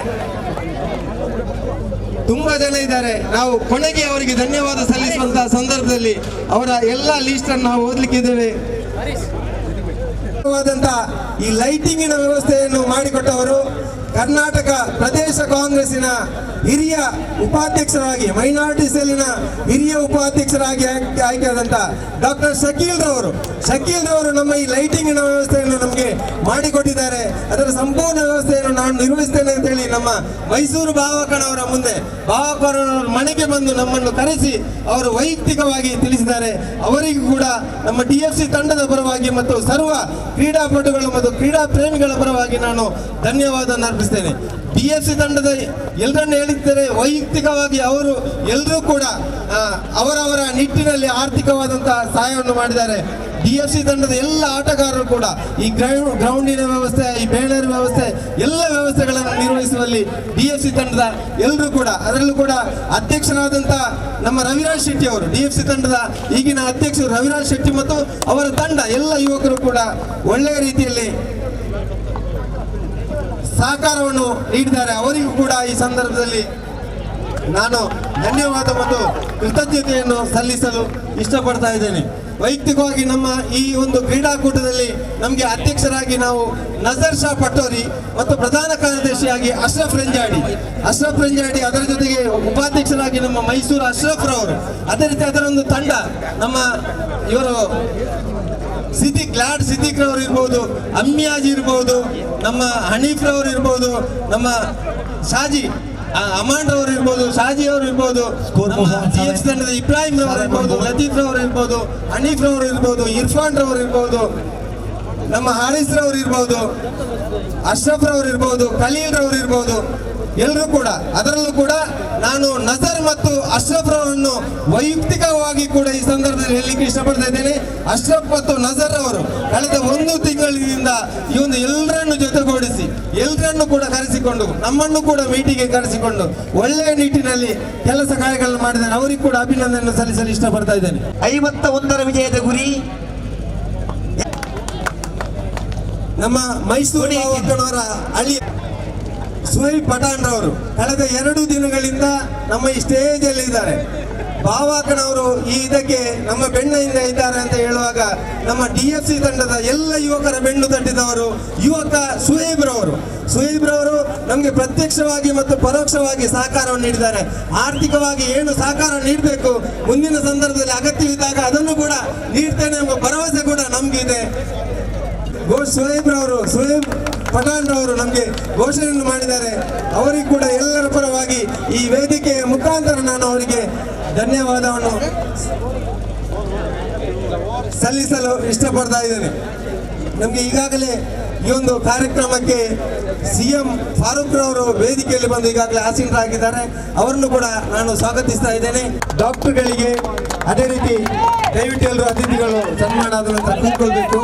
ನಾವು ಕೊನೆಗೆ ಅವರಿಗೆ ಧನ್ಯವಾದ ಸಲ್ಲಿಸುವಂತಹ ಸಂದರ್ಭದಲ್ಲಿ ಅವರ ಎಲ್ಲ ಲೀಸ್ಟ್ ಅನ್ನು ನಾವು ಓದಲಿಕ್ಕಿದ್ದೇವೆ. ಈ ಲೈಟಿಂಗಿನ ವ್ಯವಸ್ಥೆಯನ್ನು ಮಾಡಿಕೊಟ್ಟವರು ಕರ್ನಾಟಕ ಪ್ರದೇಶ ಕಾಂಗ್ರೆಸ್ಸಿನ ಹಿರಿಯ ಉಪಾಧ್ಯಕ್ಷರಾಗಿ, ಮೈನಾರಿಟಿ ಸೆಲ್ಲಿನ ಹಿರಿಯ ಉಪಾಧ್ಯಕ್ಷರಾಗಿ ಆಯ್ಕೆಯಾದಂಥ ಡಾಕ್ಟರ್ ಶಕೀಲ್ ರವರು ನಮ್ಮ ಈ ಲೈಟಿಂಗಿನ ವ್ಯವಸ್ಥೆಯನ್ನು ನಮಗೆ ಮಾಡಿಕೊಟ್ಟಿದ್ದಾರೆ. ಅದರ ಸಂಪೂರ್ಣ ವ್ಯವಸ್ಥೆಯನ್ನು ನಾನು ನಿರ್ವಹಿಸ್ತೇನೆ ಅಂತ ಹೇಳಿ ನಮ್ಮ ಮೈಸೂರು ಭಾವಕನವರ ಮುಂದೆ ಭಾವಕನವರ ಮನೆಗೆ ಬಂದು ನಮ್ಮನ್ನು ಕರೆಸಿ ಅವರು ವೈಯಕ್ತಿಕವಾಗಿ ತಿಳಿಸಿದ್ದಾರೆ. ಅವರಿಗೂ ಕೂಡ ನಮ್ಮ DFC ತಂಡದ ಪರವಾಗಿ ಮತ್ತು ಸರ್ವ ಕ್ರೀಡಾಪಟುಗಳು ಮತ್ತು ಕ್ರೀಡಾ ಪ್ರೇಮಿಗಳ ಪರವಾಗಿ ನಾನು ಧನ್ಯವಾದ ಅರ್ಪಿಸ್ತೇನೆ. DFC ತಂಡದ ಎಲ್ಲರನ್ನು ಹೇಳಿದ್ದಾರೆ, ವೈಯಕ್ತಿಕವಾಗಿ ಅವರು ಎಲ್ಲರೂ ಕೂಡ ಅವರವರ ನಿಟ್ಟಿನಲ್ಲಿ ಆರ್ಥಿಕವಾದಂತಹ ಸಹಾಯವನ್ನು ಮಾಡಿದ್ದಾರೆ. DFC ತಂಡದ ಎಲ್ಲ ಆಟಗಾರರು ಕೂಡ ಈ ಗ್ರೌಂಡಿನ ವ್ಯವಸ್ಥೆ, ಈ ಬ್ಯಾನರ್ ವ್ಯವಸ್ಥೆ, ಎಲ್ಲ ವ್ಯವಸ್ಥೆಗಳನ್ನು ನಿರ್ವಹಿಸುವಲ್ಲಿ DFC ತಂಡದ ಎಲ್ಲರೂ ಕೂಡ, ಅದರಲ್ಲೂ ಕೂಡ ಅಧ್ಯಕ್ಷರಾದಂಥ ನಮ್ಮ ರವಿರಾಜ್ ಶೆಟ್ಟಿ ಅವರು, DFC ತಂಡದ ಈಗಿನ ಅಧ್ಯಕ್ಷರು ರವಿರಾಜ್ ಶೆಟ್ಟಿ ಮತ್ತು ಅವರ ತಂಡ ಎಲ್ಲ ಯುವಕರು ಕೂಡ ಒಳ್ಳೆಯ ರೀತಿಯಲ್ಲಿ ಸಹಕಾರವನ್ನು ನೀಡಿದ್ದಾರೆ. ಅವರಿಗೂ ಕೂಡ ಈ ಸಂದರ್ಭದಲ್ಲಿ ನಾನು ಧನ್ಯವಾದ ಮತ್ತು ಕೃತಜ್ಞತೆಯನ್ನು ಸಲ್ಲಿಸಲು ಇಷ್ಟಪಡ್ತಾ ಇದ್ದೇನೆ. ವೈಯಕ್ತಿಕವಾಗಿ ನಮ್ಮ ಈ ಒಂದು ಕ್ರೀಡಾಕೂಟದಲ್ಲಿ ನಮಗೆ ಅಧ್ಯಕ್ಷರಾಗಿ ನಾವು ನಜರ್ ಶಾ ಪಟೋರಿ ಮತ್ತು ಪ್ರಧಾನ ಕಾರ್ಯದರ್ಶಿಯಾಗಿ ಅಶ್ರಫ್ ರಂಜಾಡಿ, ಅದರ ಜೊತೆಗೆ ಉಪಾಧ್ಯಕ್ಷರಾಗಿ ನಮ್ಮ ಮೈಸೂರು ಅಶ್ರಫ್ ರವರು, ಅದೇ ರೀತಿ ಅದರೊಂದು ತಂಡ ನಮ್ಮ ಇವರು ಸಿದ್ದಿಕ್ ರವರು ಇರ್ಬೋದು, ಅಮ್ಯಾಜ್ ಇರ್ಬೋದು, ನಮ್ಮ ಹನೀಫ್ ರವರು ಇರ್ಬೋದು, ನಮ್ಮ ಶಾಜಿ ಅಮಾನ್ ರವರು ಇರ್ಬೋದು, ಶಾಜಿ ಅವರು ಇರ್ಬೋದು, DFC ತಂಡದ ಇಬ್ರಾಹಿಂ ರವರು ಇರ್ಬೋದು, ಲತೀಫ್ ರವರು ಇರ್ಬೋದು, ಹನೀಫ್ ರವರು ಇರ್ಬೋದು, ಇರ್ಫಾನ್ ರವರು ಇರ್ಬೋದು, ನಮ್ಮ ಹಾರಿಸ್ ರವರು ಇರ್ಬೋದು, ಅಶ್ರಫ್ ರವರು ಇರ್ಬೋದು, ಖಲೀಲ್ ರವರು ಇರ್ಬೋದು, ಎಲ್ಲರೂ ಕೂಡ. ಅದರಲ್ಲೂ ಕೂಡ ನಾನು ನಜರ್ ಮತ್ತು ಅಶ್ರಫ್ ರವರನ್ನು ವೈಯಕ್ತಿಕವಾಗಿ ಕೂಡ ಈ ಸಂದರ್ಭದಲ್ಲಿ ಹೇಳಲಿಕ್ಕೆ ಇಷ್ಟಪಡ್ತಾ ಇದ್ದೇನೆ. ಅಶ್ರಫ್ ಮತ್ತು ನಜರ್ ಅವರು ಕಳೆದ 1 ತಿಂಗಳಿನಿಂದ ಈ ಒಂದು ಎಲ್ಲರನ್ನು ಜೊತೆಗೂಡಿಸಿ, ಎಲ್ಲರನ್ನು ಕೂಡ ಕರೆಸಿಕೊಂಡು, ನಮ್ಮನ್ನು ಕೂಡ ಮೀಟಿಂಗ್ಗೆ ಕರೆಸಿಕೊಂಡು ಒಳ್ಳೆಯ ನಿಟ್ಟಿನಲ್ಲಿ ಕೆಲಸ ಕಾರ್ಯಗಳನ್ನು ಮಾಡಿದ್ದಾರೆ. ಅವರಿಗೆ ಕೂಡ ಅಭಿನಂದನೆ ಸಲ್ಲಿಸಲು ಇಷ್ಟಪಡ್ತಾ ಇದ್ದೇನೆ. 51ರ ವಿಜಯದ ಗುರಿ ನಮ್ಮ ಮೈಸೂರು ಭಾವಕನವರ ಅಳಿಯ ಸುಹೈಬ್ ಪಠಾಣ್ ರವರು ಕಳೆದ 2 ದಿನಗಳಿಂದ ನಮ್ಮ ಈ ಸ್ಟೇಜ್ ಅಲ್ಲಿ ಇದ್ದಾರೆ. ಭಾವಕನವರು ಈ ಇದಕ್ಕೆ ನಮ್ಮ ಬೆನ್ನಿಂದ ಇದ್ದಾರೆ ಅಂತ ಹೇಳುವಾಗ ನಮ್ಮ DFC ತಂಡದ ಎಲ್ಲ ಯುವಕರ ಬೆನ್ನು ತಟ್ಟಿದವರು ಯುವಕ ಸುಹೈಬ್ ರವರು ನಮಗೆ ಪ್ರತ್ಯಕ್ಷವಾಗಿ ಮತ್ತು ಪರೋಕ್ಷವಾಗಿ ಸಹಕಾರವನ್ನು ನೀಡಿದ್ದಾರೆ. ಆರ್ಥಿಕವಾಗಿ ಏನು ಸಹಕಾರ ನೀಡಬೇಕು ಮುಂದಿನ ಸಂದರ್ಭದಲ್ಲಿ ಅಗತ್ಯವಿದ್ದಾಗ ಅದನ್ನು ಕೂಡ ನೀಡ್ತೇನೆ ಎಂಬ ಭರವಸೆ ಕೂಡ ನಮಗಿದೆ. ಸುಹೈಬ್ ಪಠಾಣ್ ರವರು ನಮಗೆ ಘೋಷಣೆಯನ್ನು ಮಾಡಿದ್ದಾರೆ. ಅವರಿಗೆ ಕೂಡ ಎಲ್ಲರ ಪರವಾಗಿ ಈ ವೇದಿಕೆಯ ಮುಖಾಂತರ ನಾನು ಅವರಿಗೆ ಧನ್ಯವಾದವನ್ನು ಸಲ್ಲಿಸಲು ಇಷ್ಟಪಡ್ತಾ ಇದ್ದೇನೆ. ನಮಗೆ ಈಗಾಗಲೇ ಈ ಒಂದು ಕಾರ್ಯಕ್ರಮಕ್ಕೆ CM ಫಾರೂಕ್ ರವರು ವೇದಿಕೆಯಲ್ಲಿ ಬಂದು ಈಗಾಗಲೇ ಆಸೀನರಾಗಿದ್ದಾರೆ. ಅವರನ್ನು ಕೂಡ ನಾನು ಸ್ವಾಗತಿಸ್ತಾ ಇದ್ದೇನೆ. ಡಾಕ್ಟರ್ಗಳಿಗೆ ಅದೇ ರೀತಿ ದಯವಿಟ್ಟು ಎಲ್ಲರೂ ಅತಿಥಿಗಳು ಸನ್ಮಾನ ಆದ ನಂತರ ಕೂತ್ಕೊಳ್ಬೇಕು.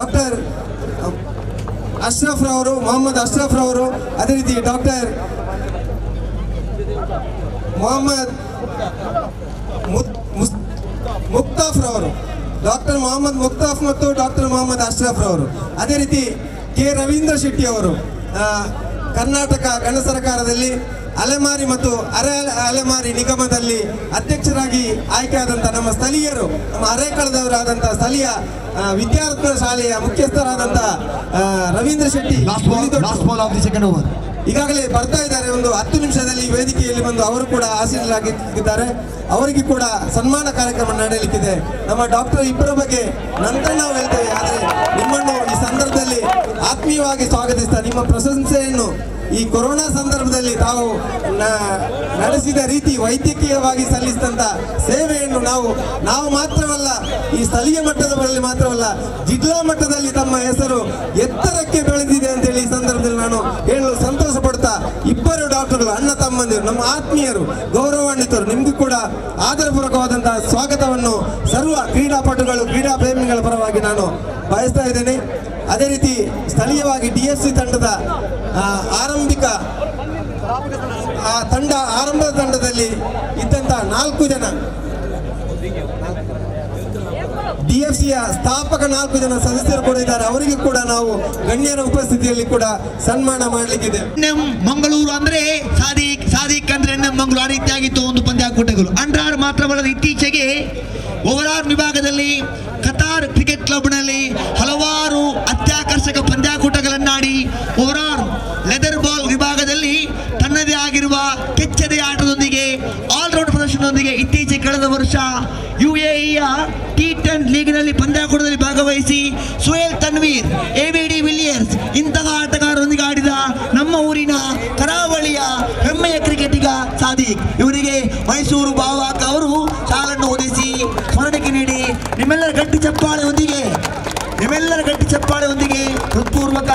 ಡಾಕ್ಟರ್ ಅಶ್ರಫ್ ರವರು, ಮೊಹಮ್ಮದ್ ಅಶ್ರಫ್ ರವರು, ಅದೇ ರೀತಿ ಡಾಕ್ಟರ್ ಮೊಹಮ್ಮದ್ ಮುಕ್ತಾಫ್ ರವರು, ಡಾಕ್ಟರ್ ಮೊಹಮ್ಮದ್ ಮುಕ್ತಾಫ್ ಮತ್ತು ಡಾಕ್ಟರ್ ಮೊಹಮ್ಮದ್ ಅಶ್ರಫ್ ರವರು, ಅದೇ ರೀತಿ ಕೆ ರವೀಂದ್ರ ಶೆಟ್ಟಿ ಅವರು ಕರ್ನಾಟಕ ಗಣ ಸರ್ಕಾರದಲ್ಲಿ ಅಲೆಮಾರಿ ಮತ್ತು ಅಲೆಮಾರಿ ನಿಗಮದಲ್ಲಿ ಅಧ್ಯಕ್ಷರಾಗಿ ಆಯ್ಕೆಯಾದಂಥ ನಮ್ಮ ಸ್ಥಳೀಯರು, ನಮ್ಮ ಅರೇಕಳದವರಾದಂಥ ಸ್ಥಳೀಯ ವಿದ್ಯಾರ್ಥಿ ಶಾಲೆಯ ಮುಖ್ಯಸ್ಥರಾದಂಥ ರವೀಂದ್ರ ಶೆಟ್ಟಿ ಈಗಾಗಲೇ ಬರ್ತಾ ಇದ್ದಾರೆ. ಒಂದು 10 ನಿಮಿಷದಲ್ಲಿ ವೇದಿಕೆಯಲ್ಲಿ ಬಂದು ಅವರು ಕೂಡ ಆಸೀನರಾಗಿದ್ದಾರೆ. ಅವರಿಗೆ ಕೂಡ ಸನ್ಮಾನ ಕಾರ್ಯಕ್ರಮ ನಡೆಯಲಿಕ್ಕಿದೆ. ನಮ್ಮ ಡಾಕ್ಟರ್ ಇಬ್ಬರ ಬಗ್ಗೆ ನಂತರ ನಾವು ಹೇಳ್ತೇವೆ, ಆದರೆ ನಿಮ್ಮನ್ನು ಈ ಸಂದರ್ಭದಲ್ಲಿ ಆತ್ಮೀಯವಾಗಿ ಸ್ವಾಗತಿಸ್ತಾ ನಿಮ್ಮ ಪ್ರಶಂಸೆಯನ್ನು ಈ ಕೊರೋನಾ ಸಂದರ್ಭದಲ್ಲಿ ತಾವು ನಡೆಸಿದ ರೀತಿ ವೈದ್ಯಕೀಯವಾಗಿ ಸಲ್ಲಿಸಿದಂಥ ಸೇವೆಯನ್ನು ನಾವು ಮಾತ್ರವಲ್ಲ, ಈ ಸ್ಥಳೀಯ ಮಟ್ಟದಲ್ಲಿ ಮಾತ್ರವಲ್ಲ, ಜಿಲ್ಲಾ ಮಟ್ಟದಲ್ಲಿ ತಮ್ಮ ಹೆಸರು ಎತ್ತರಕ್ಕೆ ಬೆಳೆದಿದೆ ಅಂತೇಳಿ ಈ ಸಂದರ್ಭದಲ್ಲಿ ನಾನು ಹೇಳಲು ಸಂತೋಷ ಪಡ್ತಾ, ಇಬ್ಬರು ಡಾಕ್ಟರ್ಗಳು ಅಣ್ಣ ತಮ್ಮಂದಿರು, ನಮ್ಮ ಆತ್ಮೀಯರು, ಗೌರವಾನ್ವಿತರು, ನಿಮಗೂ ಕೂಡ ಆದರಪೂರ್ವಕವಾದಂತಹ ಸ್ವಾಗತವನ್ನು ಸರ್ವ ಕ್ರೀಡಾಪಟುಗಳು, ಕ್ರೀಡಾ ಪ್ರೇಮಿಗಳ ಪರವಾಗಿ ನಾನು ಬಯಸ್ತಾ ಇದ್ದೇನೆ. ಅದೇ ರೀತಿ ಸ್ಥಳೀಯವಾಗಿ DFC ತಂಡದ ಆರಂಭದ ತಂಡದಲ್ಲಿ ಇದ್ದಂಥ 4 ಜನ DFCಯ ಸ್ಥಾಪಕ 4 ಜನ ಸದಸ್ಯರು ಕೂಡ ಇದ್ದಾರೆ. ಅವರಿಗೆ ಕೂಡ ನಾವು ಗಣ್ಯರ ಉಪಸ್ಥಿತಿಯಲ್ಲಿ ಕೂಡ ಸನ್ಮಾನ ಮಾಡಲಿಕ್ಕಿದೆ. ಮಂಗಳೂರು ಅಂದ್ರೆ ಸಾದಿಕ್ ಅಂದ್ರೆ ಮಂಗಳೂರು, ಆ ರೀತಿಯಾಗಿತ್ತು ಒಂದು ಪಂದ್ಯಾಕೂಟಗಳು. ಅಂಡರ್ ಮಾತ್ರವಲ್ಲದೆ ಇತ್ತೀಚೆಗೆ ಓವರಾಲ್ ವಿಭಾಗದಲ್ಲಿ ಕತಾರ್ ಕ್ರಿಕೆಟ್ ಕ್ಲಬ್ನಲ್ಲಿ ಹಲವಾರು ಅತ್ಯಾಕರ್ಷಕ ಪಂದ್ಯಾಕೂಟಗಳನ್ನಾಡಿ ಓವರಾಲ್ ಲೆದರ್ ಬಾಲ್ ವಿಭಾಗದಲ್ಲಿ ತನ್ನದೇ ಆಗಿರುವ ಕೆಚ್ಚೆದೆಯ ಆಟದೊಂದಿಗೆ ಆಲ್ರೌಂಡ್ ಪ್ರದರ್ಶನದೊಂದಿಗೆ ಇತ್ತೀಚೆಗೆ ಕಳೆದ ವರ್ಷ UAEಯ T10 ಲೀಗ್ನಲ್ಲಿ ಪಂದ್ಯಾಕೂಟದಲ್ಲಿ ಭಾಗವಹಿಸಿ ಸುಹೇಲ್ ತನ್ವೀರ್, ABD ವಿಲಿಯರ್ಸ್ ಇಂತಹ ಆಟಗಾರರೊಂದಿಗೆ ಆಡಿದ ನಮ್ಮ ಊರಿನ ಕರಾವಳಿಯ ಹೆಮ್ಮೆಯ ಕ್ರಿಕೆಟಿಗ ಸಾದಿಕ್. ಇವರಿಗೆ ಮೈಸೂರು ಬಾವಾಕ ಅವರು ಶಾಲನ್ನು ಓದಿಸಿ ಸ್ಮರಣೆಗೆ ನೀಡಿ ನಿಮ್ಮೆಲ್ಲರ ಗಟ್ಟಿ ಚಪ್ಪಾಳೆಯೊಂದಿಗೆ ಹೃತ್ಪೂರ್ವಕ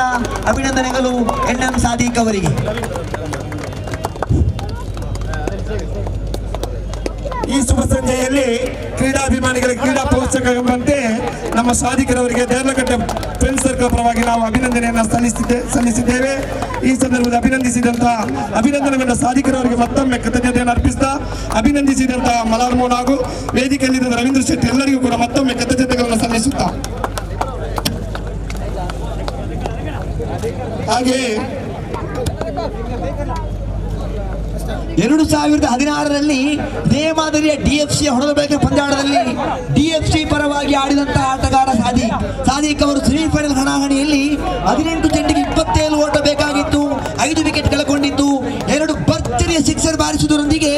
ಅಭಿನಂದನೆಗಳು NM ಸಾದಿಕ್ ಅವರಿಗೆ. ಈ ಶುಭ ಸಂಜೆಯಲ್ಲಿ ಕ್ರೀಡಾಭಿಮಾನಿಗಳಿಗೆ ಕ್ರೀಡಾ ಪ್ರೋತ್ಸಾಹ ಎಂಬಂತೆ ನಮ್ಮ ಸಾಧಿಕರವರಿಗೆ ದೇರ್ಲಕಟ್ಟೆ ಫ್ರೆಂಡ್ಸ್ ಸರ್ಕಲ್ ಪರವಾಗಿ ನಾವು ಅಭಿನಂದನೆಯನ್ನು ಸಲ್ಲಿಸಿದ್ದೇವೆ. ಈ ಸಂದರ್ಭದಲ್ಲಿ ಅಭಿನಂದನೆಗೊಂಡ ಸಾಧಿಕರವರಿಗೆ ಮತ್ತೊಮ್ಮೆ ಕೃತಜ್ಞತೆಯನ್ನು ಅರ್ಪಿಸಿದ ಅಭಿನಂದಿಸಿದಂತ ಮಲಾರ್ ಮೋಹನ್ ಹಾಗೂ ವೇದಿಕೆಯಲ್ಲಿದ್ದ ರವೀಂದ್ರ ಶೆಟ್ಟಿ ಎಲ್ಲರಿಗೂ ಕೂಡ ಮತ್ತೊಮ್ಮೆ ಕೃತಜ್ಞತೆಗಳನ್ನು ಸಲ್ಲಿಸುತ್ತಾ, ಹಾಗೆಯೇ 2016ರಲ್ಲಿ ಇದೇ ಮಾದರಿಯ DFCಯ ಹೊಡೆದ ಬೆಳಕಿನ ಪಂದ್ಯಾಟದಲ್ಲಿ DFC ಪರವಾಗಿ ಆಡಿದಂತಹ ಆಟಗಾರ ಸಾದಿಕ್ ಅವರು ಸೆಮಿಫೈನಲ್ ಹಣಾಹಣಿಯಲ್ಲಿ 18 ಚೆಂಡಿಗೆ 27 ಓಟ ಬೇಕಾಗಿತ್ತು, 5 ವಿಕೆಟ್ ಕಳೆಕೊಂಡಿದ್ದು, 2 ಭರ್ಜರಿಯ ಸಿಕ್ಸರ್ ಬಾರಿಸುವುದರೊಂದಿಗೆ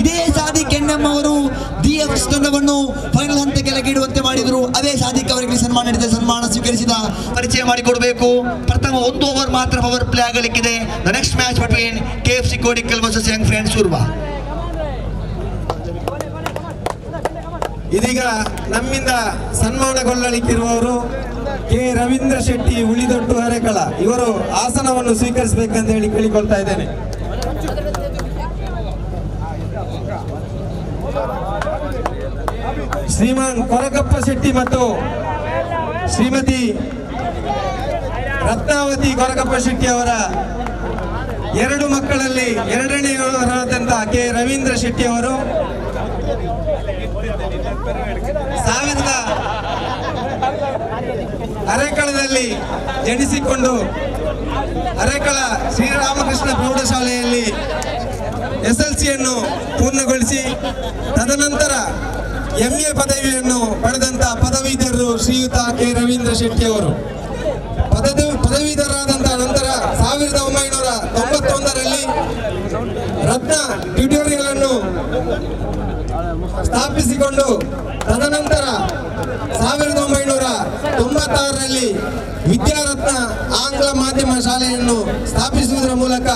ಇದೇ ಸಾದಿಕ್ NM ಅವರು DFC ತಂಡವನ್ನು ಫೈನಲ್ ಹಂತಕ್ಕೆ ಲಗ್ಗಿಡುವಂತೆ ಮಾಡಿದರು. ಅದೇ ಸಾದಿಕ್ ಅವರಿಗೆ ಸನ್ಮಾನ ಸ್ವೀಕರಿಸಿದ ಪರಿಚಯ ಮಾಡಿಕೊಡಬೇಕು. ಪ್ರಥಮ 1 ಓವರ್ ಮಾತ್ರ ಪವರ್ ಪ್ಲೇ ಆಗಲಿಕ್ಕಿದೆ. The next match between KFC Kodikal versus young friends Urwa. ಇದೀಗ ನಮ್ಮಿಂದ ಸನ್ಮಾನಗೊಳ್ಳಲಿಕ್ಕಿರುವವರು ಕೆ ರವೀಂದ್ರ ಶೆಟ್ಟಿ ಉಳಿದೊಟ್ಟು ಹರೇಕಳ. ಇವರು ಆಸನವನ್ನು ಸ್ವೀಕರಿಸಬೇಕಂತ ಹೇಳಿ ಕೇಳಿಕೊಳ್ತಾ ಇದ್ದೇನೆ. ಶ್ರೀಮಾನ್ ಕೊರಕಪ್ಪ ಶೆಟ್ಟಿ ಮತ್ತು ಶ್ರೀಮತಿ ರತ್ನಾವತಿ ಕೊರಕಪ್ಪ ಶೆಟ್ಟಿ ಅವರ 2 ಮಕ್ಕಳಲ್ಲಿ 2ನೇಯವರಾದಂತಹ ಕೆ ರವೀಂದ್ರ ಶೆಟ್ಟಿ ಅವರು 1000 ಅರೇಕಳದಲ್ಲಿ ಜನಿಸಿಕೊಂಡು ಅರೇಕಳ ಶ್ರೀರಾಮಕೃಷ್ಣ ಪ್ರೌಢಶಾಲೆಯಲ್ಲಿ SLCಯನ್ನು ಪೂರ್ಣಗೊಳಿಸಿ ತದನಂತರ MA ಪದವಿಯನ್ನು ಪಡೆದಂತ ಪದವೀಧರರು ಶ್ರೀಯುತ ಕೆ ರವೀಂದ್ರ ಶೆಟ್ಟಿ ಅವರು. ಪದವೀಧರರಾದಂತಹ ನಂತರ 1991ರಲ್ಲಿ ರತ್ನ ಟ್ಯುಟೋರಿಯಲ್ ಅನ್ನು ಸ್ಥಾಪಿಸಿಕೊಂಡು ತದನಂತರ 1996ರಲ್ಲಿ ವಿದ್ಯಾರತ್ನ ಆಂಗ್ಲ ಮಾಧ್ಯಮ ಶಾಲೆಯನ್ನು ಸ್ಥಾಪಿಸುವುದರ ಮೂಲಕ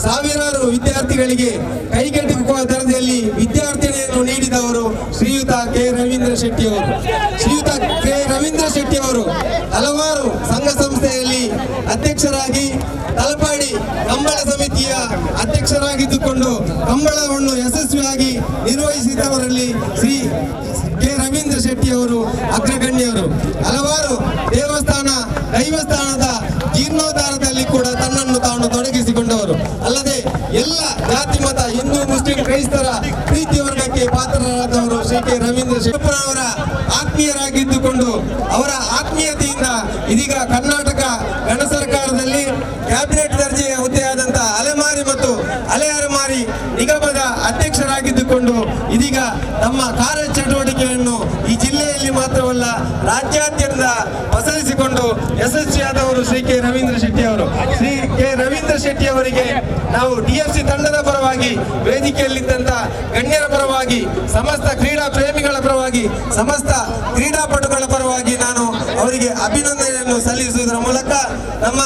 ಸಾವಿರಾರು ವಿದ್ಯಾರ್ಥಿಗಳಿಗೆ ಕೈಗೆಟುಕುವ ದರದಲ್ಲಿ ವಿದ್ಯಾರ್ಥಿನಿಯನ್ನು ನೀಡಿದವರು ಶ್ರೀಯುತ ಕೆ ರವೀಂದ್ರ ಶೆಟ್ಟಿ ಅವರು. ಶ್ರೀಯುತ ಕೆ ರವೀಂದ್ರ ಶೆಟ್ಟಿ ಅವರು ಹಲವಾರು ಸಂಘ ಸಂಸ್ಥೆಯಲ್ಲಿ ಅಧ್ಯಕ್ಷರಾಗಿ ತಲಪಾಡಿ ಕಂಬಳ ಸಮಿತಿಯ ಅಧ್ಯಕ್ಷರಾಗಿದ್ದುಕೊಂಡು ಕಂಬಳವನ್ನು ಯಶಸ್ವಿಯಾಗಿ ನಿರ್ವಹಿಸಿದವರಲ್ಲಿ ಶ್ರೀ ಕೆ ರವೀಂದ್ರ ಶೆಟ್ಟಿ ಅವರು ಅಗ್ರಗಣ್ಯರು. ಹಲವಾರು ದೇವಸ್ಥಾನ ದೈವಸ್ಥಾನದ ಜೀರ್ಣೋದ್ಧಾರದಲ್ಲಿ ಕೂಡ ತನ್ನನ್ನು ತಾನು ತೊಡಗಿಸಿಕೊಂಡವರು. ಅಲ್ಲದೆ ಎಲ್ಲ ಜಾತಿ ಮತ ಹಿಂದೂ ಮುಸ್ಲಿಂ ಕ್ರೈಸ್ತರ ಪ್ರೀತಿ ವರ್ಗಕ್ಕೆ ಪಾತ್ರರಾದವರು ಶ್ರೀ ಕೆ ರವೀಂದ್ರ ಶೆಟ್ಟಿ ಅವರ ಆತ್ಮೀಯರಾಗಿದ್ದುಕೊಂಡು ಅವರ ಆತ್ಮೀಯತೆಯಿಂದ ಇದೀಗ ಕರ್ನಾಟಕ ಗಣ ಸರ್ಕಾರದಲ್ಲಿ ಕ್ಯಾಬಿನೆಟ್ ದರ್ಜೆಯ ಹುದ್ದೆಯಾದಂತಹ ಅಲೆಮಾರಿ ಮತ್ತು ಅಲೆಮಾರಿ ನಿಗಮದ ಅಧ್ಯಕ್ಷರಾಗಿದ್ದುಕೊಂಡು ಇದೀಗ ತಮ್ಮ ಕಾರ್ಯಚಟುವಟಿಕೆಯನ್ನು ಈ ಜಿಲ್ಲೆಯಲ್ಲಿ ಮಾತ್ರವಲ್ಲ ರಾಜ್ಯಾದ್ಯಂತ ಪಸರಿಸಿಕೊಂಡು ಯಶಸ್ವಿಯಾದವರು ಶ್ರೀ ಕೆ ರವೀಂದ್ರ ಶೆಟ್ಟಿ ಅವರು. ಶ್ರೀ ಕೆ ರವೀಂದ್ರ ಶೆಟ್ಟಿ ಅವರಿಗೆ ನಾವು DFC ತಂಡದ ಪರವಾಗಿ, ವೇದಿಕೆಯಲ್ಲಿದ್ದಂತ ಗಣ್ಯರ ಪರವಾಗಿ, ಸಮಸ್ತ ಕ್ರೀಡಾ ಪ್ರೇಮಿಗಳ ಪರವಾಗಿ, ಸಮಸ್ತ ಕ್ರೀಡಾಪಟುಗಳ ಪರವಾಗಿ ನಾನು ಅವರಿಗೆ ಅಭಿನಂದನೆಯನ್ನು ಸಲ್ಲಿಸುವುದರ ಮೂಲಕ ನಮ್ಮ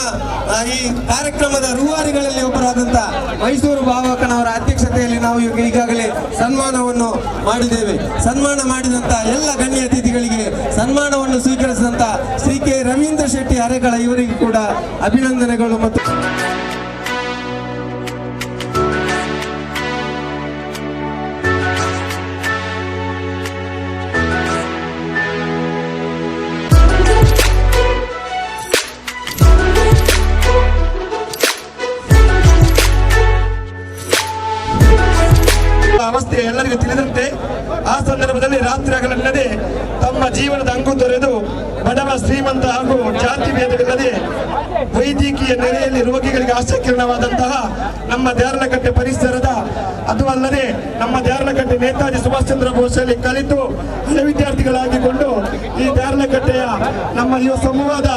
ಈ ಕಾರ್ಯಕ್ರಮದ ರೂವಾರಿಗಳಲ್ಲಿ ಒಬ್ಬರಾದಂತ ಮೈಸೂರು ಬಾವಕನವರ ಅಧ್ಯಕ್ಷತೆಯಲ್ಲಿ ನಾವು ಈಗಾಗಲೇ ಸನ್ಮಾನವನ್ನು ಮಾಡಿದ್ದೇವೆ. ಸನ್ಮಾನ ಮಾಡಿದಂತ ಎಲ್ಲ ಗಣ್ಯ ಅತಿಥಿಗಳಿಗೆ ಸನ್ಮಾನವನ್ನು ಸ್ವೀಕರಿಸಿದಂತ ಶ್ರೀ ಕೆ ರವೀಂದ್ರ ಶೆಟ್ಟಿ ಅರೇಕಳ ಇವರಿಗೆ ಕೂಡ ಅಭಿನಂದನೆಗಳು. ಮತ್ತು ಅವಸ್ಥೆ ಎಲ್ಲರಿಗೂ ತಿಳಿದಂತೆ ಆ ಸಂದರ್ಭದಲ್ಲಿ ರಾತ್ರಿ ಹಗಲನ್ನದೇ ತಮ್ಮ ಜೀವನದ ಅಂಗು ತೊರೆದು ಬಡವ ಶ್ರೀಮಂತ ಹಾಗೂ ಜಾತಿ ಭೇದವಿಲ್ಲದೆ ವೈದ್ಯಕೀಯ ನೆಲೆಯಲ್ಲಿ ರೋಗಿಗಳಿಗೆ ಆಶಾಕಿರಣವಾದಂತಹ ನಮ್ಮ ದೇರ್ಲಕಟ್ಟೆ ಪರಿಸರದ ಅದು ಅಲ್ಲದೆ ನಮ್ಮ ದೇರ್ಲಕಟ್ಟೆ ನೇತಾಜಿ ಸುಭಾಷ್ ಚಂದ್ರ ಬೋಸಲ್ಲಿ ಕಲಿತು ಹಳೆ ವಿದ್ಯಾರ್ಥಿಗಳಾಗಿಕೊಂಡು ಈ ದೇರ್ಲಕಟ್ಟೆಯ ನಮ್ಮ ಯುವ ಸಮೂಹದ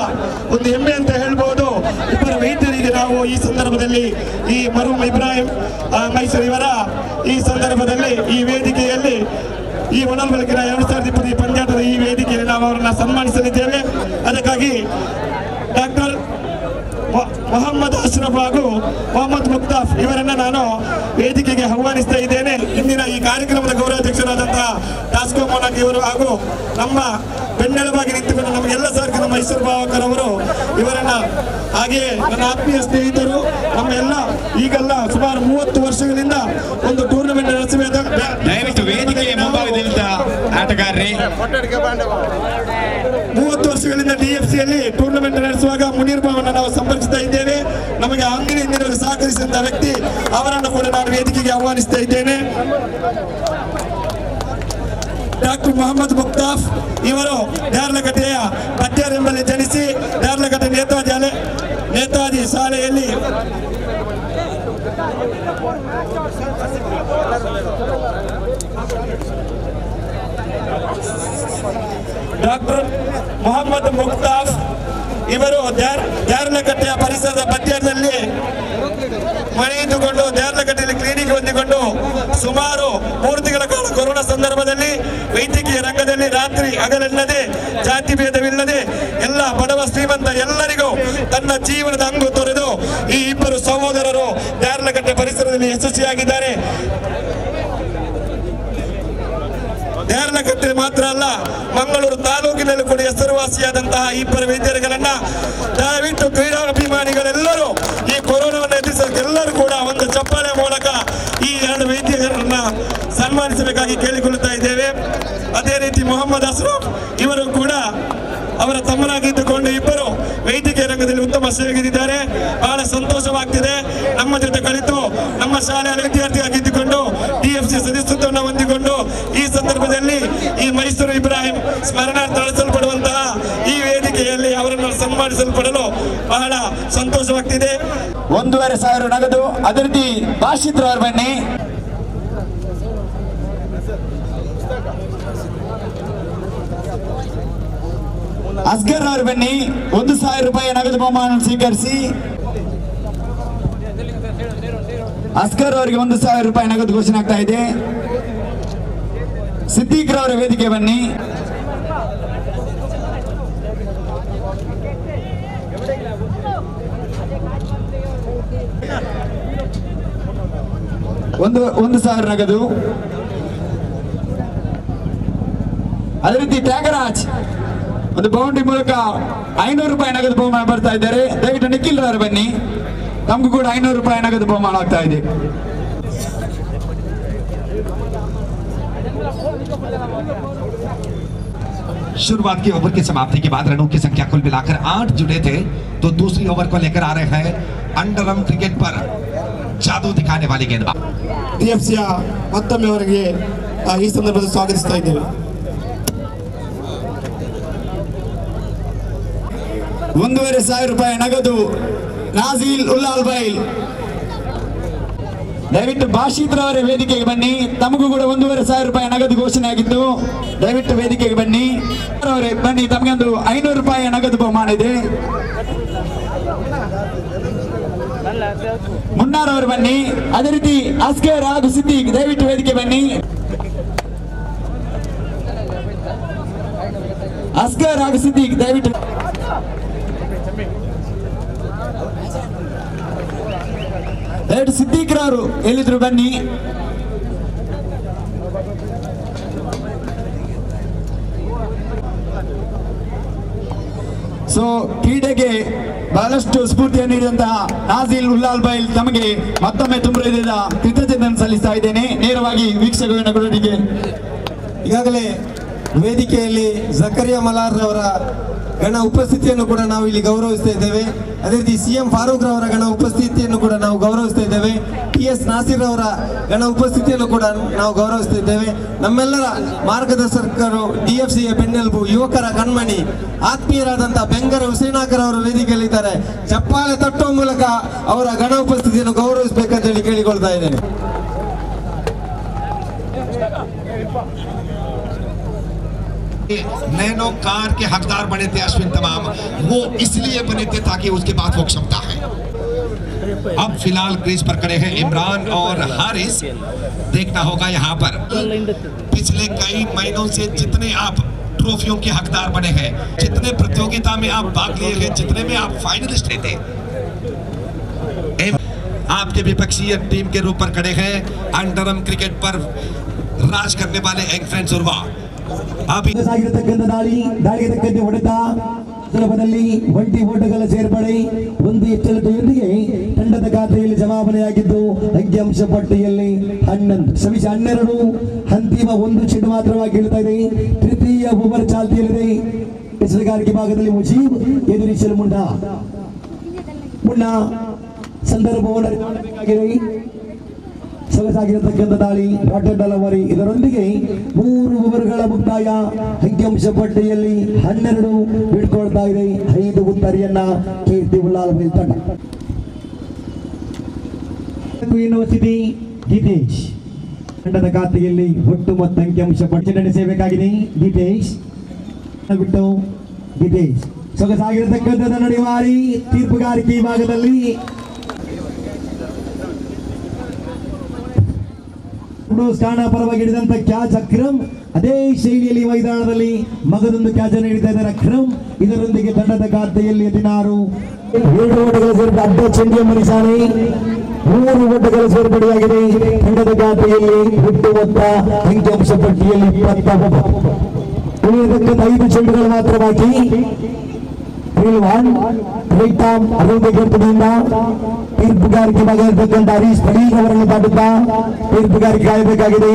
ಒಂದು ಹೆಮ್ಮೆ ಅಂತ ಹೇಳ್ಬೋದು. ಇಬ್ಬರ ವೈದ್ಯರಿಗೆ ನಾವು ಈ ಸಂದರ್ಭದಲ್ಲಿ ಈ ಮರುಮ್ ಇಬ್ರಾಹಿಂ ಮೈಸೂರು ಇವರ ಈ ಸಂದರ್ಭದಲ್ಲಿ ಈ ವೇದಿಕೆಯಲ್ಲಿ ಈ ಹೊನಲ್ ಬೆಳಕಿನ 2020 ಪಂದ್ಯಾಟದ ಈ ವೇದಿಕೆಯಲ್ಲಿ ನಾವು ಅವರನ್ನ ಸನ್ಮಾನಿಸಲಿದ್ದೇವೆ. ಅದಕ್ಕಾಗಿ ಡಾಕ್ಟರ್ ಮೊಹಮ್ಮದ್ ಅಶ್ರಫ್ ಹಾಗೂ ಮೊಹಮ್ಮದ್ ಮುಕ್ತಾಫ್ ಇವರನ್ನ ನಾನು ವೇದಿಕೆಗೆ ಆಹ್ವಾನಿಸ್ತಾ ಇದ್ದೇನೆ. ಇಂದಿನ ಈ ಕಾರ್ಯಕ್ರಮದ ಗೌರವಾಧ್ಯಕ್ಷರಾದಂತಹ ಟಾಸ್ಕೋ ಮೋನಾಕ್ ಇವರು ಹಾಗೂ ನಮ್ಮ ಬೆನ್ನೆಲುಬಾಗಿ ನಿಂತುಕೊಂಡು ನಮಗೆಲ್ಲ ಸಹಕಾರ ನಮ್ಮ ಮೈಸೂರು ಭಾವಕರ್ ಅವರು ಇವರನ್ನ, ಹಾಗೆಯೇ ನನ್ನ ಆತ್ಮೀಯ ಸ್ನೇಹಿತರು ನಮ್ಮ ಎಲ್ಲ ಈಗೆಲ್ಲ ಸುಮಾರು 30 ವರ್ಷಗಳಿಂದ ಒಂದು ಟೂರ್ನಮೆಂಟ್ ನಡೆಸಬೇಕು. ದಯವಿಟ್ಟು ವೇದಿಕೆಯ ಮುಂಭಾಗದಲ್ಲಿದ್ದ ಆಟಗಾರರೇ, 30 ವರ್ಷಗಳಿಂದ DFCಯಲ್ಲಿ ಟೂರ್ನಮೆಂಟ್ ನಡೆಸುವಾಗ ಮುನೀರ್ ಬಾವನ್ನ ನಾವು ಸಂಪರ್ಕಿಸ್ತಾ ಇದ್ದೇವೆ. ನಮಗೆ ಅಂದಿನಿಂದ ಸಹಕರಿಸಿದ ವ್ಯಕ್ತಿ ಅವರನ್ನು ಕೂಡ ನಾನು ವೇದಿಕೆಗೆ ಆಹ್ವಾನಿಸ್ತಾ ಇದ್ದೇನೆ. ಡಾಕ್ಟರ್ ಮೊಹಮ್ಮದ್ ಮುಕ್ತಾಫ್ ಇವರು ದೇರ್ಲಕಟ್ಟೆಯ ಪಟ್ಯಾರ್ ಎಂಬಲ್ಲಿ ಜನಿಸಿ ದೇರ್ಲಕಟ್ಟೆ ನೇತಾಜಿ ಶಾಲೆಯಲ್ಲಿ ಡಾಕ್ಟರ್ ಮೊಹಮ್ಮದ್ ಮುಕ್ತಾಫ್ ಇವರು ದೇರ್ಲಕಟ್ಟೆಯ ಪರಿಸರದ ಪಟ್ಯಾರದಲ್ಲಿ ಮನೆಯಿದ್ದುಕೊಂಡು ದೇರ್ಲಕಟ್ಟೆಯಲ್ಲಿ ಕ್ಲಿನಿಕ್ ಹೊಂದಿಕೊಂಡು ಸುಮಾರು 3 ತಿಂಗಳ ಕಾಲ ಕೊರೋನಾ ಸಂದರ್ಭದಲ್ಲಿ ವೈದ್ಯಕೀಯ ರಂಗದಲ್ಲಿ ರಾತ್ರಿ ಹಗಲೆನ್ನದೆ ಜಾತಿ ಭೇದವಿಲ್ಲದೆ ಎಲ್ಲ ಬಡವ ಶ್ರೀಮಂತ ಎಲ್ಲರಿಗೂ ತನ್ನ ಜೀವನದ ಅಂಗು ತೊರೆದು ಈ ಇಬ್ಬರು ಸಹೋದರರು ದೇರ್ಲಕಟ್ಟೆ ಪರಿಸರದಲ್ಲಿ ಯಶಸ್ವಿಯಾಗಿದ್ದಾರೆ. ದೇರ್ಲಕಟ್ಟೆ ಮಾತ್ರ ಅಲ್ಲ, ಮಂಗಳೂರು ತಾಲೂಕಿನಲ್ಲಿ ಕೂಡ ಹೆಸರುವಾಸಿಯಾದಂತಹ ಇಬ್ಬರು ವೈದ್ಯರುಗಳನ್ನ ದಯವಿಟ್ಟು ಕ್ರೀಡಾಭಿಮಾನಿಗಳೆಲ್ಲರೂ ಈ ಕೊರೋನಾವನ್ನು ಎದುರಿಸಲು ಎಲ್ಲರೂ ಕೂಡ ಒಂದು ಚಪ್ಪಾಳೆ ಮೂಲಕ ಈ 2 ವೈದ್ಯರನ್ನ ಸನ್ಮಾನಿಸಬೇಕಾಗಿ ಕೇಳಿಕೊಳ್ಳುತ್ತಾ ಇದ್ದೇವೆ. ಅದೇ ರೀತಿ ಮೊಹಮ್ಮದ್ ಅಶ್ರಫ್ ಇವರು ಕೂಡ ಅವರ ತಮ್ಮನಾಗಿದ್ದುಕೊಂಡು ಇಬ್ಬರು ವೈದ್ಯಕೀಯ ರಂಗದಲ್ಲಿ ಉತ್ತಮ ಸೇವೆಗಿದ್ದಾರೆ. ಬಹಳ ಸಂತೋಷವಾಗ್ತಿದೆ. ನಮ್ಮ ಜೊತೆ ಕಲಿತು ನಮ್ಮ ಶಾಲೆಯ ವಿದ್ಯಾರ್ಥಿಯಾಗಿದ್ದುಕೊಂಡು DFC ಸದಸ್ಯತ್ವವನ್ನು ಹೊಂದಿಕೊಂಡು ಈ ಸಂದರ್ಭದಲ್ಲಿ ಈ ಮೈಸೂರು ಇಬ್ರಾಹಿಂ ಸ್ಮರಣಾರ್ಥ ನಡೆಸಲ್ಪಡುವಂತಹ ಈ ವೇದಿಕೆಯಲ್ಲಿ ಅವರನ್ನು ಸನ್ಮಾನಿಸಲ್ಪಡಲು ಬಹಳ ಸಂತೋಷವಾಗ್ತಿದೆ. 1,500 ನಗದು. ಅದೇ ರೀತಿ ಭಾಷಿತ್ರ ಅವರು ಬನ್ನಿ. ಅಸ್ಗರ್ ಅವರು ಬನ್ನಿ. 1,000 ರೂಪಾಯಿ ನಗದು ಬಹುಮಾನ ಸ್ವೀಕರಿಸಿ. ಅಸ್ಗರ್ ಅವರಿಗೆ 1,000 ರೂಪಾಯಿ ನಗದು ಘೋಷಣೆ ಆಗ್ತಾ ಇದೆ. ಸಿದ್ದೀಕ್ ಅವರ ವೇದಿಕೆ ಬನ್ನಿ. ಒಂದು 1,000 ನಗದು. ಅದೇ ರೀತಿ ತ್ಯಾಗರಾಜ್ ಒಂದು ಬೌಂಡ್ರಿ ಮೂಲಕ 500 ರೂಪಾಯಿ ನಗದು ಬಹುಮಾನ ಬರ್ತಾ ಇದ್ದಾರೆ. ದಯವಿಟ್ಟು ನಿಖಿಲ್ ಅವರು ಬನ್ನಿ, ತಮಗೂ ಕೂಡ 500 ರೂಪಾಯಿ ನಗದು ಬಹುಮಾನ ಆಗ್ತಾ ಇದೆ. शुरुआत की ओवर की समाप्ति के बाद रनों की संख्या कुल मिलाकर 8 जुड़े थे, तो दूसरी ओवर को लेकर आ रहे हैं अंडरम क्रिकेट पर जादू दिखाने वाली गेंदबाज DFCಯ ಮತ್ತೊಮ್ಮೆ ಅವರಿಗೆ ಈ ಸಂದರ್ಭದಲ್ಲಿ ಸ್ವಾಗತಿಸ್ತಾ ಇದ್ದೇವೆ. 1,500 ರೂಪಾಯಿ ನಗದು ನಾಜಿಲ್ ಉಲ್ಲಾಲ್ ಬೈಲ್. ದಯವಿಟ್ಟು ಭಾಷಿತ್ರ ಅವರ ವೇದಿಕೆಗೆ ಬನ್ನಿ, ತಮಗೂ ಕೂಡ 1,500 ರೂಪಾಯಿ ನಗದು ಘೋಷಣೆ ಆಗಿದ್ದು ದಯವಿಟ್ಟು ವೇದಿಕೆಗೆ ಬನ್ನಿ. ಅವರೇ ಬನ್ನಿ, ತಮಗೊಂದು 500 ರೂಪಾಯಿ ನಗದು ಬಹುಮಾನ ಇದೆ. ಮುನ್ನಾರ್ ಅವರು ಬನ್ನಿ. ಅದೇ ರೀತಿ ಅಸ್ಗರ್ ಹಾಗೂ ಸಿದ್ದೀಕ್ ದಯವಿಟ್ಟು ವೇದಿಕೆ ಬನ್ನಿ. ಅಸ್ಗರ್ ಹಾಗೂ ಸಿದ್ದೀಕ್ ದಯವಿಟ್ಟು ಸಿದ್ದೀಕ್ ರವರು ಎಲ್ಲಿದ್ರು ಬನ್ನಿ. ಸೊ ಕ್ರೀಡೆಗೆ ಬಹಳಷ್ಟು ಸ್ಫೂರ್ತಿಯನ್ನು ನೀಡಿದಂತಹ ನಾಜಿಲ್ ಉಲ್ಲಾಲ್ ಬೈಲ್ ತಮಗೆ ಮತ್ತೊಮ್ಮೆ ತುಂಬ ಹೃದಯದ ಕೃತಜ್ಞತೆಯನ್ನು ಸಲ್ಲಿಸ್ತಾ ಇದ್ದೇನೆ. ನೇರವಾಗಿ ವೀಕ್ಷಕರಿಗೆ ಈಗಾಗಲೇ ವೇದಿಕೆಯಲ್ಲಿ ಜಕರಿಯಾ ಮಲಾರ್ ಅವರ ಗಣ ಉಪಸ್ಥಿತಿಯನ್ನು ಕೂಡ ನಾವು ಇಲ್ಲಿ ಗೌರವಿಸ್ತಾ ಇದ್ದೇವೆ. ಅದೇ ರೀತಿ CM ಫಾರೂಕ್ ರವರ ಗಣ ಉಪಸ್ಥಿತಿಯನ್ನು ಕೂಡ ನಾವು ಗೌರವಿಸ್ತಾ ಇದ್ದೇವೆ. TS ನಾಸೀರ್ ಅವರ ಗಣ ಉಪಸ್ಥಿತಿಯನ್ನು ಕೂಡ ನಾವು ಗೌರವಿಸ್ತಾ ಇದ್ದೇವೆ. ನಮ್ಮೆಲ್ಲರ ಮಾರ್ಗದರ್ಶಕರು DFCಯ ಬೆನ್ನೆಲುಬು, ಯುವಕರ ಕಣ್ಮಣಿ, ಆತ್ಮೀಯರಾದಂತಹ ಬೆಂಗರ ಹುಸೇನಾಕರ್ ಅವರು ವೇದಿಕೆಯಲ್ಲಿದ್ದಾರೆ. ಚಪ್ಪಾಳೆ ತಟ್ಟುವ ಮೂಲಕ ಅವರ ಗಣ ಉಪಸ್ಥಿತಿಯನ್ನು ಗೌರವಿಸಬೇಕಂತ ಹೇಳಿ ಕೇಳಿಕೊಳ್ತಾ ಇದ್ದೇನೆ. नैनो कार के हकदार बने थे अश्विन तमाम, वो इसलिए बने थे ताकि उसके बाद वो क्षमता है. अब फिलहाल क्रीज पर खड़े हैं इमरान और हारिस. देखना होगा यहाँ पर पिछले कई महीनों से जितने आप ट्रॉफियों के हकदार बने हैं, जितने प्रतियोगिता में आप भाग लिए हैं, जितने में आप फाइनलिस्ट थे, आपके विपक्षीय टीम के रूप पर खड़े हैं अंडरम क्रिकेट पर राज करने वाले यंग फ्रेंड्स उर्वा. ಸಾಗಿರತಕ್ಕಂಥ ದಾಳಿಗೆ ತಕ್ಕಂತೆ ಹೊಡೆತ ಸುಲಭದಲ್ಲಿ ಒಂಟಿ ಓಟಗಳ ಸೇರ್ಪಡೆ ಒಂದು ಎಚ್ಚರಿಕೆಯೊಂದಿಗೆ ತಂಡದ ಖಾತೆಯಲ್ಲಿ ಜಮಾವಣೆಯಾಗಿದ್ದು ಅಂಕಿಅಂಶ ಪಟ್ಟಿಯಲ್ಲಿ 12 ಅಂತಿಮ ಒಂದು ಚೆಂಡು ಮಾತ್ರವಾಗಿ ಇಳ್ತಾ ಇದೆ. ತೃತೀಯ ಓವರ್ ಚಾಲ್ತಿಯಲ್ಲಿದೆ. ಎಚ್ಚರಿಕೆ ಭಾಗದಲ್ಲಿ ಮುಜೀಬ್ ಎದುರಿಸಲು ಮುನ್ನ ಸಂದರ್ಭವನ್ನು ಕಾಣಬೇಕಾಗಿದೆ. ಸೊಗಸಾಗಿರತಕ್ಕಂಥ ದಾಳಿ ಡಾಟೆಡಲವರಿ ಇದರೊಂದಿಗೆ 3 ಓವರ್ಗಳ ಮುಕ್ತಾಯ. ಅಂಕಿಅಂಶ ಪಟ್ಟಿಯಲ್ಲಿ 12 ಬಿಡ್ಕೊಳ್ತಾ ಇದೆ. 5 ಉತ್ತರಿಯನ್ನ ಕೀರ್ತಿ ಉಳ್ಳಾಲ್ ಬೈಲ್ ತಂಡ. ಯೂನಿವರ್ಸಿಟಿ ಗೀತೇಶ್ ತಂಡದ ಖಾತೆಯಲ್ಲಿ ಒಟ್ಟು ಮೊತ್ತ ಅಂಕಿಅಂಶ ಪಟ್ಟಿ ನಡೆಸಬೇಕಾಗಿದೆ. ಗೀತೇಶ್ ಬಿಟ್ಟು ಗೀತೇಶ್ ಸೊಗಸಾಗಿರತಕ್ಕಂಥ ನಡೆಯುವಾರಿ ತೀರ್ಪುಗಾರಿಕೆ ಭಾಗದಲ್ಲಿ ಸ್ಥಾನ ಪರವಾಗಿ ಹಿಡಿದಂತ ಕ್ಯಾಚ್ ಅಕ್ರಮ್. ಅದೇ ಶೈಲಿಯಲ್ಲಿ ಮೈದಾನದಲ್ಲಿ ಮಗದೊಂದು ಕ್ಯಾಚ್ ಅನ್ನು ಹಿಡಿತಾ ಇದ್ದಾರೆ ಅಕ್ರಮ್. ಇದರೊಂದಿಗೆ ತಂಡದ ಖಾತೆಯಲ್ಲಿ 16 2 ಓಟಗಳ ಸೇರ್ಪಡೆ. ಅಡ್ಡ ಚೆಂಡಿಯ ಮನಿಸಾನೆ 3 ಓಟಗಳ ಸೇರ್ಪಡೆಯಾಗಿದೆ. ತಂಡದ ಖಾತೆಯಲ್ಲಿ ಒಟ್ಟು ಮೊತ್ತ ಅಂಕಿಅಂಶ ಪಟ್ಟಿಯಲ್ಲಿ 29. ಉಳಿದಕ್ಕಂತ 5 ಚೆಂಡುಗಳು ಮಾತ್ರ ಬಾಕಿ. ರೈಟ್ ಆರ್ಮ್ ಅರವಿಂದ ಗೆರ್ತದಿಂದ ತೀರ್ಪುಗಾರಿಕೆ ಭಾಗದಕ್ಕಂತ ಹರೀಶ್ ಪಡೀಲ್ ಅವರನ್ನು ದಾಟುತ್ತಾ ತೀರ್ಪುಗಾರಿಕೆ ಕಾಯಬೇಕಾಗಿದೆ.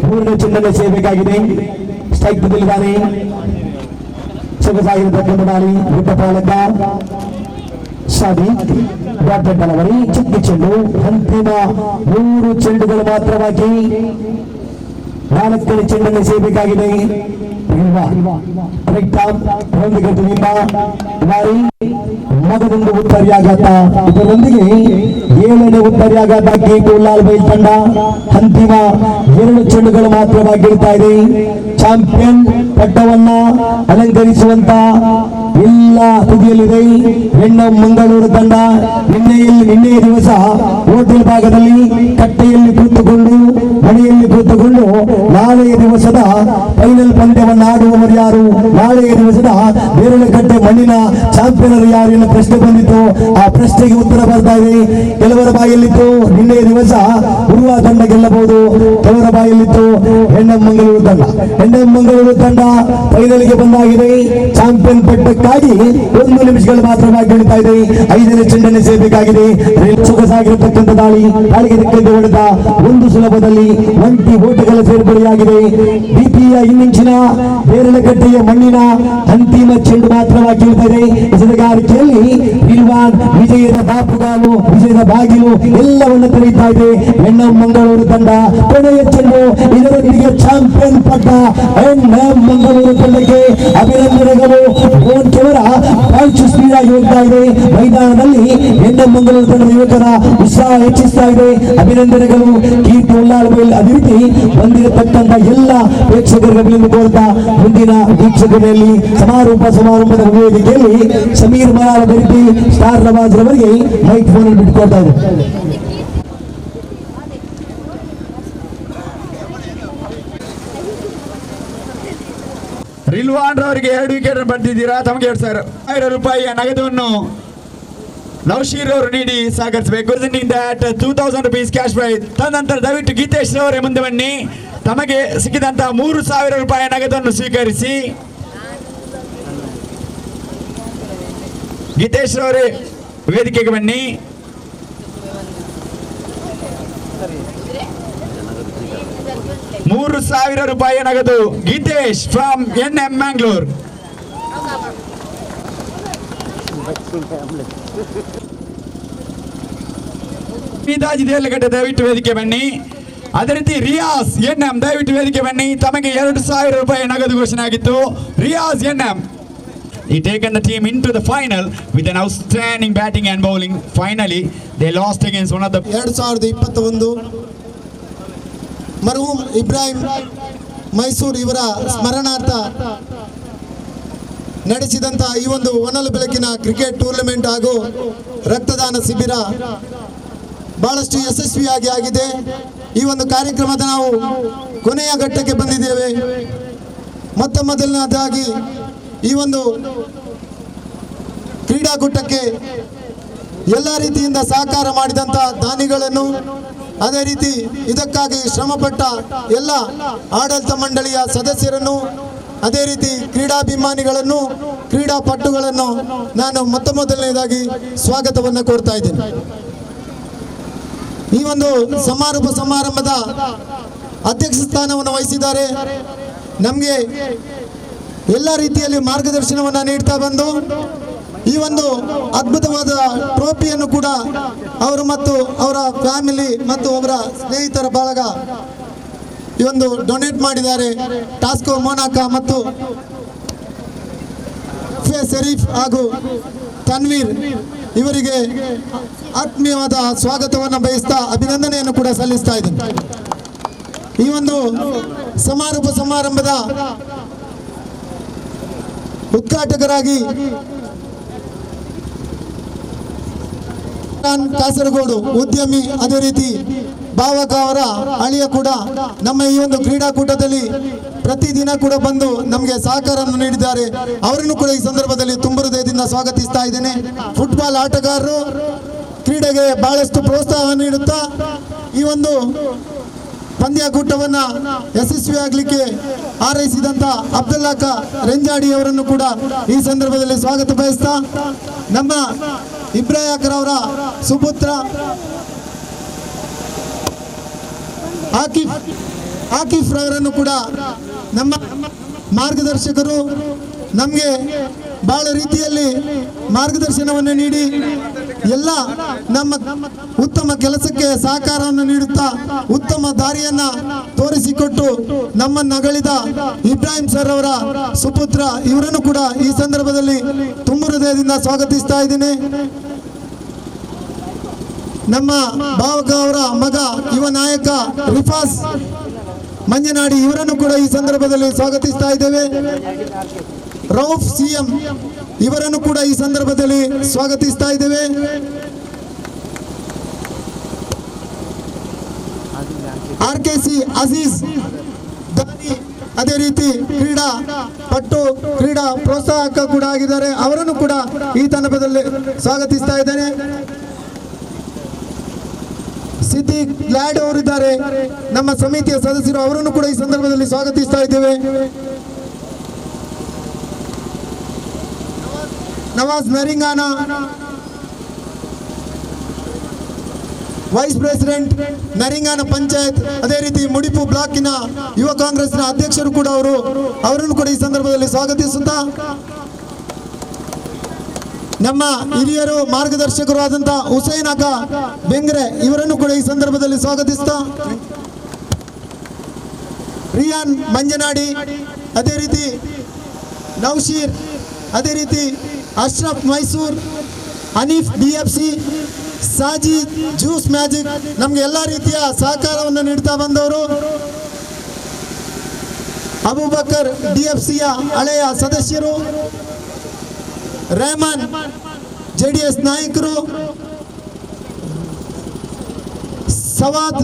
ಮೂರನೇ ಚೆಂಡನ್ನು ಸೇರಬೇಕಾಗಿದೆ. ಸ್ಟ್ರೈಕ್ ಬದಲಿದ್ದಾನೆ. ಸೊಗಸಾಗಿರತಕ್ಕಂಥ ದಾಳಿ ಗುಡ್ಡಪಾಲಕ ಸಾದಿಕ್ ಡಾಟೆಡಲವರಿ ಚಿಕ್ಕ ಚೆಂಡು. ಅಂತಿಮ 3 ಚೆಂಡುಗಳು ಮಾತ್ರ ಬಾಕಿ. 4ನೇ ಚೆಂಡನ್ನು ಸೇರಬೇಕಾಗಿದೆ. ಮಗದೊಂದು ಉತ್ತರಿಯಾಘಾತ. ಇದರೊಂದಿಗೆ 7ನೇ ಉತ್ತರಿಯಾಘಾತ ಕೀರ್ತಿ ಉಳ್ಳಾಲ್ ಬೈಲ್ ತಂಡ. ಅಂತಿಮ 2 ಚೆಂಡುಗಳು ಮಾತ್ರವಾಗಿರ್ತಾ ಇದೆ. ಚಾಂಪಿಯನ್ ಪಟ್ಟವನ್ನ ಅಲಂಕರಿಸುವಂತ ಎಲ್ಲ ತುದಿಯಲ್ಲಿದೆ. ಮಂಗಳೂರು ತಂಡ ನಿನ್ನೆಯ ದಿವಸ ಹೋಟೆಲ್ ಭಾಗದಲ್ಲಿ ಕಟ್ಟೆಯಲ್ಲಿ ಕೂತುಕೊಂಡು ಮನೆಯಲ್ಲಿ ಕೂತುಕೊಂಡು ನಾಳೆಯ ದಿವಸದ ಫೈನಲ್ ಪಂದ್ಯವನ್ನು ಆಡುವವರು ಯಾರು, ನಾಳೆಯ ದಿವಸದ ಬೇರಳಕಟ್ಟೆ ಮಣ್ಣಿನ ಚಾಂಪಿಯನರು ಯಾರು ಎನ್ನುವ ಪ್ರಶ್ನೆ ಬಂದಿತ್ತು. ಆ ಪ್ರಶ್ನೆಗೆ ಉತ್ತರ ಬರ್ತಾ ಇದೆ. ಕೆಲವರ ಬಾಯಲ್ಲಿತ್ತು ನಿನ್ನೆಯ ದಿವಸ ಉರುವ ತಂಡ ಗೆಲ್ಲಬಹುದು, ಕೆಲವರ ಬಾಯಲ್ಲಿತ್ತು ಮಂಗಳೂರು ತಂಡ. ಮಂಗಳೂರು ತಂಡ ಫೈನಲ್ಗೆ ಬಂದಾಗಿದೆ. ಚಾಂಪಿಯನ್ ಪಟ್ಟಕ್ಕಾಗಿ 1 ನಿಮಿಷಗಳು ಮಾತ್ರವಾಗಿ ಹಿಡಿತಾ ಇದೆ. 5ನೇ ಚೆಂಡನ್ನು ಸೇರಬೇಕಾಗಿದೆ. ಸೊಗಸಾಗಿರತಕ್ಕಂಥ ದಾಳಿಗೆ ದಿಕ್ಕಂತೆ ಹೊಡೆದ ಒಂದು ಸುಲಭದಲ್ಲಿ 20 ಓಟಗಳ ಸೇರ್ಪಡೆಯಾಗಿದೆ. ದ್ವಿತೀಯ ಇನ್ನಿಂಗ್ಸಿನ ಬೇರಳಕಟ್ಟೆಯ ಮಣ್ಣಿನ ಅಂತಿಮ ಚೆಂಡು ಮಾತ್ರವಾಗಿ ಇರುತ್ತದೆ. ಎಸೆಗಾರಿಕೆಯಲ್ಲಿ ಇಲ್ವಾನ್ ವಿಜಯದ ದಾಪುಗಾಲು, ವಿಜಯದ ಬಾಗಿಲು ಎಲ್ಲವನ್ನು ತೆರೆಯುತ್ತಾ ಇದೆ ಮಂಗಳೂರು ತಂಡ. ಕೊನೆಯ ಚೆಂಡು. ಇದರೊಂದಿಗೆ ಚಾಂಪಿಯನ್ ಪಟ್ಟ ಮಂಗಳೂರು ತಂಡಕ್ಕೆ ಅಭಿನಂದನೆಗಳು. ಬಹಳಷ್ಟು ಸ್ಪೀಡ್ ಆಗಿ ಹೋಗ್ತಾ ಇದೆ ಮೈದಾನದಲ್ಲಿ. ಮಂಗಳೂರು ತಂಡದ ಯುವಕರ ಉತ್ಸಾಹ ಹೆಚ್ಚಿಸ್ತಾ ಇದೆ. ಅಭಿನಂದನೆಗಳು ಕೀರ್ತಿ ಉಳ್ಳಾಲ್ ಬೈಲ್. ಅದೇ ರೀತಿ ಬಂದಿರತಕ್ಕಂಥ ಎಲ್ಲ ಪ್ರೇಕ್ಷಕರಿಗೆ ಅಭಿನಂದನೆ ಕೋರ್ತಾ ಮುಂದಿನ ವೀಕ್ಷಕರಲ್ಲಿ ಸಮಾರಂಭದ ವೇದಿಕೆಯಲ್ಲಿ ಸಮೀರ್ ಮಲಾಲ್ ಅದೇ ರೀತಿ ಸ್ಟಾರ್ ನವಾಜ್ ರವರಿಗೆ ಮೈಕ್ ಫೋನ್ ಅಲ್ಲಿ ಬಿಟ್ಕೊಡ್ತಾ ಇದೆ. ರಿಲ್ವಾನ್ ರವರಿಗೆ 2 ವಿಕೆಟ್ ಬಂದಿದ್ದೀರಾ. ತಮಗೆ 2,000 ರೂಪಾಯಿಯ ನಗದನ್ನು ನೌಶೀರ್ ಅವರು ನೀಡಿ ಸಹಕರಿಸಬೇಕು. 2000 rupees ಕ್ಯಾಶ್ ಪ್ರೈಸ್. ತದನಂತರ ದಯವಿಟ್ಟು ಗೀತೇಶ್ ರವರೇ ಮುಂದೆ ಬನ್ನಿ. ತಮಗೆ ಸಿಕ್ಕಿದಂತಹ 3,000 ರೂಪಾಯಿ ನಗದನ್ನು ಸ್ವೀಕರಿಸಿ. ಗೀತೇಶ್ ರವರೇ ವೇದಿಕೆಗೆ ಬನ್ನಿ. 2,000 ರೂಪಾಯಿ ನಗದು. Geetesh from NM Mangalore. ಮಿತಾಜ್ ದೇರ್ಲಕಟ್ಟೆ ದಯವಿಟ್ಟು ವೇದಿಕೆ ಬನ್ನಿ. ಅದೇ ರೀತಿ ರಿಯಾಸ್ NM ದಯವಿಟ್ಟು ವೇದಿಕೆ ಬನ್ನಿ. ತಮಗೆ 2,000 ರೂಪಾಯಿ ನಗದು ಘೋಷಣೆ ಆಗಿತ್ತು. Riyaz NM he taken the team into the final with an outstanding batting and bowling. Finally they lost against one of the 2021 ಮರ್ಹೂಮ್ Ibrahim Mysuru ಇವರ ಸ್ಮರಣಾರ್ಥ ನಡೆಸಿದಂಥ ಈ ಒಂದು ಹೊನಲು ಬೆಳಕಿನ ಕ್ರಿಕೆಟ್ ಟೂರ್ನಮೆಂಟ್ ಹಾಗೂ ರಕ್ತದಾನ ಶಿಬಿರ ಬಹಳಷ್ಟು ಯಶಸ್ವಿಯಾಗಿ ಆಗಿದೆ. ಈ ಒಂದು ಕಾರ್ಯಕ್ರಮದ ನಾವು ಕೊನೆಯ ಘಟ್ಟಕ್ಕೆ ಬಂದಿದ್ದೇವೆ. ಮೊದಲನೇದಾಗಿ ಈ ಒಂದು ಕ್ರೀಡಾಕೂಟಕ್ಕೆ ಎಲ್ಲ ರೀತಿಯಿಂದ ಸಹಕಾರ ಮಾಡಿದಂಥ ದಾನಿಗಳನ್ನು, ಅದೇ ರೀತಿ ಇದಕ್ಕಾಗಿ ಶ್ರಮಪಟ್ಟ ಎಲ್ಲ ಆಡಳಿತ ಮಂಡಳಿಯ ಸದಸ್ಯರನ್ನು, ಅದೇ ರೀತಿ ಕ್ರೀಡಾಭಿಮಾನಿಗಳನ್ನು, ಕ್ರೀಡಾಪಟುಗಳನ್ನು ನಾನು ಮೊದಲನೇದಾಗಿ ಸ್ವಾಗತವನ್ನು ಕೋರ್ತಾ ಇದ್ದೇನೆ. ಈ ಒಂದು ಸಮಾರಂಭದ ಅಧ್ಯಕ್ಷ ಸ್ಥಾನವನ್ನು ವಹಿಸಿದ್ದಾರೆ. ನಮಗೆ ಎಲ್ಲ ರೀತಿಯಲ್ಲಿ ಮಾರ್ಗದರ್ಶನವನ್ನು ನೀಡ್ತಾ ಬಂದು ಈ ಒಂದು ಅದ್ಭುತವಾದ ಟ್ರೋಫಿಯನ್ನು ಕೂಡ ಅವರು ಮತ್ತು ಅವರ ಫ್ಯಾಮಿಲಿ ಮತ್ತು ಅವರ ಸ್ನೇಹಿತರ ಬಳಗ ಈ ಒಂದು ಡೊನೇಟ್ ಮಾಡಿದ್ದಾರೆ. ಟಾಸ್ಕೋ ಮೊನಾಕ ಮತ್ತು ಶರೀಫ್ ಹಾಗೂ ತನ್ವೀರ್ ಇವರಿಗೆ ಆತ್ಮೀಯವಾದ ಸ್ವಾಗತವನ್ನು ಬಯಸ್ತಾ ಅಭಿನಂದನೆಯನ್ನು ಕೂಡ ಸಲ್ಲಿಸ್ತಾ ಇದ್ದೇನೆ. ಈ ಒಂದು ಸಮಾರಂಭದ ಉದ್ಘಾಟಕರಾಗಿ ಕಾಸರಗೋಡು ಉದ್ಯಮಿ, ಅದೇ ರೀತಿ ಭಾವಕ ಅವರ ಅಳಿಯ ಕೂಡ ನಮ್ಮ ಈ ಒಂದು ಕ್ರೀಡಾಕೂಟದಲ್ಲಿ ಪ್ರತಿದಿನ ಕೂಡ ಬಂದು ನಮಗೆ ಸಹಕಾರವನ್ನು ನೀಡಿದ್ದಾರೆ. ಅವರನ್ನು ಕೂಡ ಈ ಸಂದರ್ಭದಲ್ಲಿ ತುಂಬ ಹೃದಯದಿಂದ ಸ್ವಾಗತಿಸ್ತಾ ಇದ್ದೇನೆ. ಫುಟ್ಬಾಲ್ ಆಟಗಾರರು ಕ್ರೀಡೆಗೆ ಬಹಳಷ್ಟು ಪ್ರೋತ್ಸಾಹ ನೀಡುತ್ತಾ ಈ ಒಂದು ಪಂದ್ಯಾಕೂಟವನ್ನು ಯಶಸ್ವಿಯಾಗಲಿಕ್ಕೆ ಹಾರೈಸಿದಂಥ ಅಬ್ದುಲ್ಲಾಕ ರೆಂಜಾಡಿ ಅವರನ್ನು ಕೂಡ ಈ ಸಂದರ್ಭದಲ್ಲಿ ಸ್ವಾಗತ ಬಯಸ್ತಾ, ನಮ್ಮ ಇಬ್ರಾಹಿಂರವರ ಸುಪುತ್ರ ಆಕಿಫ್ ರವರನ್ನು ಕೂಡ ನಮ್ಮ ಮಾರ್ಗದರ್ಶಕರು ನಮಗೆ ಬಹಳ ರೀತಿಯಲ್ಲಿ ಮಾರ್ಗದರ್ಶನವನ್ನು ನೀಡಿ ಎಲ್ಲ ನಮ್ಮ ಉತ್ತಮ ಕೆಲಸಕ್ಕೆ ಸಹಕಾರವನ್ನು ನೀಡುತ್ತಾ ಉತ್ತಮ ದಾರಿಯನ್ನ ತೋರಿಸಿಕೊಟ್ಟು ನಮ್ಮನ್ನು ಅಗಲಿದ ಇಬ್ರಾಹಿಂ ಸರ್ ಅವರ ಸುಪುತ್ರ ಇವರನ್ನು ಕೂಡ ಈ ಸಂದರ್ಭದಲ್ಲಿ ತುಂಬ ಹೃದಯದಿಂದ ಸ್ವಾಗತಿಸ್ತಾ ಇದ್ದೇನೆ. ನಮ್ಮ ಭಾವಕ ಅವರ ಮಗ ಯುವ ನಾಯಕ ರಿಫಾಸ್ ಮಂಜನಾಡಿ ಇವರನ್ನು ಕೂಡ ಈ ಸಂದರ್ಭದಲ್ಲಿ ಸ್ವಾಗತಿಸ್ತಾ ಇದ್ದೇವೆ. ರೌಫ್ CM ಇವರನ್ನು ಕೂಡ ಈ ಸಂದರ್ಭದಲ್ಲಿ ಸ್ವಾಗತಿಸ್ತಾ ಇದ್ದೇವೆ. RKC ಅಜೀಜ್ ದಾನಿ, ಅದೇ ರೀತಿ ಕ್ರೀಡಾ ಪ್ರೋತ್ಸಾಹಕ ಕೂಡ ಆಗಿದ್ದಾರೆ. ಅವರನ್ನು ಕೂಡ ಈ ಸಂದರ್ಭದಲ್ಲಿ ಸ್ವಾಗತಿಸ್ತಾ ಇದ್ದೇನೆ. ಸಿದ್ದಿಕ್ ಲ್ಯಾಡ್ ಅವರಿದ್ದಾರೆ, ನಮ್ಮ ಸಮಿತಿಯ ಸದಸ್ಯರು, ಅವರನ್ನು ಕೂಡ ಈ ಸಂದರ್ಭದಲ್ಲಿ ಸ್ವಾಗತಿಸ್ತಾ ಇದ್ದೇವೆ. ನವಾಜ್ ನರಿಂಗಾನ ವೈಸ್ ಪ್ರೆಸಿಡೆಂಟ್ ನರಿಂಗಾನ ಪಂಚಾಯತ್, ಅದೇ ರೀತಿ ಮುಡಿಪು ಬ್ಲಾಕಿನ ಯುವ ಕಾಂಗ್ರೆಸ್ನ ಅಧ್ಯಕ್ಷರು ಕೂಡ ಅವರನ್ನು ಕೂಡ ಈ ಸಂದರ್ಭದಲ್ಲಿ ಸ್ವಾಗತಿಸುತ್ತಾ, ನಮ್ಮ ಹಿರಿಯರು ಮಾರ್ಗದರ್ಶಕರು ಆದಂತ ಹುಸೇನ್ ಅಕ್ಕ ಬೆಂಗ್ರೆ ಇವರನ್ನು ಕೂಡ ಈ ಸಂದರ್ಭದಲ್ಲಿ ಸ್ವಾಗತಿಸ್ತಾ, ರಿಯಾನ್ ಮಂಜನಾಡಿ, ಅದೇ ರೀತಿ ನೌಶೀರ್, ಅದೇ ರೀತಿ Ashraf Mysore, Hanif DFC, Saji juice magic ನಮ್ಗೆ ಎಲ್ಲ ರೀತಿಯ ಸಹಕಾರವನ್ನು ನೀಡ್ತಾ ಬಂದವರು. ಅಬೂಬಕರ್ DFCಯ ಹಳೆಯ ಸದಸ್ಯರು, ರೆಹಮಾನ್ JDS ನಾಯಕರು, ಸವಾದ್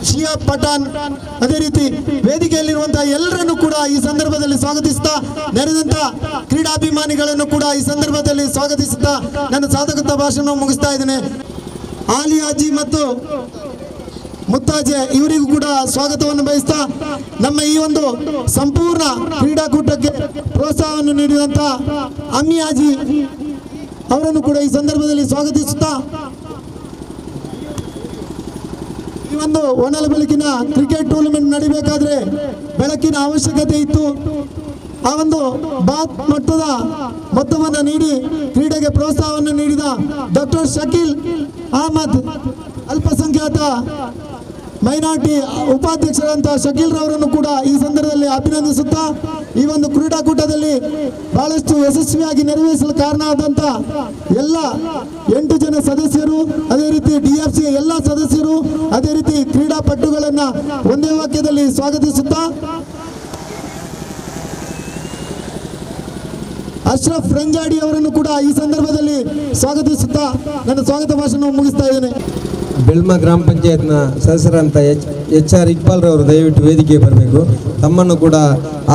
ಶಿಯಾಬ್ ಪಠಾಣ್, ಅದೇ ರೀತಿ ವೇದಿಕೆಯಲ್ಲಿರುವಂತಹ ಎಲ್ಲರನ್ನು ಕೂಡ ಈ ಸಂದರ್ಭದಲ್ಲಿ ಸ್ವಾಗತಿಸುತ್ತಾ, ನೆರೆದಂತ ಕ್ರೀಡಾಭಿಮಾನಿಗಳನ್ನು ಕೂಡ ಈ ಸಂದರ್ಭದಲ್ಲಿ ಸ್ವಾಗತಿಸುತ್ತಾ ನನ್ನ ಸಾಧಕತ್ವ ಭಾಷಣ ಮುಗಿಸ್ತಾ ಇದ್ದೇನೆ. ಆಲಿಯಾಜಿ ಮತ್ತು ಮುತ್ತಾಜೆ ಇವರಿಗೂ ಕೂಡ ಸ್ವಾಗತವನ್ನು ಬಯಸ್ತಾ, ನಮ್ಮ ಈ ಒಂದು ಸಂಪೂರ್ಣ ಕ್ರೀಡಾಕೂಟಕ್ಕೆ ಪ್ರೋತ್ಸಾಹವನ್ನು ನೀಡಿದಂತ ಅಮ್ಮಿಯಾಜಿ ಅವರನ್ನು ಕೂಡ ಈ ಸಂದರ್ಭದಲ್ಲಿ ಸ್ವಾಗತಿಸುತ್ತಾ, ಈ ಒಂದು ಒಣಲ ಬೆಳಕಿನ ಕ್ರಿಕೆಟ್ ಟೂರ್ನಮೆಂಟ್ ನಡಿಬೇಕಾದ್ರೆ ಬೆಳಕಿನ ಅವಶ್ಯಕತೆ ಇತ್ತು. ಆ ಒಂದು ಬಾತ್ ಮಟ್ಟದ ಮೊತ್ತವನ್ನು ನೀಡಿ ಕ್ರೀಡೆಗೆ ಪ್ರೋತ್ಸಾಹವನ್ನು ನೀಡಿದ ಡಾಕ್ಟರ್ ಶಕೀಲ್ ಅಹಮದ್, ಅಲ್ಪಸಂಖ್ಯಾತ ಮೈನಾರಿಟಿ ಉಪಾಧ್ಯಕ್ಷರಂತಹ ಶಕೀಲ್ ರವರನ್ನು ಕೂಡ ಈ ಸಂದರ್ಭದಲ್ಲಿ ಅಭಿನಂದಿಸುತ್ತಾ, ಈ ಒಂದು ಕ್ರೀಡಾಕೂಟದಲ್ಲಿ ಬಹಳಷ್ಟು ಯಶಸ್ವಿಯಾಗಿ ನೆರವೇರಿಸಲು ಕಾರಣ ಆದಂಥ ಎಲ್ಲ 8 ಜನ ಸದಸ್ಯರು, ಅದೇ ರೀತಿ DFC ಎಲ್ಲ ಸದಸ್ಯರು, ಅದೇ ರೀತಿ ಕ್ರೀಡಾಪಟುಗಳನ್ನು ಒಂದೇ ವಾಕ್ಯದಲ್ಲಿ ಸ್ವಾಗತಿಸುತ್ತಾ, ಅಶ್ರಫ್ ರಂಜಾಡಿ ಅವರನ್ನು ಕೂಡ ಈ ಸಂದರ್ಭದಲ್ಲಿ ಸ್ವಾಗತಿಸುತ್ತಾ ನನ್ನ ಸ್ವಾಗತ ಭಾಷಣ ಮುಗಿಸ್ತಾ ಇದ್ದೇನೆ. ಬೆಳ್ಮ ಗ್ರಾಮ ಪಂಚಾಯತ್ನ ಸದಸ್ಯರಂತ HR ಇಕ್ಬಾಲ್ ರವರು ದಯವಿಟ್ಟು ವೇದಿಕೆಗೆ ಬರಬೇಕು. ತಮ್ಮನ್ನು ಕೂಡ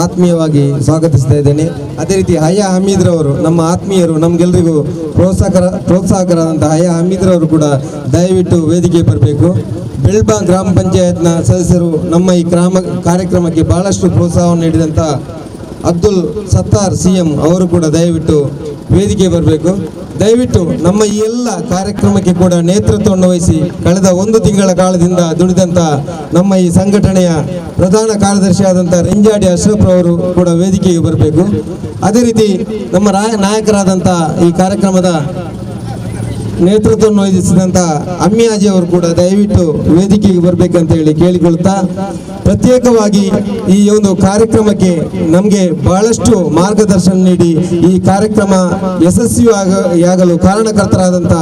ಆತ್ಮೀಯವಾಗಿ ಸ್ವಾಗತಿಸ್ತಾ ಇದ್ದೇನೆ. ಅದೇ ರೀತಿ ಹಯ್ಯ ಹಮೀದ್ ರವರು, ನಮ್ಮ ಆತ್ಮೀಯರು, ನಮಗೆಲ್ಲರಿಗೂ ಪ್ರೋತ್ಸಾಹಕರಾದಂಥ ಹಯ್ಯ ಹಮೀದ್ ರವರು ಕೂಡ ದಯವಿಟ್ಟು ವೇದಿಕೆಗೆ ಬರಬೇಕು. ಬೆಳ್ಮ ಗ್ರಾಮ ಪಂಚಾಯತ್ನ ಸದಸ್ಯರು ನಮ್ಮ ಈ ಕಾರ್ಯಕ್ರಮಕ್ಕೆ ಬಹಳಷ್ಟು ಪ್ರೋತ್ಸಾಹವನ್ನು ನೀಡಿದಂಥ ಅಬ್ದುಲ್ ಸತ್ತಾರ್ CM ಅವರು ಕೂಡ ದಯವಿಟ್ಟು ವೇದಿಕೆ ಬರಬೇಕು. ದಯವಿಟ್ಟು ನಮ್ಮ ಈ ಎಲ್ಲ ಕಾರ್ಯಕ್ರಮಕ್ಕೆ ಕೂಡ ನೇತೃತ್ವವನ್ನು ವಹಿಸಿ ಕಳೆದ 1 ತಿಂಗಳ ಕಾಲದಿಂದ ದುಡಿದಂಥ ನಮ್ಮ ಈ ಸಂಘಟನೆಯ ಪ್ರಧಾನ ಕಾರ್ಯದರ್ಶಿಯಾದಂಥ ರೆಂಜಾಡಿ ಅಶ್ರಫ್ ಅವರು ಕೂಡ ವೇದಿಕೆಗೆ ಬರಬೇಕು. ಅದೇ ರೀತಿ ನಮ್ಮ ನಾಯಕರಾದಂಥ ಈ ಕಾರ್ಯಕ್ರಮದ ನೇತೃತ್ವವನ್ನು ವಹಿಸಿದಂಥ ಅಮ್ಮಿಯಾಜಿ ಅವರು ಕೂಡ ದಯವಿಟ್ಟು ವೇದಿಕೆಗೆ ಬರಬೇಕಂತ ಹೇಳಿ ಕೇಳಿಕೊಳ್ತಾ, ಪ್ರತ್ಯೇಕವಾಗಿ ಈ ಒಂದು ಕಾರ್ಯಕ್ರಮಕ್ಕೆ ನಮಗೆ ಬಹಳಷ್ಟು ಮಾರ್ಗದರ್ಶನ ನೀಡಿ ಈ ಕಾರ್ಯಕ್ರಮ ಯಶಸ್ವಿಯಾಗಲು ಕಾರಣಕರ್ತರಾದಂಥ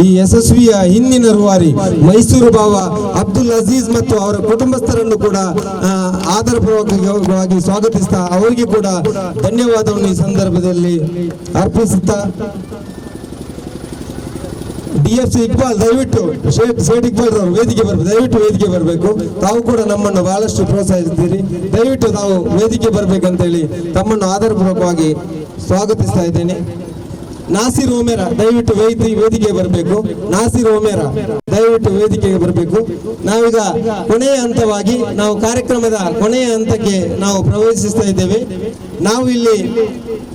ಈ ಯಶಸ್ವಿಯ ಹಿಂದಿನ ರೂವಾರಿ ಮೈಸೂರು ಬಾವ ಅಬ್ದುಲ್ ಅಜೀಜ್ ಮತ್ತು ಅವರ ಕುಟುಂಬಸ್ಥರನ್ನು ಕೂಡ ಆದರಪೂರ್ವಕವಾಗಿ ಸ್ವಾಗತಿಸ್ತಾ ಅವರಿಗೆ ಕೂಡ ಧನ್ಯವಾದವನ್ನು ಈ ಸಂದರ್ಭದಲ್ಲಿ ಅರ್ಪಿಸುತ್ತಾ, DFC ಇಕ್ಬಾಲ್ ದಯವಿಟ್ಟು ಶೇಟ್ ಇಕ್ಬಾಲ್ ರವರು ವೇದಿಕೆ ಬರಬೇಕು, ದಯವಿಟ್ಟು ವೇದಿಕೆ ಬರಬೇಕು. ತಾವು ಕೂಡ ನಮ್ಮನ್ನು ಬಹಳಷ್ಟು ಪ್ರೋತ್ಸಾಹಿಸಿದ್ದೀರಿ, ದಯವಿಟ್ಟು ತಾವು ವೇದಿಕೆ ಬರಬೇಕಂತ ಹೇಳಿ ತಮ್ಮನ್ನು ಆದರಪೂರ್ವಕವಾಗಿ ಸ್ವಾಗತಿಸ್ತಾ ಇದ್ದೇನೆ. ನಾಸಿರ್ ಒಮೇರಾ ದಯವಿಟ್ಟು ವೇದಿಕೆಗೆ ಬರಬೇಕು. ನಾಸಿರ್ ಒಮೇರಾ ದಯವಿಟ್ಟು ವೇದಿಕೆಗೆ ಬರಬೇಕು. ನಾವೀಗ ಕೊನೆಯ ಹಂತವಾಗಿ ನಾವು ಕಾರ್ಯಕ್ರಮದ ಕೊನೆಯ ಹಂತಕ್ಕೆ ನಾವು ಪ್ರವೇಶಿಸ್ತಾ ಇದ್ದೇವೆ. ನಾವು ಇಲ್ಲಿ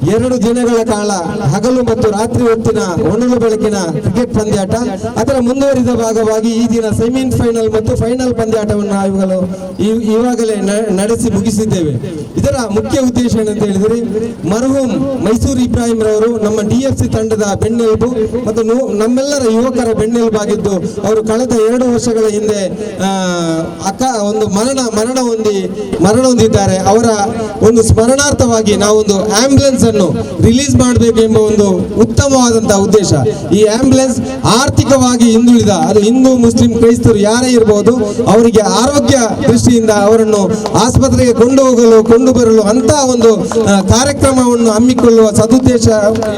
2 ದಿನಗಳ ಕಾಲ ಹಗಲು ಮತ್ತು ರಾತ್ರಿ ಹೊತ್ತಿನ ಒಣಲು ಬೆಳಕಿನ ಕ್ರಿಕೆಟ್ ಪಂದ್ಯಾಟ, ಅದರ ಮುಂದುವರಿದ ಭಾಗವಾಗಿ ಈ ದಿನ ಸೆಮಿಫೈನಲ್ ಮತ್ತು ಫೈನಲ್ ಪಂದ್ಯಾಟವನ್ನು ನಾವು ಈವಾಗಲೇ ನಡೆಸಿ ಮುಗಿಸಿದ್ದೇವೆ. ಇದರ ಮುಖ್ಯ ಉದ್ದೇಶ ಏನಂತ ಹೇಳಿದರೆ, ಮರ್ಹೂಮ್ ಮೈಸೂರು ಇಬ್ರಾಹಿಂ ರವರು ನಮ್ಮ DFC ತಂಡದ ಬೆನ್ನೆಲುಬು ಮತ್ತು ನಮ್ಮೆಲ್ಲರ ಯುವಕರ ಬೆನ್ನೆಲುಬಾಗಿದ್ದು, ಅವರು ಕಳೆದ 2 ವರ್ಷಗಳ ಹಿಂದೆ ಒಂದು ಮರಣ ಹೊಂದಿದ್ದಾರೆ. ಅವರ ಒಂದು ಸ್ಮರಣಾರ್ಥವಾಗಿ ನಾವೊಂದು ಆಂಬ್ಯುಲೆನ್ಸ್ ಅನ್ನು ರಿಲೀಸ್ ಮಾಡಬೇಕು ಎಂಬ ಒಂದು ಉತ್ತಮವಾದಂತಹ ಉದ್ದೇಶ. ಈ ಆಂಬ್ಯುಲೆನ್ಸ್ ಆರ್ಥಿಕವಾಗಿ ಹಿಂದುಳಿದ, ಅದು ಹಿಂದೂ ಮುಸ್ಲಿಂ ಕ್ರೈಸ್ತರು ಯಾರೇ ಇರಬಹುದು, ಅವರಿಗೆ ಆರೋಗ್ಯ ದೃಷ್ಟಿಯಿಂದ ಅವರನ್ನು ಆಸ್ಪತ್ರೆಗೆ ಕೊಂಡು ಬರಲು ಅಂತ ಒಂದು ಕಾರ್ಯಕ್ರಮವನ್ನು ಹಮ್ಮಿಕೊಳ್ಳುವ ಸದುದ್ದೇಶ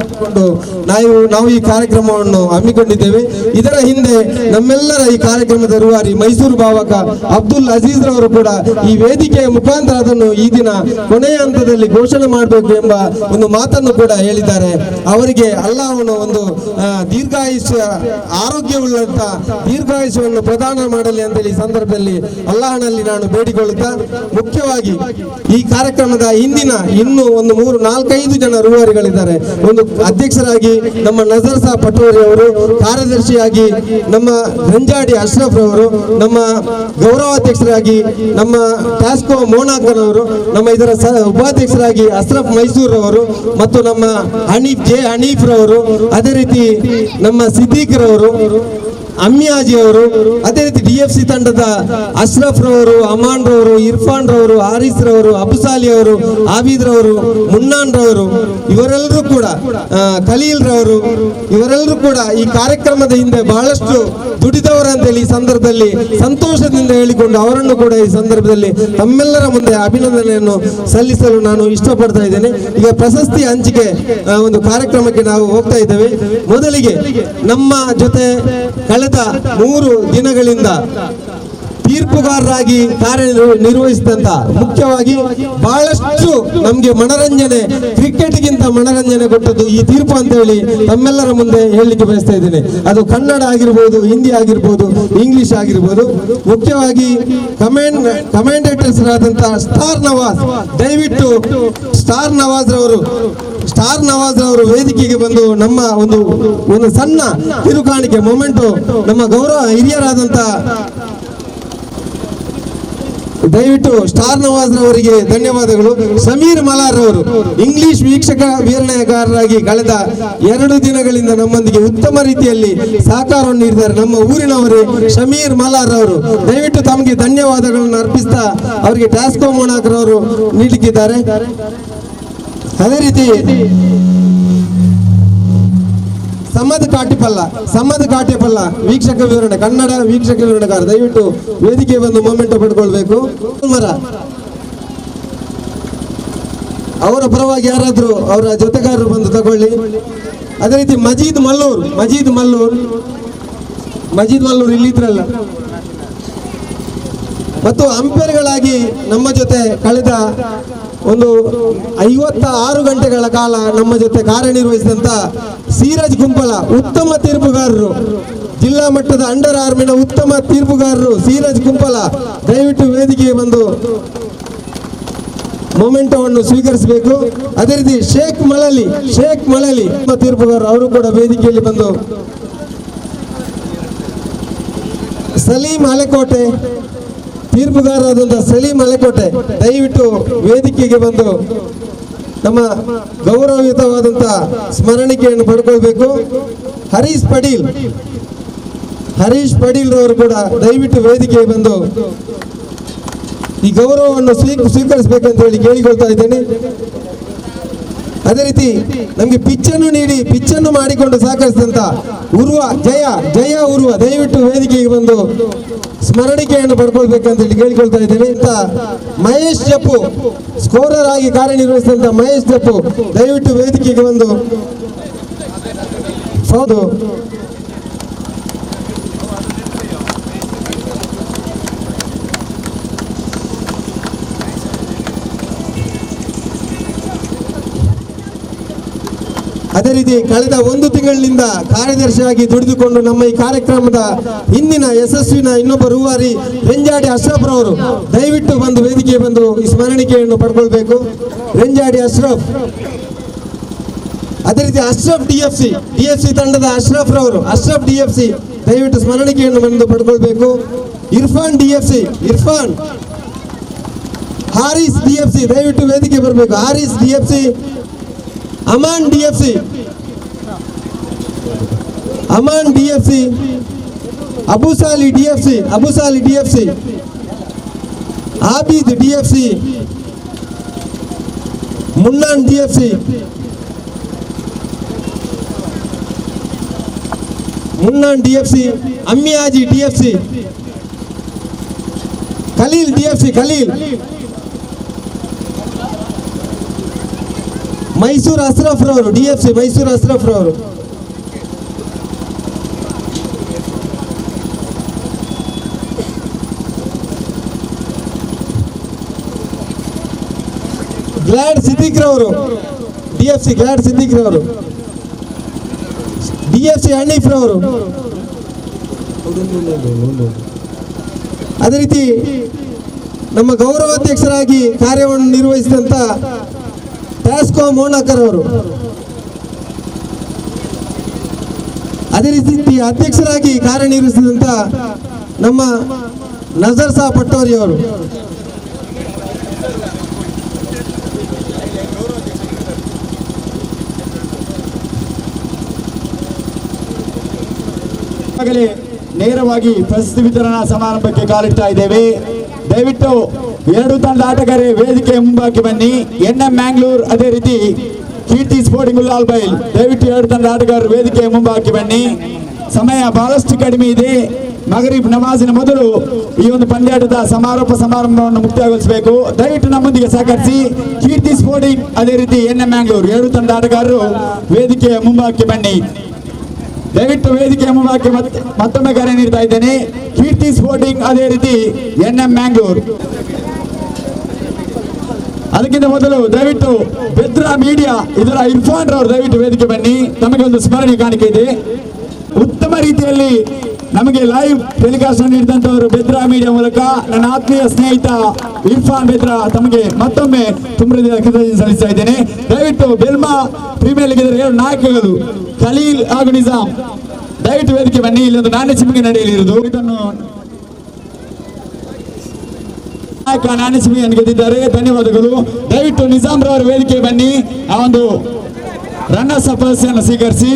ಇಟ್ಟುಕೊಂಡು ನಾವು ಈ ಕಾರ್ಯಕ್ರಮವನ್ನು ಹಮ್ಮಿಕೊಂಡಿದ್ದೇವೆ. ಇದರ ಹಿಂದೆ ನಮ್ಮೆಲ್ಲರ ಈ ಕಾರ್ಯಕ್ರಮದ ರೂವಾರಿ ಮೈಸೂರು ಬಾವಕ ಅಬ್ದುಲ್ ಅಜೀಜ್ ರವರು ಕೂಡ ಈ ವೇದಿಕೆಯ ಮುಖಾಂತರ ಅದನ್ನು ಈ ದಿನ ಕೊನೆಯ ಹಂತದಲ್ಲಿ ಘೋಷಣೆ ಮಾಡಬೇಕು ಎಂಬ ಒಂದು ಮಾತನ್ನು ಕೂಡ ಹೇಳಿದ್ದಾರೆ. ಅವರಿಗೆ ಅಲ್ಲಾಹನು ಒಂದು ಆರೋಗ್ಯವುಳ್ಳಂತ ದೀರ್ಘಾಯುಷ್ಯವನ್ನು ಪ್ರದಾನ ಮಾಡಲಿ ಅಂತೇಳಿ ಈ ಸಂದರ್ಭದಲ್ಲಿ ಅಲ್ಲಾಹನಲ್ಲಿ ನಾನು ಬೇಡಿಕೊಳ್ಳುತ್ತಾ, ಮುಖ್ಯವಾಗಿ ಈ ಕಾರ್ಯಕ್ರಮದ ಹಿಂದಿನ ಇನ್ನೂ ಒಂದು 4-5 ಜನ ರೂವಾರಿಗಳಿದ್ದಾರೆ. ಒಂದು ಅಧ್ಯಕ್ಷರಾಗಿ ನಮ್ಮ ನಜರ್ ಸಾ ಪಟೋರಿ ಅವರು, ಕಾರ್ಯದರ್ಶಿಯಾಗಿ ನಮ್ಮ ರಂಜಾಡಿ ಅಶ್ರಫ್ ರವರು, ನಮ್ಮ ಗೌರವಾಧ್ಯಕ್ಷರಾಗಿ ನಮ್ಮ ಟ್ಯಾಸ್ಕೋ ಮೋನಾಕನ್ ಅವರು, ನಮ್ಮ ಇದರ ಉಪಾಧ್ಯಕ್ಷರಾಗಿ ಅಶ್ರಫ್ ಮೈಸೂರ್ ಅವರು ಮತ್ತು ನಮ್ಮ ಹನೀಫ್ ರವರು, ಅದೇ ರೀತಿ ನಮ್ಮ ಸಿದ್ದೀಕ್ ರವರು, ಅಮ್ಮಿಯಾಜಿ ಅವರು, ಅದೇ ರೀತಿ DFC ತಂಡದ ಅಶ್ರಫ್ ರವರು, ಅಮಾನ್ ರವರು, ಇರ್ಫಾನ್ ರವರು, ಹಾರಿಸ್ ರವರು, ಅಬುಸಾಲಿ ಅವರು, ಆಬೀದ್ ರವರು, ಮುನ್ನಾನ್ ರವರು, ಇವರೆಲ್ಲರೂ ಕೂಡ ಖಲೀಲ್ ರವರು, ಇವರೆಲ್ಲರೂ ಕೂಡ ಈ ಕಾರ್ಯಕ್ರಮದ ಹಿಂದೆ ಬಹಳಷ್ಟು ದುಡಿದವರಂತೇಳಿ ಈ ಸಂದರ್ಭದಲ್ಲಿ ಸಂತೋಷದಿಂದ ಹೇಳಿಕೊಂಡು ಅವರನ್ನು ಕೂಡ ಈ ಸಂದರ್ಭದಲ್ಲಿ ತಮ್ಮೆಲ್ಲರ ಮುಂದೆ ಅಭಿನಂದನೆಯನ್ನು ಸಲ್ಲಿಸಲು ನಾನು ಇಷ್ಟಪಡ್ತಾ ಇದ್ದೇನೆ. ಈಗ ಪ್ರಶಸ್ತಿ ಹಂಚಿಕೆ ಒಂದು ಕಾರ್ಯಕ್ರಮಕ್ಕೆ ನಾವು ಹೋಗ್ತಾ ಇದ್ದೇವೆ. ಮೊದಲಿಗೆ ನಮ್ಮ ಜೊತೆ ಕಳೆದ 3 ದಿನಗಳಿಂದ ತೀರ್ಪುಗಾರರಾಗಿ ಕಾರ್ಯನಿರ್ವಹಿಸಿದಂತ, ಮುಖ್ಯವಾಗಿ ಬಹಳಷ್ಟು ನಮಗೆ ಮನರಂಜನೆ, ಕ್ರಿಕೆಟ್ಗಿಂತ ಮನರಂಜನೆ ಕೊಟ್ಟದ್ದು ಈ ತೀರ್ಪು ಅಂತ ಹೇಳಿ ತಮ್ಮೆಲ್ಲರ ಮುಂದೆ ಹೇಳಲಿಕ್ಕೆ ಬಯಸ್ತಾ ಇದ್ದೇನೆ. ಅದು ಕನ್ನಡ ಆಗಿರ್ಬೋದು, ಹಿಂದಿ ಆಗಿರ್ಬೋದು, ಇಂಗ್ಲಿಷ್ ಆಗಿರ್ಬೋದು. ಮುಖ್ಯವಾಗಿ ಕಮೆಂಡೇಟರ್ಸ್ ಆದಂತಹ ಸ್ಟಾರ್ ನವಾಜ್, ದಯವಿಟ್ಟು ಸ್ಟಾರ್ ನವಾಜ್ ರವರು ವೇದಿಕೆಗೆ ಬಂದು ನಮ್ಮ ಒಂದು ಸಣ್ಣ ಕಿರುಕಾಣಿಕೆ ಮೊಮೆಂಟು ನಮ್ಮ ಹಿರಿಯರಾದಂತ ದಯವಿಟ್ಟು ಸ್ಟಾರ್ ನವಾಜ್ ಅವರಿಗೆ ಧನ್ಯವಾದಗಳು. ಸಮೀರ್ ಮಲಾರ್ ಅವರು ಇಂಗ್ಲಿಷ್ ವೀಕ್ಷಕ ವಿವರಣೆಗಾರರಾಗಿ ಕಳೆದ 2 ದಿನಗಳಿಂದ ನಮ್ಮೊಂದಿಗೆ ಉತ್ತಮ ರೀತಿಯಲ್ಲಿ ಸಹಕಾರವನ್ನು ನೀಡಿದ್ದಾರೆ. ನಮ್ಮ ಊರಿನವರೇ ಸಮೀರ್ ಮಲಾರ್ ಅವರು, ದಯವಿಟ್ಟು ತಮಗೆ ಧನ್ಯವಾದಗಳನ್ನು ಅರ್ಪಿಸ್ತಾ ಅವರಿಗೆ ಟ್ಯಾಸ್ಕೋ ಮೋನಾಕರ್ ಅವರು ನೀಡಲಿಕ್ಕಿದ್ದಾರೆ. ಅದೇ ರೀತಿ ಸಮದ್ ಕಾಟಿಪಲ್ಲ ವೀಕ್ಷಕ ವಿವರಣೆ, ಕನ್ನಡ ವೀಕ್ಷಕ ವಿವರಣೆಗಾರ, ದಯವಿಟ್ಟು ವೇದಿಕೆ ಬಂದು ಮೊಮೆಂಟ್ ಪಡ್ಕೊಳ್ಬೇಕು. ಅವರ ಪರವಾಗಿ ಯಾರಾದ್ರೂ ಅವರ ಜೊತೆಗಾರರು ಬಂದು ತಗೊಳ್ಳಿ. ಅದೇ ರೀತಿ ಮಜೀದ್ ಮಲ್ಲೂರ್ ಇಲ್ಲಿದ್ರಲ್ಲ. ಮತ್ತು ಅಂಪೈರ್ಗಳಾಗಿ ನಮ್ಮ ಜೊತೆ ಕಳೆದ ಒಂದು 56 ಗಂಟೆಗಳ ಕಾಲ ನಮ್ಮ ಜೊತೆ ಕಾರ್ಯನಿರ್ವಹಿಸಿದಂತ ಸೀರಜ್ ಗುಂಪಲ ಉತ್ತಮ ತೀರ್ಪುಗಾರರು, ಜಿಲ್ಲಾ ಮಟ್ಟದ ಅಂಡರ್ ಆರ್ಮಿನ ಉತ್ತಮ ತೀರ್ಪುಗಾರರು ಸೀರಜ್ ಗುಂಪಲ, ದಯವಿಟ್ಟು ವೇದಿಕೆಗೆ ಬಂದು ಮೊಮೆಂಟವನ್ನು ಸ್ವೀಕರಿಸಬೇಕು. ಅದೇ ರೀತಿ ಶೇಖ್ ಮಳಲಿ ತೀರ್ಪುಗಾರರು, ಅವರು ಕೂಡ ವೇದಿಕೆಯಲ್ಲಿ ಬಂದು. ಸಲೀಂ ಹಳೆಕೋಟೆ ತೀರ್ಪುಗಾರರಾದಂತಹ ಸಲೀಂ ಹಳೆಕೋಟೆ, ದಯವಿಟ್ಟು ವೇದಿಕೆಗೆ ಬಂದು ನಮ್ಮ ಗೌರವಯುತವಾದಂತ ಸ್ಮರಣಿಕೆಯನ್ನು ಪಡ್ಕೊಳ್ಬೇಕು. ಹರೀಶ್ ಪಡೀಲ್ ರವರು ಕೂಡ ದಯವಿಟ್ಟು ವೇದಿಕೆಗೆ ಬಂದು ಈ ಗೌರವವನ್ನು ಸ್ವೀಕರಿಸಬೇಕಂತ ಹೇಳಿ ಕೇಳಿಕೊಳ್ತಾ ಇದ್ದೇನೆ. ಅದೇ ರೀತಿ ನಮಗೆ ಪಿಚ್ಚನ್ನು ಮಾಡಿಕೊಂಡು ಸಹಕರಿಸಿದಂತ ಜಯ ಉರ್ವ, ದಯವಿಟ್ಟು ವೇದಿಕೆಗೆ ಬಂದು ಸ್ಮರಣಿಕೆಯನ್ನು ಪಡ್ಕೊಳ್ಬೇಕಂತ ಹೇಳಿ ಕೇಳಿಕೊಳ್ತಾ ಇದ್ದೇನೆ. ಮಹೇಶ್ ಜಪ್ಪು ಸ್ಕೋರರ್ ಆಗಿ ಕಾರ್ಯನಿರ್ವಹಿಸಿದಂತ ಮಹೇಶ್ ಜಪ್ಪು, ದಯವಿಟ್ಟು ವೇದಿಕೆಗೆ ಬಂದು. ಹೌದು, ಅದೇ ರೀತಿ ಕಳೆದ 1 ತಿಂಗಳಿನಿಂದ ಕಾರ್ಯದರ್ಶಿಯಾಗಿ ದುಡಿದುಕೊಂಡು ನಮ್ಮ ಈ ಕಾರ್ಯಕ್ರಮದ ಹಿಂದಿನ ಯಶಸ್ವಿನ ಇನ್ನೊಬ್ಬ ರೂವಾರಿ ರೆಂಜಾಡಿ ಅಶ್ರಫ್ ರವರು, ದಯವಿಟ್ಟು ಬಂದು ವೇದಿಕೆಗೆ ಬಂದು ಈ ಸ್ಮರಣಿಕೆಯನ್ನು ಪಡ್ಕೊಳ್ಬೇಕು. ರೆಂಜಾಡಿ ಅಶ್ರಫ್. ಅದೇ ರೀತಿ ಅಶ್ರಫ್ ಡಿಎಫ್ಸಿ ತಂಡದ ಅಶ್ರಫ್ ರವರು, ದಯವಿಟ್ಟು ಸ್ಮರಣಿಕೆಯನ್ನು ಬಂದು ಪಡ್ಕೊಳ್ಬೇಕು. ಇರ್ಫಾನ್ ಹಾರಿಸ್ ಡಿಎಫ್ಸಿ, ದಯವಿಟ್ಟು ವೇದಿಕೆ ಬರಬೇಕು. ಹಾರಿಸ್ ಡಿಎಫ್ಸಿ, ಅಮಾನ್ ಡಿಎಫ್ಸಿ, ಅಬುಸಾಲಿ ಡಿಎಫ್ಸಿ, ಆಬಿದ್ ಡಿಎಫ್ಸಿ, ಮುನ್ನಾನ್ ಡಿಎಫ್ಸಿ, ಅಮ್ಮಿಯಾಜಿ ಡಿಎಫ್ಸಿ, ಖಲೀಲ್ ಡಿಎಫ್ಸಿ, ಮೈಸೂರು ಅಶ್ರಫ್ ರವರು ಡಿಎಫ್ಸಿ, ಗ್ಲಾಡ್ ಸಿದ್ದಿಕ್ ರವರು ಡಿಎಫ್ಸಿ, ಡಿಎಫ್ಸಿ ಹನೀಫ್ ರವರು. ಅದೇ ರೀತಿ ನಮ್ಮ ಗೌರವಾಧ್ಯಕ್ಷರಾಗಿ ಕಾರ್ಯವನ್ನು ನಿರ್ವಹಿಸಿದಂತ ಟ್ಯಾಸ್ಕೋ ಮೋನಾಕರ್ ಅವರು, ಅದೇ ರೀತಿ ಅಧ್ಯಕ್ಷರಾಗಿ ಕಾರ್ಯನಿರ್ವಹಿಸಿದಂತ ನಮ್ಮ ನಜರ್ ಸಾ ಪಟ್ಟೋರಿ ಅವರು, ನೇರವಾಗಿ ಪ್ರಶಸ್ತಿ ವಿತರಣಾ ಸಮಾರಂಭಕ್ಕೆ ಕಾಲಿಡ್ತಾ ಇದ್ದೇವೆ. ದಯವಿಟ್ಟು 2 ತಂಡ ಆಟಗಾರರೇ ವೇದಿಕೆ ಮುಂಭಾಗಕ್ಕೆ ಬನ್ನಿ. NM ಮ್ಯಾಂಗ್ಳೂರ್, ಅದೇ ರೀತಿ ಕೀರ್ತಿ ಸ್ಪೋರ್ಟಿಂಗ್ ಉಲ್ಲಾಲ್ ಬೈಲ್, ದಯವಿಟ್ಟು 2 ತಂಡ ಆಟಗಾರರು ವೇದಿಕೆ ಮುಂಭಾಗಕ್ಕೆ ಬನ್ನಿ. ಸಮಯ ಬಹಳಷ್ಟು ಕಡಿಮೆ ಇದೆ. ಮಗರಿಬ್ ನಮಾಜಿನ ಮೊದಲು ಈ ಒಂದು ಪಂದ್ಯಾಟದ ಸಮಾರಂಭವನ್ನು ಮುಕ್ತಾಯಗೊಳಿಸಬೇಕು. ದಯವಿಟ್ಟು ನಮ್ಮೊಂದಿಗೆ ಸಹಕರಿಸಿ. ಕೀರ್ತಿ ಸ್ಪೋರ್ಟಿಂಗ್, ಅದೇ ರೀತಿ NM ಮ್ಯಾಂಗ್ಳೂರ್ 2 ತಂಡ ಆಟಗಾರರು ವೇದಿಕೆಯ ಮುಂಭಾಗಕ್ಕೆ ಬನ್ನಿ. ದಯವಿಟ್ಟು ವೇದಿಕೆಯ ಮುಂಭಾಗಕ್ಕೆ ಮತ್ತೊಮ್ಮೆ ಕರೆ ನೀಡ್ತಾ ಇದ್ದೇನೆ. ಕೀರ್ತಿ ಸ್ಪೋರ್ಟಿಂಗ್, ಅದೇ ರೀತಿ NM ಮ್ಯಾಂಗ್ಳೂರ್. ಅದಕ್ಕಿಂತ ಮೊದಲು ದಯವಿಟ್ಟು ಬೆದ್ರಾ ಮೀಡಿಯಾ ಇದರ ಇರ್ಫಾನ್ ರವರು ದಯವಿಟ್ಟು ವೇದಿಕೆ ಬನ್ನಿ. ತಮಗೆ ಒಂದು ಸ್ಮರಣೆ ಕಾಣಿಕೆ ಇದೆ. ಉತ್ತಮ ರೀತಿಯಲ್ಲಿ ನಮಗೆ ಲೈವ್ ಟೆಲಿಕಾಸ್ಟ್ ನೀಡಿದಂತವರು ಬೆದ್ರಾ ಮೀಡಿಯಾ ಮೂಲಕ ನನ್ನ ಆತ್ಮೀಯ ಸ್ನೇಹಿತ ಇರ್ಫಾನ್ ಬೆದ್ರಾ, ತಮಗೆ ಮತ್ತೊಮ್ಮೆ ತುಂಬ ಕೃತಜ್ಞತೆ ಸಲ್ಲಿಸ್ತಾ ಇದ್ದೇನೆ. ದಯವಿಟ್ಟು ಬೆಲ್ಮಾ ಪ್ರೀಮಿಯರ್ ಲೀಗ್ ಇದರ 2 ನಾಯಕಗಳು ಖಲೀಲ್ ಹಾಗೂ ನಿಜಾಮ್, ದಯವಿಟ್ಟು ವೇದಿಕೆ ಬನ್ನಿ. ಇಲ್ಲೊಂದು ನಾಣ್ಯ ಚಿಮ್ಮಿಗೆ ನಡೆಯಲಿರುವುದು. ಇದನ್ನು ನಾಯಕ ನ್ಯಾನಿಸ್ಮಿಯನ್ನು ಗೆದ್ದಿದ್ದಾರೆ. ಧನ್ಯವಾದಗಳು. ದಯವಿಟ್ಟು ನಿಜಾಮ್ ರವರ ವೇದಿಕೆ ಬನ್ನಿ, ಆ ಒಂದು ರನ್ನರ್ಸ್ ಅಪ್ ಅನ್ನು ಸ್ವೀಕರಿಸಿ.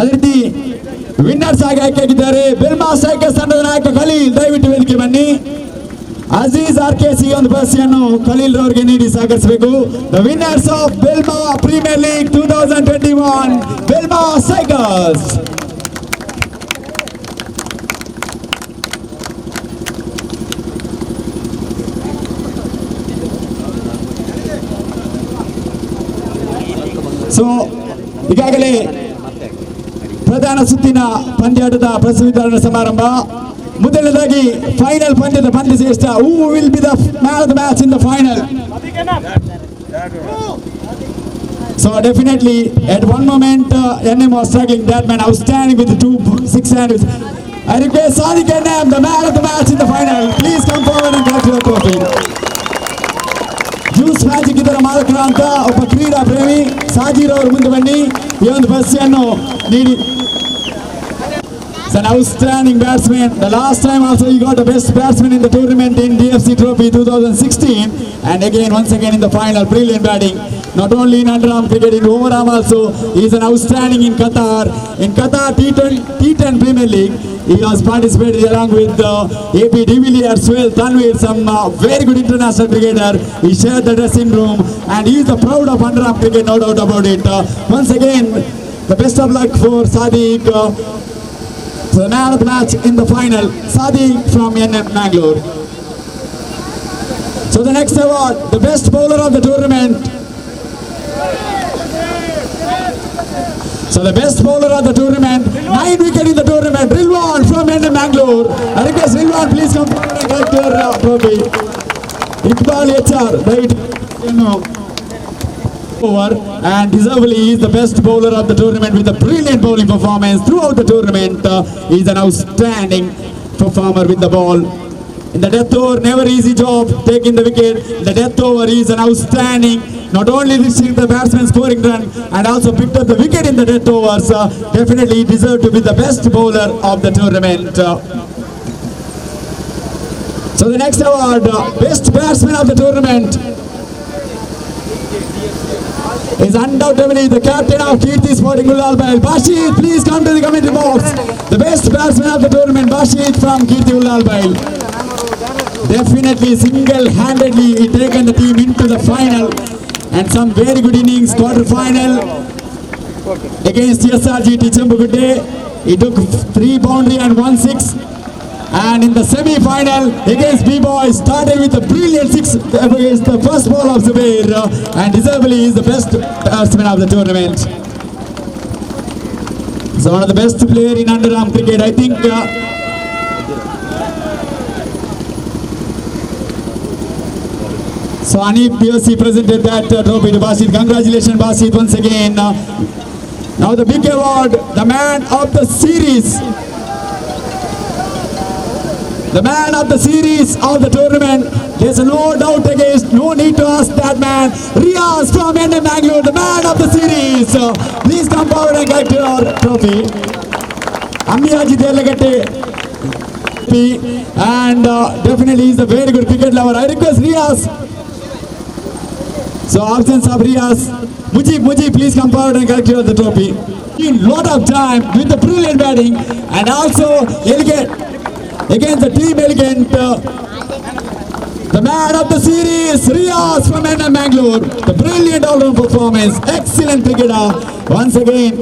ಅದೇ ರೀತಿ ವಿನ್ನರ್ಸ್ ಆಗಿ ಆಯ್ಕೆಯಾಗಿದ್ದಾರೆ ಬೆಲ್ಮಾ ಸೈಕಲ್ಸ್ ತಂಡದ ನಾಯಕ ಖಲೀಲ್, ದಯವಿಟ್ಟು ವೇದಿಕೆ ಬನ್ನಿ. ಅಜೀಜ್ RKC ಒಂದು ಬಸ್ಸಿಯನ್ನು ಖಲೀಲ್ ರವರಿಗೆ ನೀಡಿ ಸಹಕರಿಸಬೇಕು. The winners of Belma premier league 2021 Belma cycles. So ಈಗಾಗಲೇ ಪ್ರಧಾನ ಸುತ್ತಿನ ಪಂದ್ಯಾಟದ ಪ್ರಶಸ್ತಿ ವಿತರಣಾ ಸಮಾರಂಭ. ಮೊದಲನೇದಾಗಿ ಫೈನಲ್ ಪಂದ್ಯದ ಪಂದ್ಯ ಶ್ರೇಷ್ಠ. Who will be the man of the match in the final? So definitely at one moment NM was struggling. That man outstanding with the 2-6 hands. I request Sadiq NM, the man of the match in the final. Please come forward and collect your trophy. Juice magic ಇದರ ಮಾಲಕರಾದಂತ ಒಬ್ಬ ಕ್ರೀಡಾ ಪ್ರೇಮಿ ಸಾಜಿರ್ ಅವರು ಮುಂದೆ ಬನ್ನಿ, ಈ ಒಂದು ಬಸ್ಸಿಯನ್ನು ನೀಡಿ. An outstanding batsman. The last time also he got the best batsman in the tournament in DFC Trophy 2016, and again once again in the final. Brilliant batting. Not only in underarm cricket, in overarm also he is an outstanding in Qatar. In Qatar T10 Premier League he has participated along with AP de Villiers, Suhail Tanvir, some very good international cricketer. He shared the dressing room and he is the proud of underarm cricket, no doubt about it. Once again the best of luck for Sadiq. So the man of the match in the final, Sadiq from NM Mangalore. So the next award, the best bowler of the tournament. So the best bowler of the tournament, 9 wicket in the tournament, Rilwan from NM Mangalore. I request Rilwan, please come forward and collect your trophy. Iqbal HR, right? Over, and deservedly he is the best bowler of the tournament with a brilliant bowling performance throughout the tournament. He is an outstanding performer with the ball. In the death over, never easy job taking the wicket. In the death over, he is an outstanding, not only reaching the batsman scoring run and also picked up the wicket in the death overs. Definitely he deserved to be the best bowler of the tournament. So the next award, best batsman of the tournament, is undoubtedly the captain of Kirti Sporting Ullalbail. Bashir, please come to the commentary box. The best batsman of the tournament, Bashir from Kirti Ullalbail. Definitely single-handedly he taken the team into the final and some very good innings. Quarter final against SRGT Chembugudde, he took 3 boundary and 1 6. And in the semi-final against B-Boys, started with a brilliant 6 against the first ball of Zubair, and deservedly is the best batsman of the tournament. So one of the best player in underarm cricket, I think. So Anip POC presented that trophy to Basit. Congratulations Basit once again. Now the big award, the man of the series. The man of the series of the tournament. There's no doubt against, no need to ask that man. Riaz from NM Mangalore, the man of the series. Please come forward and collect your trophy. Ammiyaji Delagatte. And definitely he's a very good cricket lover. I request Riaz. So absence of Riaz. Mujib, please come forward and collect your trophy. In lot of time with the brilliant batting and also elegant. Against the team elegant, the man of the series, Riaz from NM Mangalore. The brilliant all-round performance, excellent cricketer. Once again,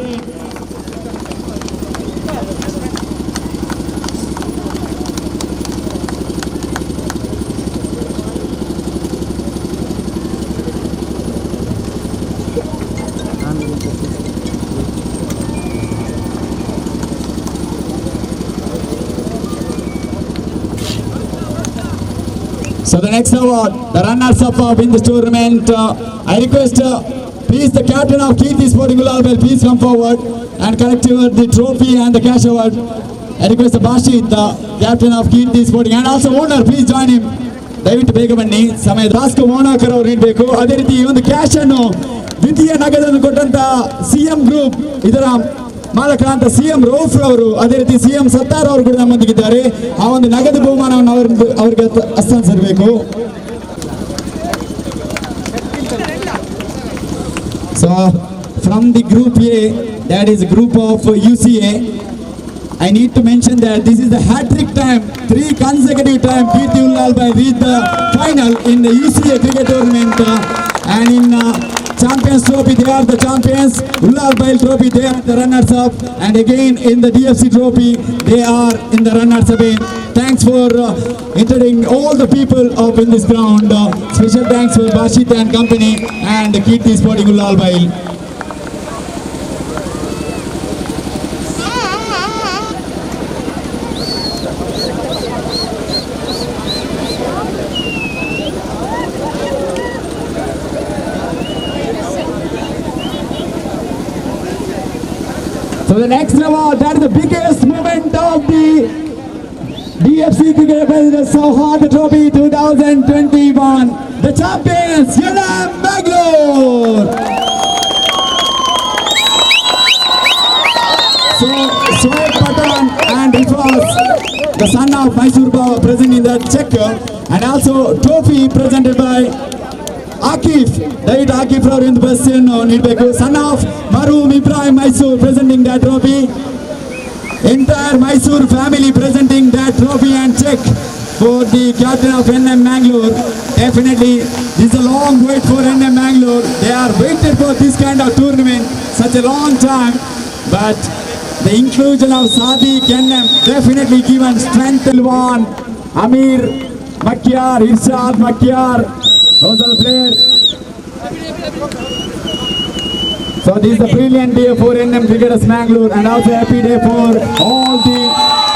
so the next award, the runners-up in this tournament, I request please the captain of Kirti Sporting Ullalbail, please come forward and collect the trophy and the cash award. I request the Bashir, the captain of Kirti Sporting, and also owner, please join him. ದಯವಿಟ್ಟು ಬೇಗ ಬನ್ನಿ, ಸಮಯ ರಾಸ್ಕೋ ಮೋನಾಕರ್ ಅವರು ನೀಡಬೇಕು. ಅದೇ ರೀತಿ ಈ ಒಂದು ಕ್ಯಾಶ್ ಅನ್ನು ದ್ವಿತೀಯ ನಗದನ್ನು ಕೊಟ್ಟಂತ CM ಗ್ರೂಪ್ ಇದರ ಮಾಲಕರಾದಂತ ಸಿಎಂ ರೌಫ್ ಅವರು, ಅದೇ ರೀತಿ ಸಿಎಂ ಸತ್ತಾರ್ ಅವರು ಕೂಡ ನಮ್ಮೊಂದಿಗಿದ್ದಾರೆ. ಆ ಒಂದು ನಗದು ಬಹುಮಾನವನ್ನು ಅವರಿಗೆ ಹಸ್ತಾಂತರಿಸಬೇಕು. So from the group A, that is a group of UCA, I need to mention that this is the hat-trick time, 3 consecutive time Kirti Ullalbai reached the final in the UCA cricket tournament, and in Champions Trophy they are the champions, Ullalbai Trophy they are the runners up, and again in the DFC Trophy they are in the runners up. Thanks for introducing all the people up in this ground. Special thanks for Bashit and company and Kirti Sporting Ullalbai. So the next award, that is the biggest moment of the DFC Cricket President Sauhad Trophy 2021. The champions, UNAM Bangalore. So Shoaib Patan and Rifaz, the son of Mysore Baba, present in that checker, and also trophy presented by Akif, David Akif ಅವರು ಇಂದು bus ನೀಡಬೇಕು. Son of Maroom Ibrahim Mysore presenting that trophy. Entire Mysore family presenting that trophy and check for the captain of NM Mangalore. Definitely, this is a long wait for NM Mangalore. They are waited for this kind of tournament such a long time, but the inclusion of Sadiq NM definitely given strength. Ilwan, Amir Makyar, Irshad Makyar, those are the players. So this is a brilliant day for NM Cricketers Mangalore, and also happy day for all the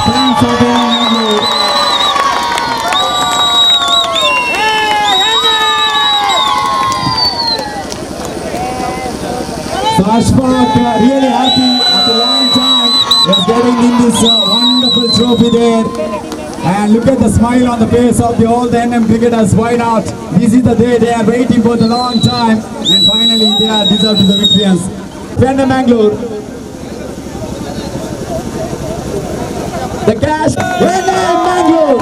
fans of NM Mangalore. So Ashfaq really happy after a long time was getting in this wonderful trophy there. And look at the smile on the face of all the NM cricketers. Why not? This is the day they are waiting for the long time, and finally they are deserving the victories. NM Mangalore. The cash. NM Mangalore.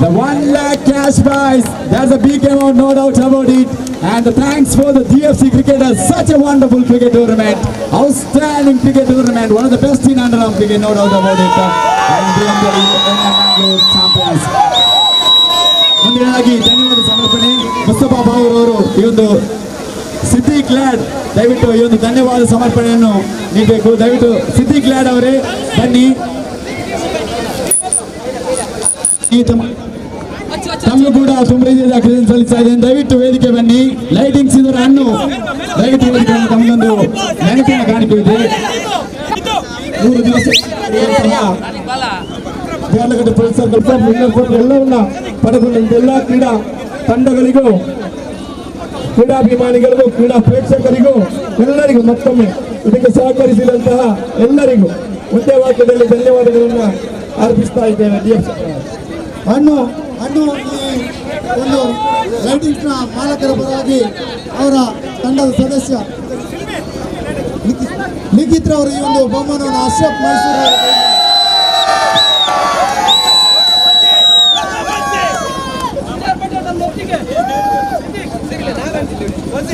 The 1 lakh cash prize. That's a big amount, no doubt about it. And the thanks for the DFC cricketers. Such a wonderful cricket tournament. Outstanding cricket tournament. One of the best in underarm cricket, no doubt about it. And they are the NM Mangalore champions. ಮುಂದಿನದಾಗಿ ಧನ್ಯವಾದ ಸಮರ್ಪಣೆ ಮುಸ್ತಫಾ ಬಾವೂರ್ ಅವರು ಈ ಒಂದು Siddiq lead ದಯವಿಟ್ಟು ಈ ಒಂದು ಧನ್ಯವಾದ ಸಮರ್ಪಣೆಯನ್ನು ನೀಡಬೇಕು. ದಯವಿಟ್ಟು ಸಿದ್ದಿಕ್ ಲ್ಯಾಡ್ ಅವರೇ ಬನ್ನಿ. ತಮ್ಮೂ ಕೂಡ ತುಂಬ ರೀತಿಯ ಕೃತಜ್ಞತೆ ಸಲ್ಲಿಸ್ತಾ ಇದ್ದೇನೆ. ದಯವಿಟ್ಟು ವೇದಿಕೆ ಬನ್ನಿ. ಲೈಟಿಂಗ್ಸ್ ಇದರ ಹಣ್ಣು ದಯವಿಟ್ಟು ವೇದಿಕೆ ತಮ್ಮದೊಂದು ನೆನಪಿನ ಕಾಣಿಕೆ ಇದೆ. 3 ದಿವಸ ದೇರ್ಲಗಡ್ಡೆ ಪೊಲೀಸರ ಎಲ್ಲವನ್ನ ಪಡೆದುಕೊಂಡಂತ ಎಲ್ಲ ಕ್ರೀಡಾ ತಂಡಗಳಿಗೂ, ಕ್ರೀಡಾಭಿಮಾನಿಗಳಿಗೂ, ಕ್ರೀಡಾ ಪ್ರೇಕ್ಷಕರಿಗೂ ಎಲ್ಲರಿಗೂ ಮತ್ತೊಮ್ಮೆ ಇದಕ್ಕೆ ಸಹಕರಿಸಿದಂತಹ ಎಲ್ಲರಿಗೂ ಒಂದೇ ವಾಕ್ಯದಲ್ಲಿ ಧನ್ಯವಾದಗಳನ್ನು ಅರ್ಪಿಸ್ತಾ ಇದ್ದೇವೆ. ಹಣ್ಣು ಈ ಒಂದು ಲೈಟಿಂಗ್ಸ್ನ ಮಾಲಕರ ಪರವಾಗಿ ಅವರ ತಂಡದ ಸದಸ್ಯ ಲಿಖಿತ್ ಅವರು ಈ ಒಂದು ಬಹುಮಾನವನ್ನು ಅಶ್ರಫ್ ಮೈಸೂರು One